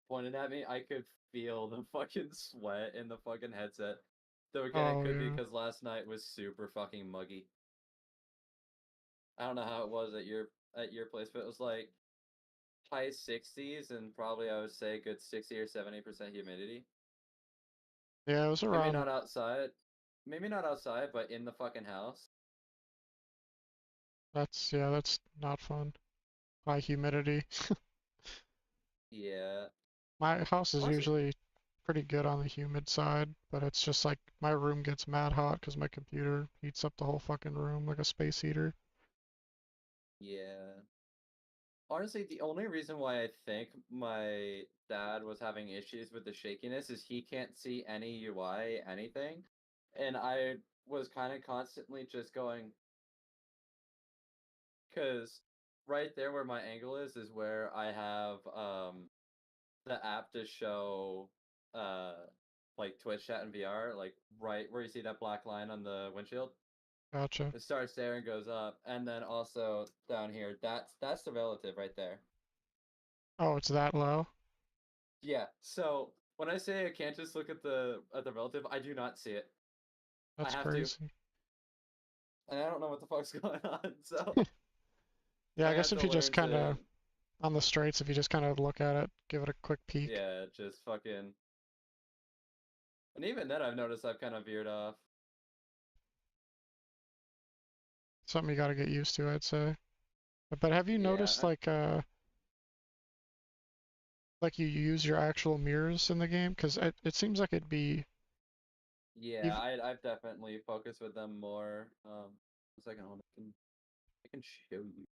pointed at me, I could feel the fucking sweat in the fucking headset. Though again, it could be because last night was super fucking muggy. I don't know how it was at your place, but it was like high 60s and probably I would say a good 60 or 70% humidity. Yeah, it was around. Maybe not outside, but in the fucking house. That's not fun. High humidity. Yeah. My house is usually pretty good on the humid side, but it's just like my room gets mad hot because my computer heats up the whole fucking room like a space heater. Yeah. Honestly, the only reason why I think my dad was having issues with the shakiness is he can't see any UI, anything. And I was kind of constantly just going, because right there where my angle is where I have the app to show like Twitch chat and VR, like right where you see that black line on the windshield. Gotcha. It starts there and goes up, and then also down here. That's the relative right there. Oh, it's that low? Yeah. So when I say I can't just look at the relative, I do not see it. That's I have crazy. to. And I don't know what the fuck's going on. So yeah, I guess if you just kind of on the straights, if you just kind of look at it, give it a quick peek. Yeah, just fucking. And even then, I've noticed I've kind of veered off. Something you got to get used to, I'd say. But have you noticed like you use your actual mirrors in the game? Because it seems like it'd be. Yeah, I've definitely focused with them more. A second, hold on. I can show you.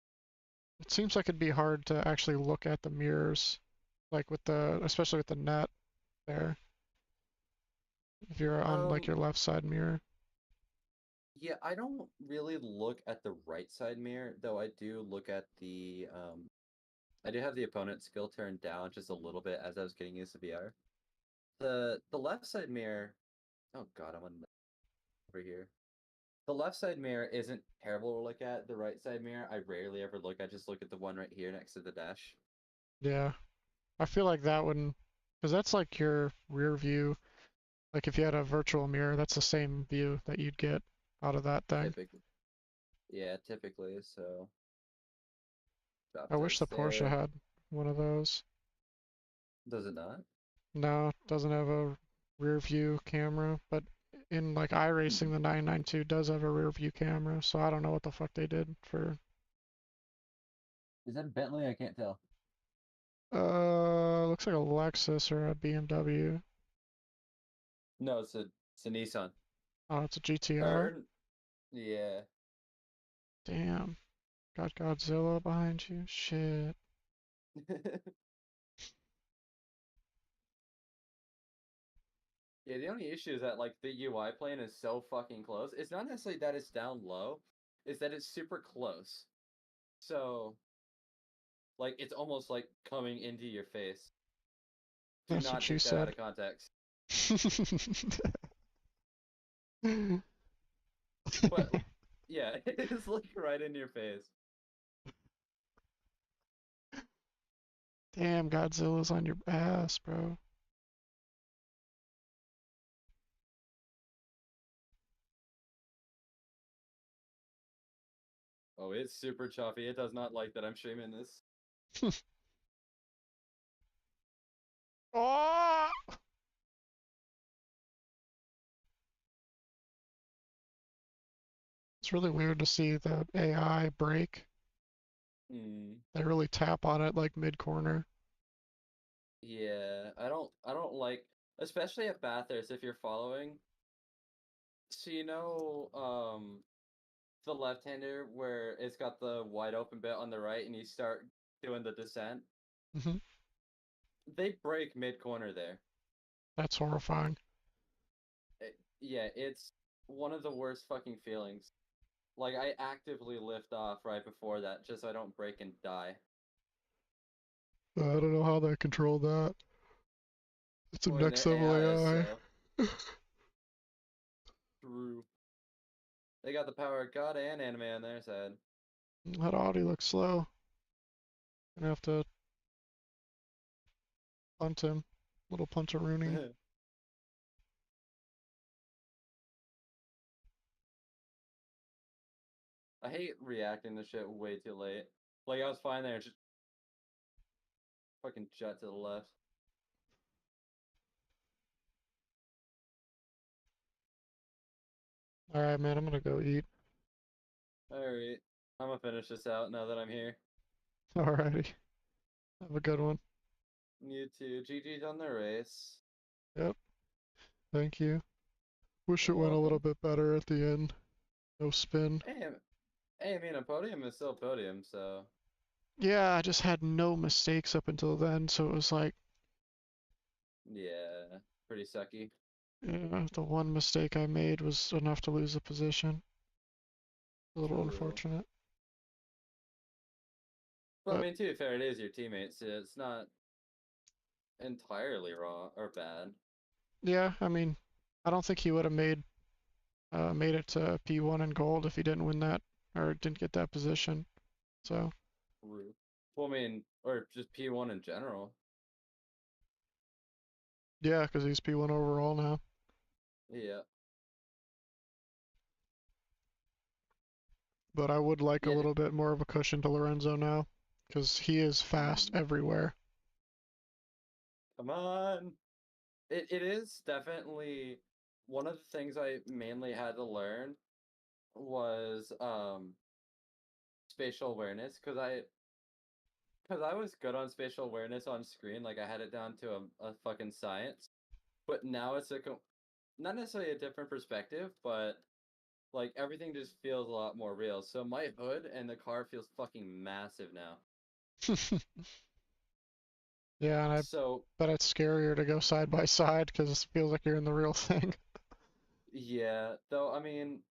It seems like it'd be hard to actually look at the mirrors, like especially with the net there. If you're on like your left side mirror. Yeah, I don't really look at the right side mirror, though I do look at the I do have the opponent skill turned down just a little bit as I was getting used to VR. The left side mirror, oh god, I'm on over here. The left side mirror isn't terrible to look at. The right side mirror, I rarely ever look. I just look at the one right here next to the dash. Yeah. I feel like that wouldn't, because that's like your rear view. Like if you had a virtual mirror, that's the same view that you'd get out of that thing. Typically. Yeah, typically, so. I wish the Porsche had one of those. Does it not? No, it doesn't have a rear view camera, but in like iRacing, the 992 does have a rear view camera, so I don't know what the fuck they did for. Is that a Bentley? I can't tell. Looks like a Lexus or a BMW. No, it's a Nissan. Oh, it's a GTR? Or, yeah. Damn. Got Godzilla behind you? Shit. Yeah, the only issue is that like the UI plane is so fucking close. It's not necessarily that it's down low, it's that it's super close. So like it's almost like coming into your face. Do That's not what you take that out said. of context. But yeah, it's like right in your face. Damn, Godzilla's on your ass, bro. Oh, it's super choppy. It does not like that I'm streaming this. Oh! It's really weird to see the AI brake. They really tap on it like mid-corner. Yeah, I don't like, especially at Bathurst if you're following. So you know, the left-hander where it's got the wide open bit on the right and you start doing the descent. Mm-hmm. They break mid-corner there. That's horrifying. Yeah, it's one of the worst fucking feelings. Like, I actively lift off right before that just so I don't break and die. I don't know how they control that. It's a Boy, next their level AI AI. is True. They got the power of God and anime on their side. That Audi looks slow. Gonna have to punt him. Little puntaroonie. I hate reacting to shit way too late. Like, I was fine there, just fucking jet to the left. Alright, man, I'm gonna go eat. Alright. I'm gonna finish this out now that I'm here. Alrighty. Have a good one. You too. GG's on the race. Yep. Thank you. Wish it You're went a little welcome. bit better at the end. No spin. Hey, I mean, a podium is still a podium, so... Yeah, I just had no mistakes up until then, so it was like, Yeah, pretty sucky. yeah, the one mistake I made was enough to lose the position. A little True. unfortunate. But I But mean, to be fair, it is your teammates, so it's not entirely wrong or bad. yeah, I mean, I don't think he would have made it to P1 in gold if he didn't win that or didn't get that position. So True. Well, I mean, or just P1 in general. yeah, because he's P1 overall now. Yeah. But I would like a little bit more of a cushion to Lorenzo now, because he is fast everywhere. Come on. It is definitely one of the things I mainly had to learn was spatial awareness because I was good on spatial awareness on screen, like I had it down to a fucking science. But now it's not necessarily a different perspective, but like everything just feels a lot more real. So my hood and the car feels fucking massive now. Yeah, and I bet it's scarier to go side by side because it feels like you're in the real thing. Yeah, though, I mean,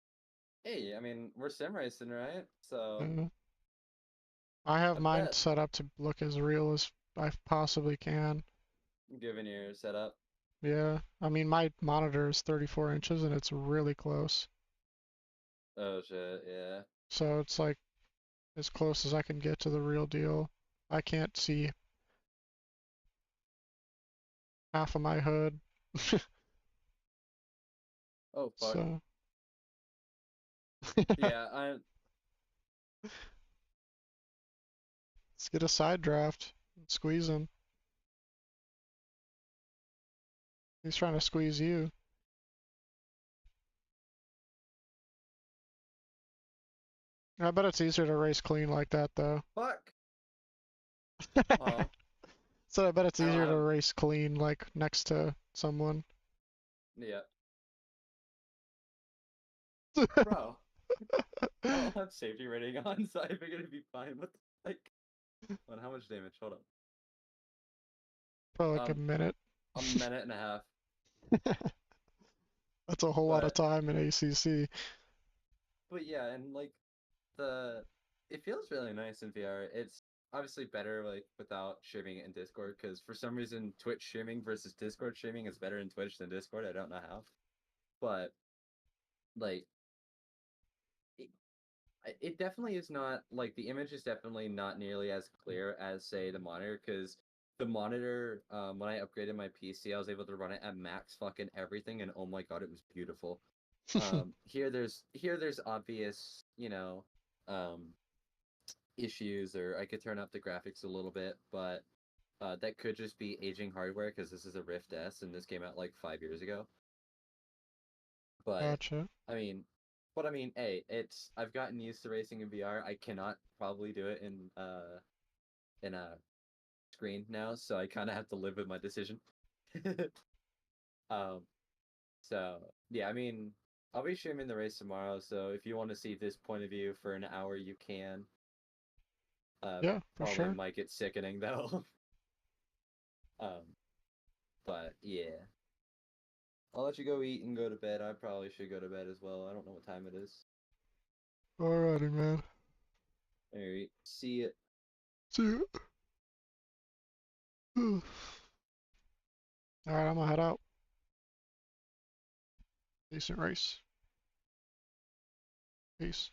hey, I mean, we're sim racing, right? So, I have I mine bet. set up to look as real as I possibly can. Given your setup. Yeah, I mean, my monitor is 34 inches and it's really close. Oh shit, yeah. So it's like as close as I can get to the real deal. I can't see half of my hood. Oh fuck. So Yeah, I. let's get a side draft. Squeeze him. He's trying to squeeze you. I bet it's easier to race clean like that though. Fuck. Oh. So I bet it's easier to have... race clean like next to someone. Yeah. Bro. I don't have safety rating on, so I figured it'd be fine. What the heck? On how much damage? Hold up. Probably like a minute. A minute and a half. That's a whole lot of time in ACC. But yeah, and like it feels really nice in VR. It's obviously better like without streaming it in Discord, because for some reason Twitch streaming versus Discord streaming is better in Twitch than Discord. I don't know how, but like it definitely is not like the image is definitely not nearly as clear as say the monitor, because the monitor when I upgraded my PC I was able to run it at max fucking everything, and oh my god, it was beautiful. Here there's obvious, issues, or I could turn up the graphics a little bit, but that could just be aging hardware, because this is a Rift S and this came out like 5 years ago. But Gotcha. I mean, hey, I've gotten used to racing in VR. I cannot probably do it in a screen now, so I kind of have to live with my decision. So yeah, I mean, I'll be streaming the race tomorrow, so if you want to see this point of view for an hour, you can. Yeah, for probably sure. might get sickening though. But yeah. I'll let you go eat and go to bed. I probably should go to bed as well. I don't know what time it is. Alrighty, man. Alright, see ya. See ya. Alright, I'm gonna head out. Decent race. Peace.